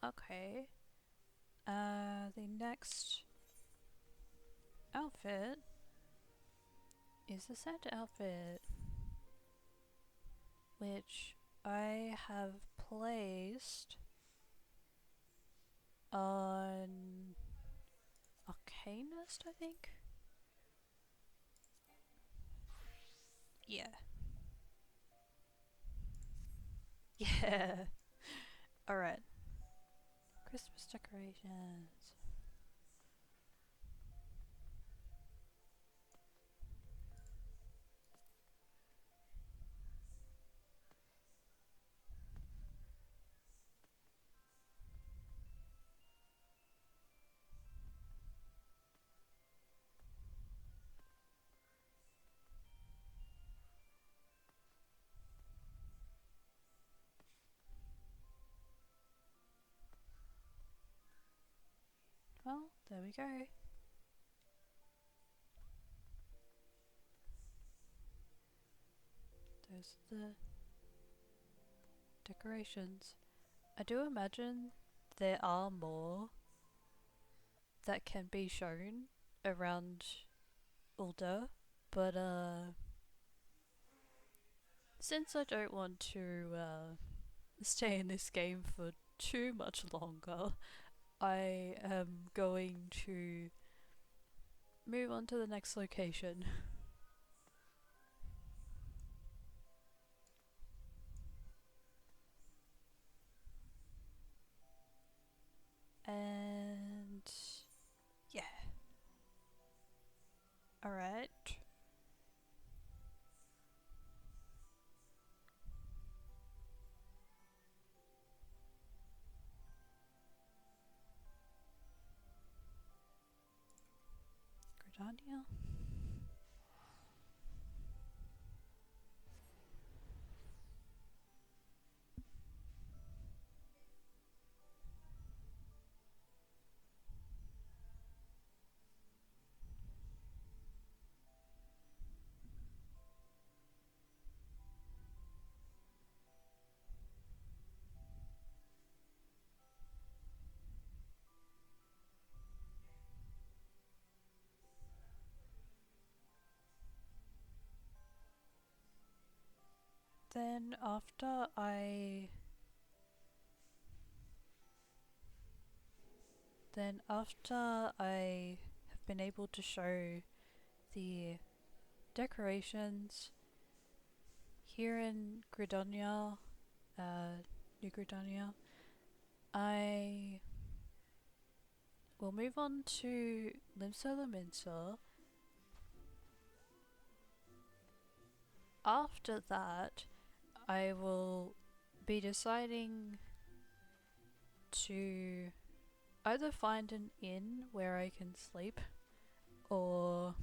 Okay. The next outfit is the Santa outfit, which I have placed on Arcanist, I think? Yeah. Yeah. Alright. Christmas decorations. Well, there we go. There's the decorations. I do imagine there are more that can be shown around Ulda, but since I don't want to stay in this game for too much longer, I am going to move on to the next location. And yeah. Alright. Gridania. Then after I have been able to show the decorations here in Gridonia, New Gridonia, I will move on to Limsa Laminsa. After that, I will be deciding to either find an inn where I can sleep, or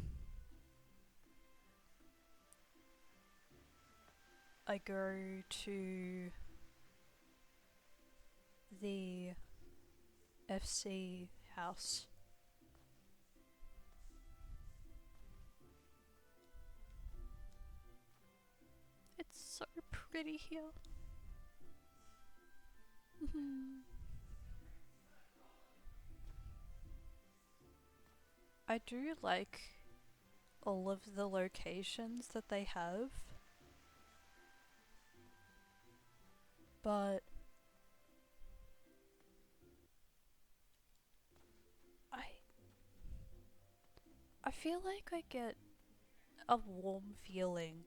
I go to the FC house. It's so pretty here. I do like all of the locations that they have, but I feel like I get a warm feeling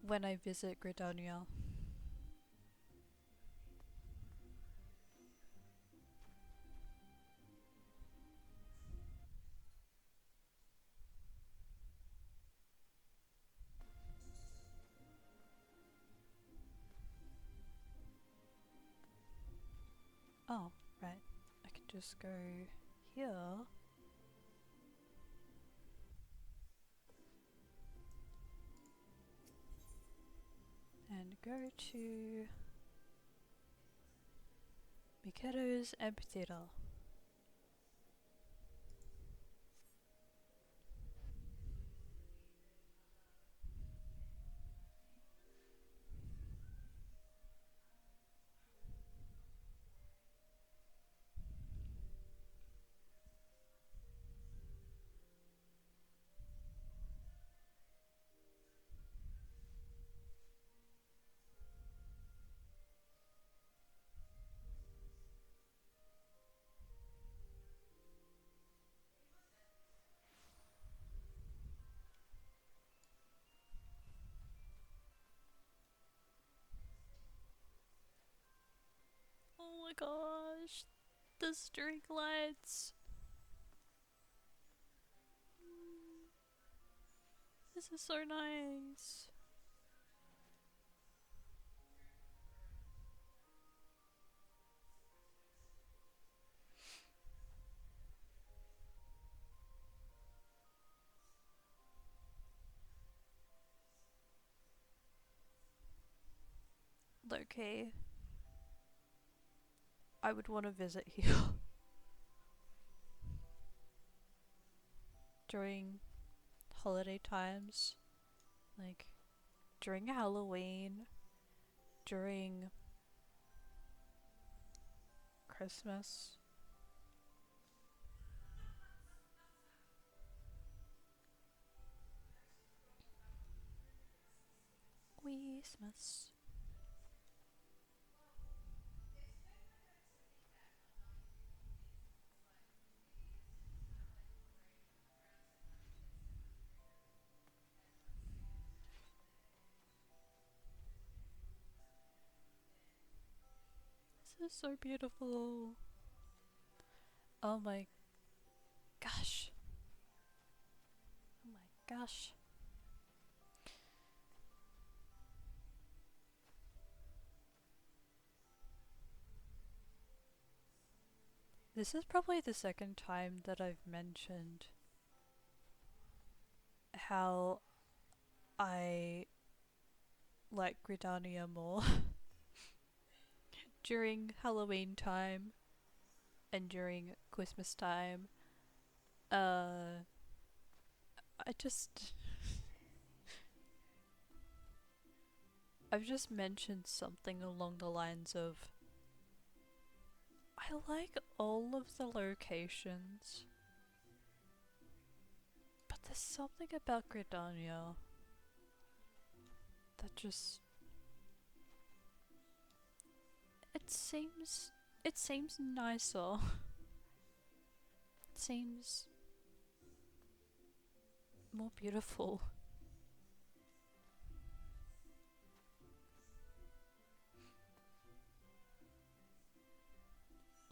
when I visit Gridonia. Oh, right. I can just go here. And go to Mikedo's Amphitheater. Oh my gosh, the string lights. This is so nice. Okay. I would want to visit here during holiday times, like during Halloween, during Christmas. Christmas. This is so beautiful. Oh my gosh. Oh my gosh. This is probably the second time that I've mentioned how I like Gridania more during Halloween time and during Christmas time. I just I've just mentioned something along the lines of I like all of the locations, but there's something about Gridania That just... It seems nicer. It seems more beautiful.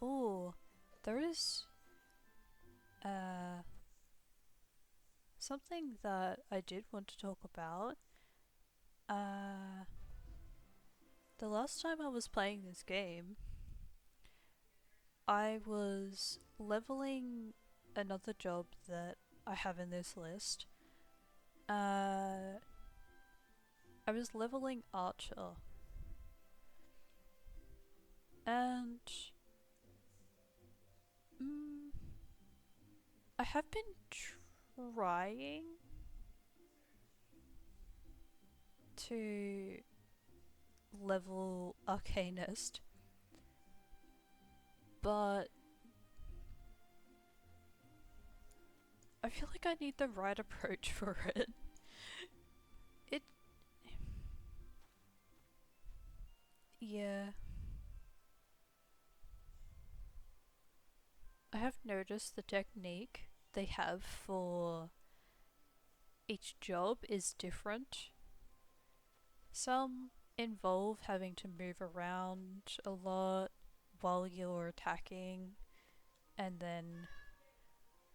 Oh, there is something that I did want to talk about. The last time I was playing this game, I was leveling another job that I have in this list. I was leveling Archer. And I have been trying to level Arcanist, but I feel like I need the right approach for it. Yeah. I have noticed the technique they have for each job is different. Some involve having to move around a lot while you're attacking, and then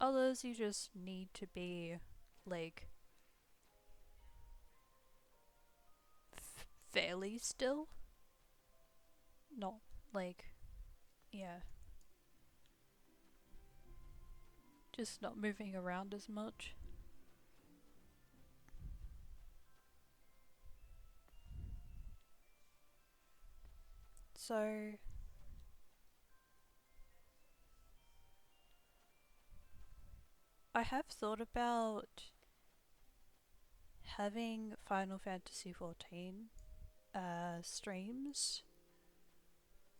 others you just need to be like fairly still. Not like, yeah. Just not moving around as much. So I have thought about having Final Fantasy XIV streams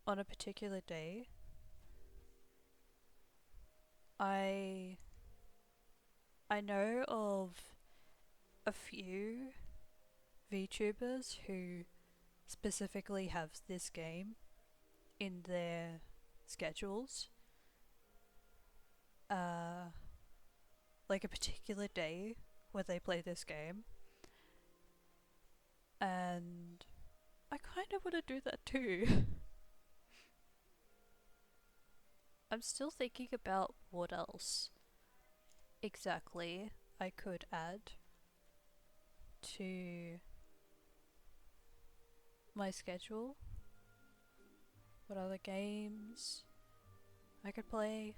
on a particular day. I know of a few VTubers who specifically have this game in their schedules. Like a particular day where they play this game. And I kind of want to do that too. I'm still thinking about what else exactly I could add to my schedule. What other games I could play.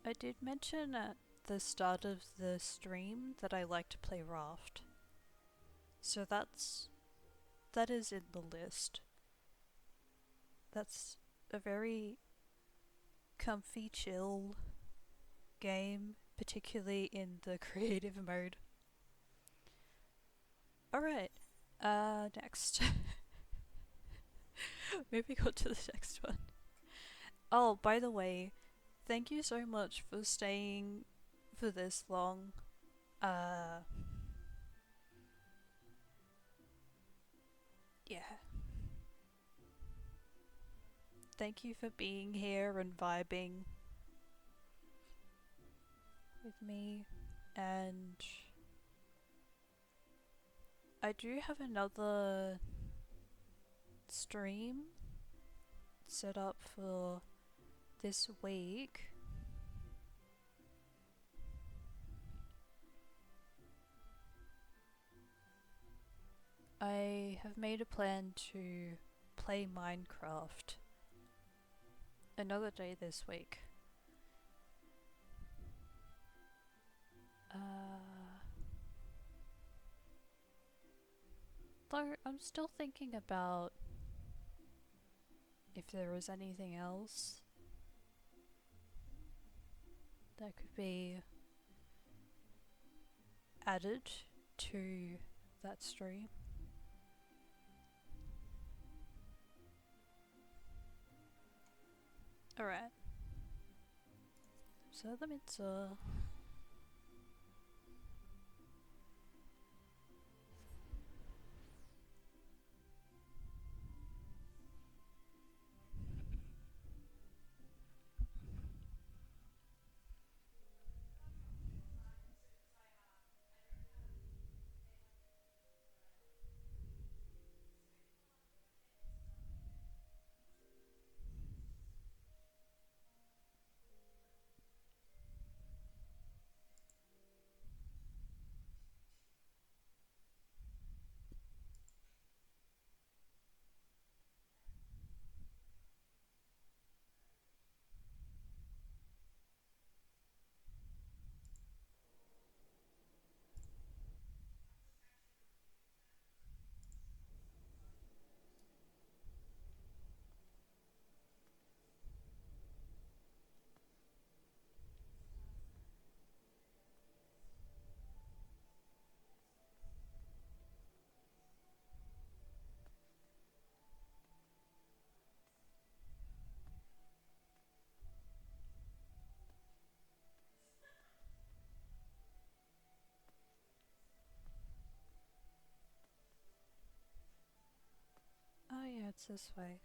I did mention at the start of the stream that I like to play Raft. So that is in the list. That's a very comfy, chill game, particularly in the creative mode. Alright, next. Moving on to the next one. Oh, by the way, thank you so much for staying for this long. Yeah. Thank you for being here and vibing with me, and I do have another stream set up for this week. I have made a plan to play Minecraft another day this week. Though I'm still thinking about if there is anything else that could be added to that stream. Alright. So the mitzvah. Oh yeah, it's this way.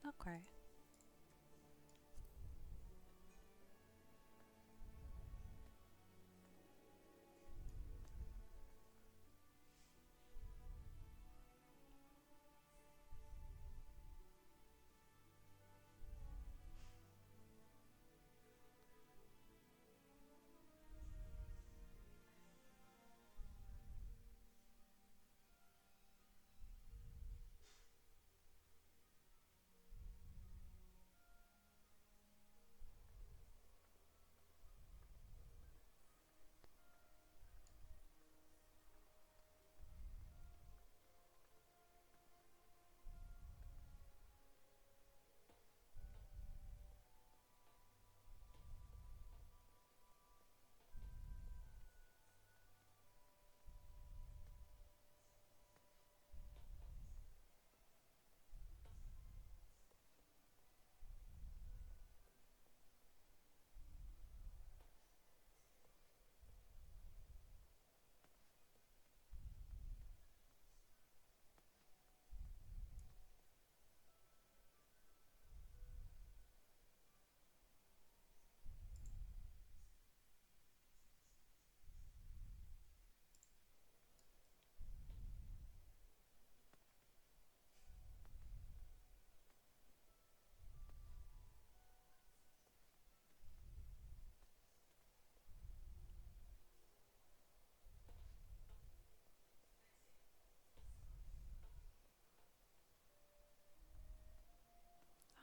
Okay.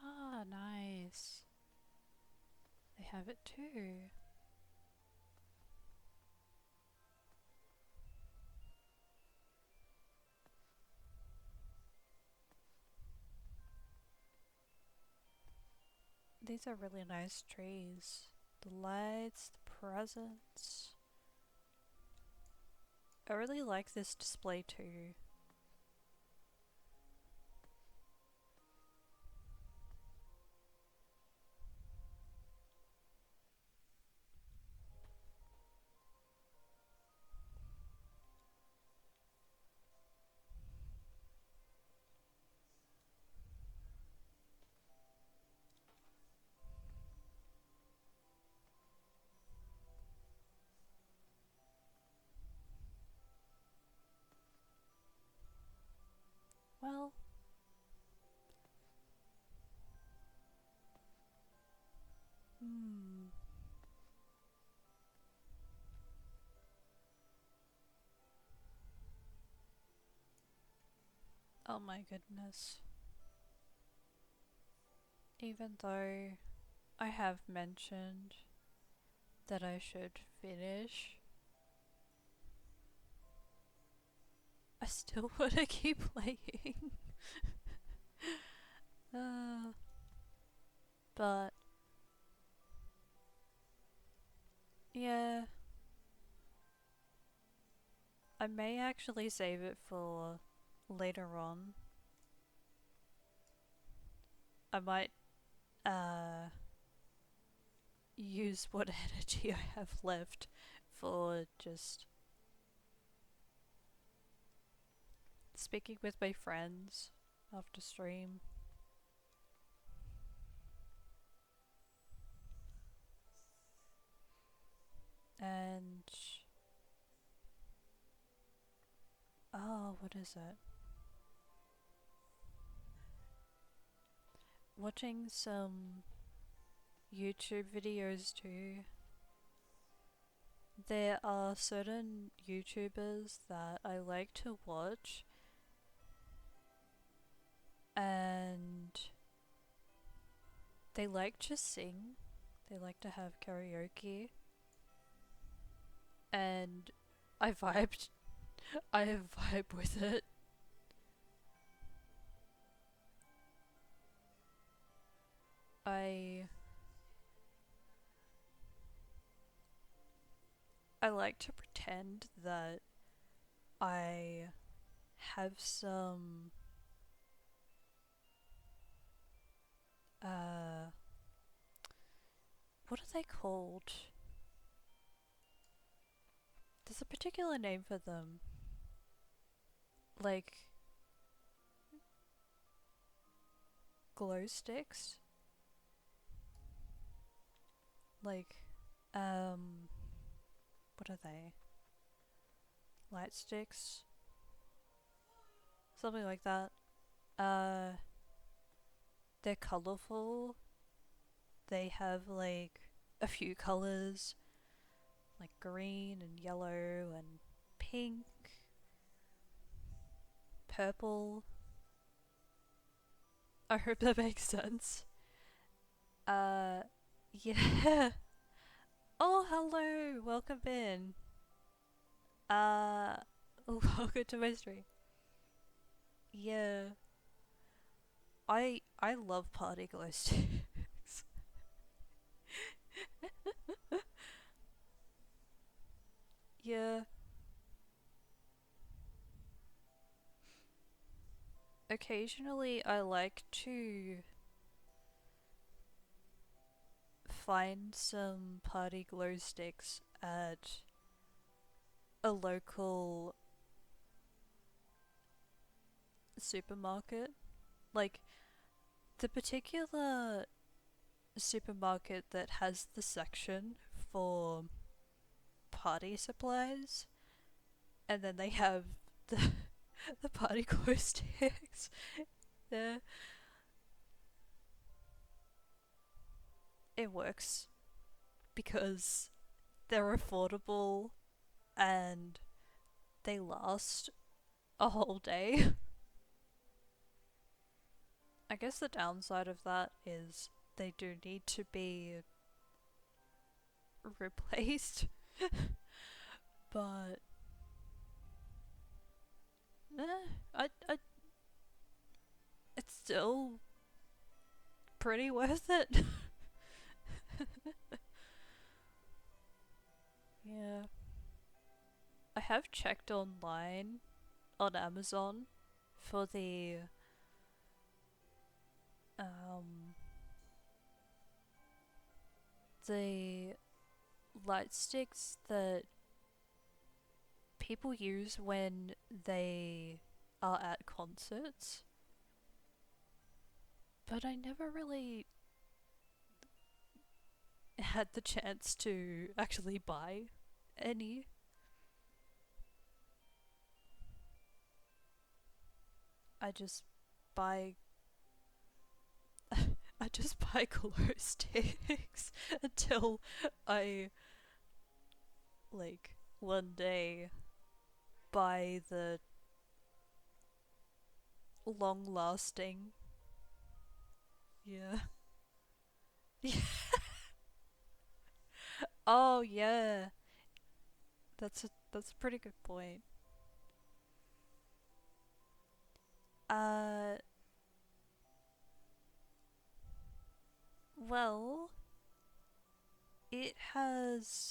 Ah, nice. They have it too. These are really nice trees. The lights, the presents. I really like this display too. Well, Oh my goodness. Even though I have mentioned that I should finish, I still want to keep playing. But yeah, I may actually save it for later on. I might use what energy I have left for just speaking with my friends after stream. And oh, what is it? Watching some YouTube videos too. There are certain YouTubers that I like to watch, and they like to sing, they like to have karaoke, and I vibed. I vibe with it. I like to pretend that I have some what are they called? There's a particular name for them. Like glow sticks? Like what are they? Light sticks? Something like that. They're colourful. They have like a few colours, like green and yellow and pink, purple. I hope that makes sense. Yeah. Oh, hello, welcome in. Welcome to my stream. Yeah. I love party glow sticks. Yeah. Occasionally I like to find some party glow sticks at a local supermarket. Like, the particular supermarket that has the section for party supplies, and then they have the the party glow sticks there. It works because they're affordable and they last a whole day. I guess the downside of that is they do need to be replaced. But it's still pretty worth it. Yeah. I have checked online on Amazon for the light sticks that people use when they are at concerts. But I never really had the chance to actually buy any. I just buy I just buy glow sticks until I like one day buy the long lasting. Yeah. Oh yeah. That's a pretty good point. Uh well, it has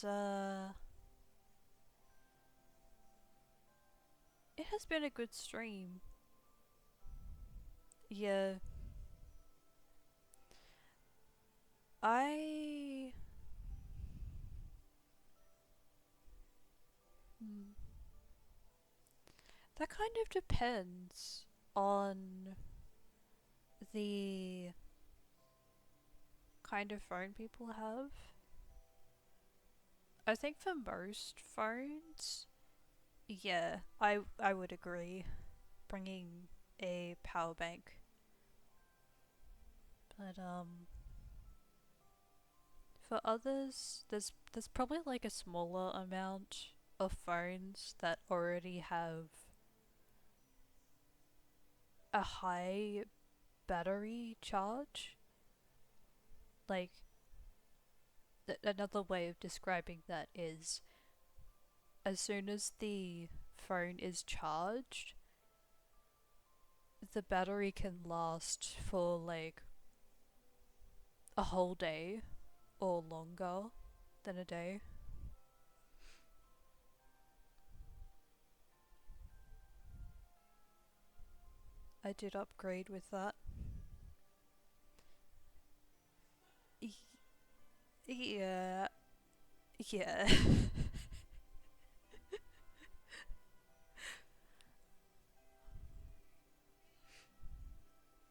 been a good stream. Yeah. I hmm. That kind of depends on the kind of phone people have. I think for most phones, yeah, I would agree. Bringing a power bank, but for others, there's probably like a smaller amount of phones that already have a high battery charge. Like another way of describing that is as soon as the phone is charged, the battery can last for like a whole day or longer than a day. I did upgrade with that. Yeah. Yeah.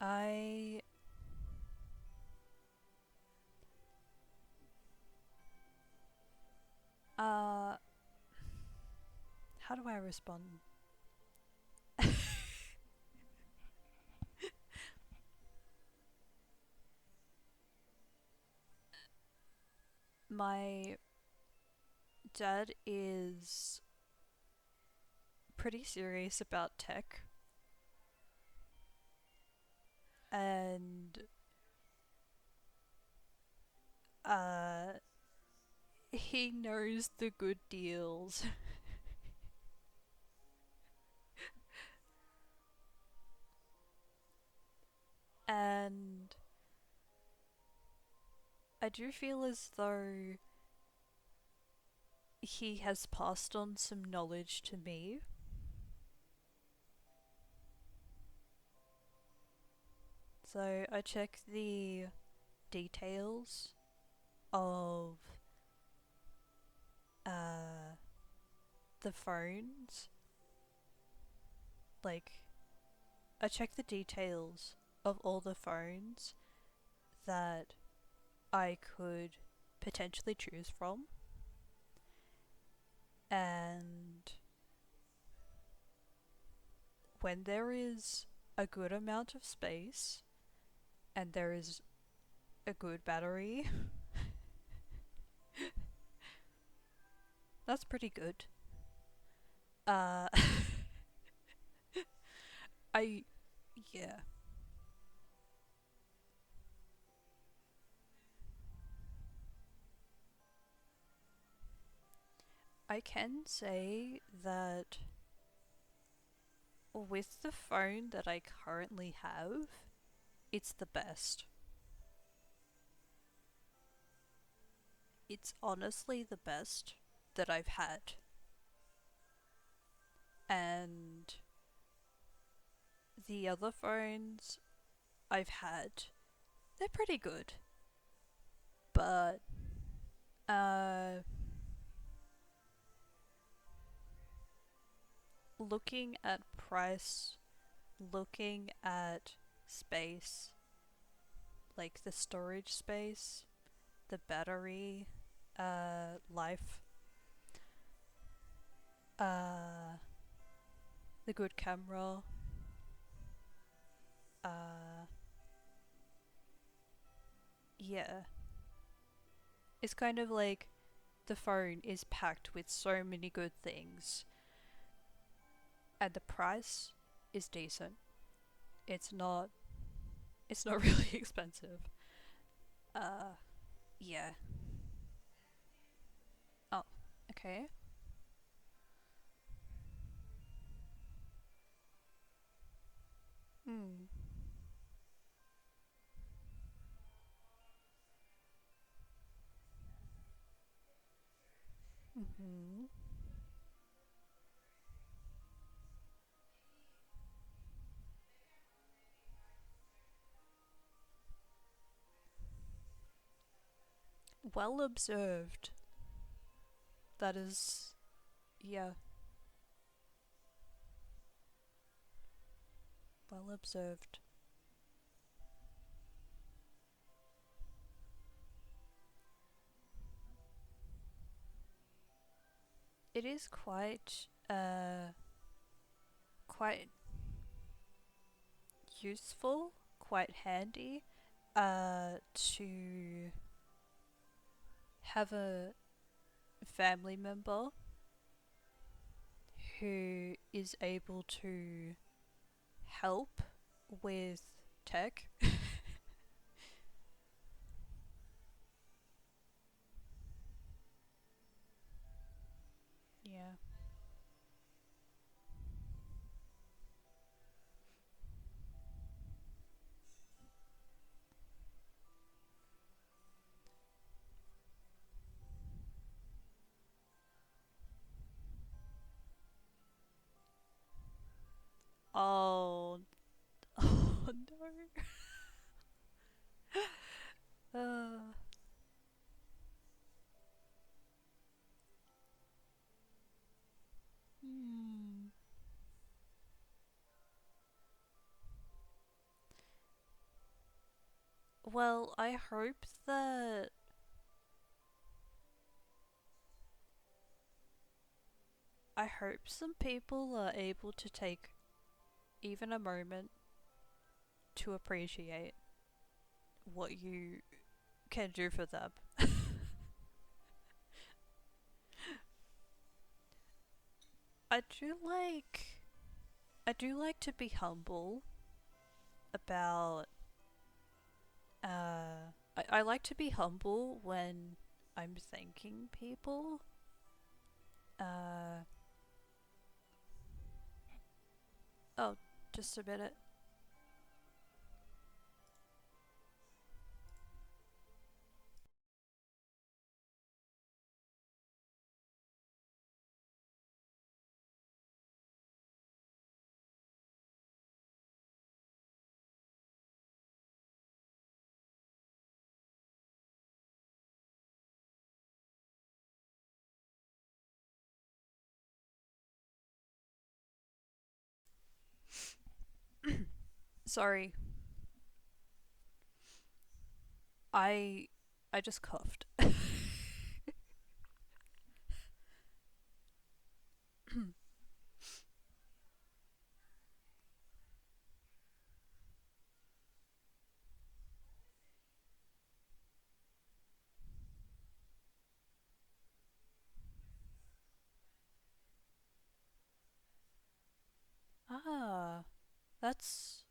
I uh how do I respond? My dad is pretty serious about tech, and uh he knows the good deals. And I do feel as though he has passed on some knowledge to me. So I check the details of uh, the phones. Like, I check the details of all the phones that I could potentially choose from. And when there is a good amount of space and there is a good battery, that's pretty good. Uh, I, yeah. I can say that with the phone that I currently have, it's the best. It's honestly the best that I've had. And the other phones I've had, they're pretty good. But, uh, looking at price, looking at space, like the storage space, the battery, life, uh, the good camera, uh, yeah. It's kind of like the phone is packed with so many good things, and the price is decent. it's not really expensive. Yeah. Oh, okay. Hmm. Mm-hmm. Well observed. That is, yeah, well observed. It is quite useful, quite handy, to have a family member who is able to help with tech. Yeah. Oh, oh no. uh, hmm. Well, I hope some people are able to take even a moment to appreciate what you can do for them. I do like I do like to be humble about I like to be humble when I'm thanking people. Uh oh, just a minute. Sorry. I I just coughed. Ah, that's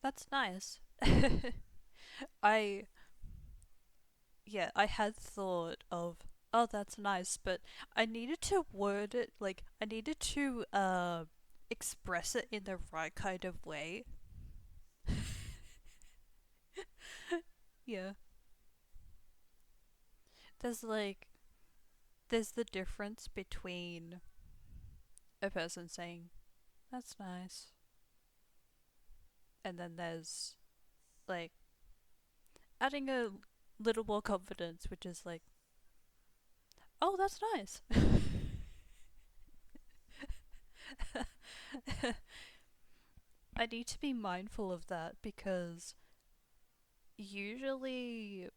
that's nice. I yeah, I had thought of, oh, that's nice, but I needed to word it, like I needed to express it in the right kind of way. Yeah. There's like there's the difference between a person saying, "That's nice," and then there's like adding a little more confidence, which is like, "Oh, that's nice." I need to be mindful of that because usually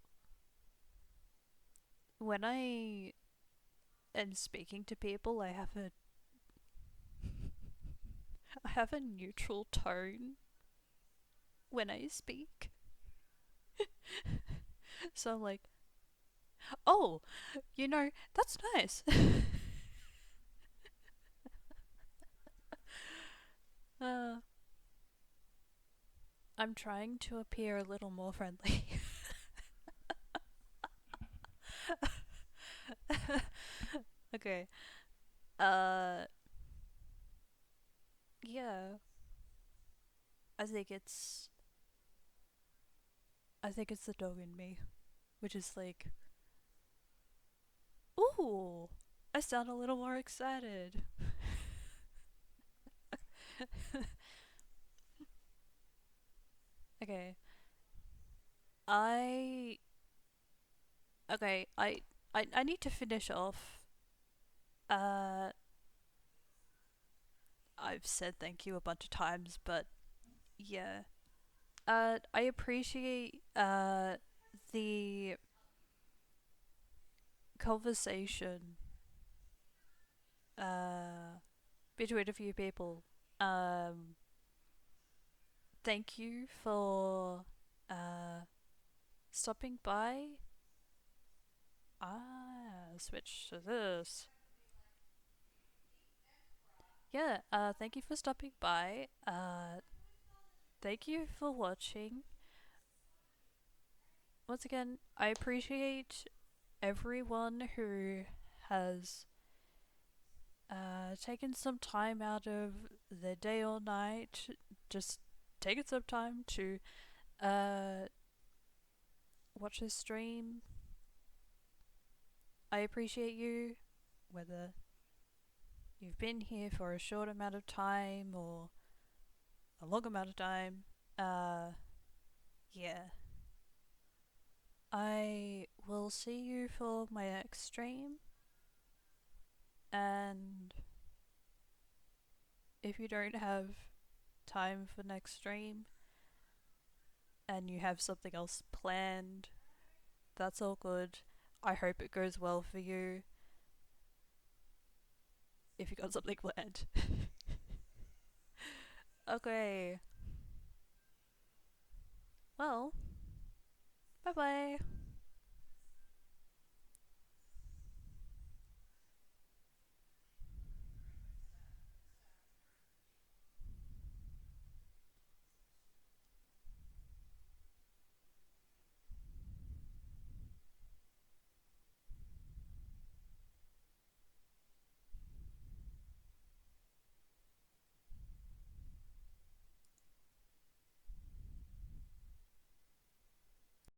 when I am speaking to people, I have a neutral tone when I speak. So I'm like, oh, you know, that's nice. uh, I'm trying to appear a little more friendly. Okay. Uh, yeah. I think it's I think it's the dog in me, which is like, ooh, I sound a little more excited. Okay. I okay, I need to finish off. Uh I've said thank you a bunch of times, but yeah. I appreciate the conversation between a few people. Um Thank you for stopping by. Switch to this. Yeah, thank you for stopping by. Thank you for watching. Once again, I appreciate everyone who has taken some time out of their day or night, just taking some time to uh, watch this stream. I appreciate you, whether you've been here for a short amount of time or a long amount of time. Yeah. I will see you for my next stream. And if you don't have time for next stream and you have something else planned, that's all good. I hope it goes well for you if you got something planned. Okay. Well, bye bye.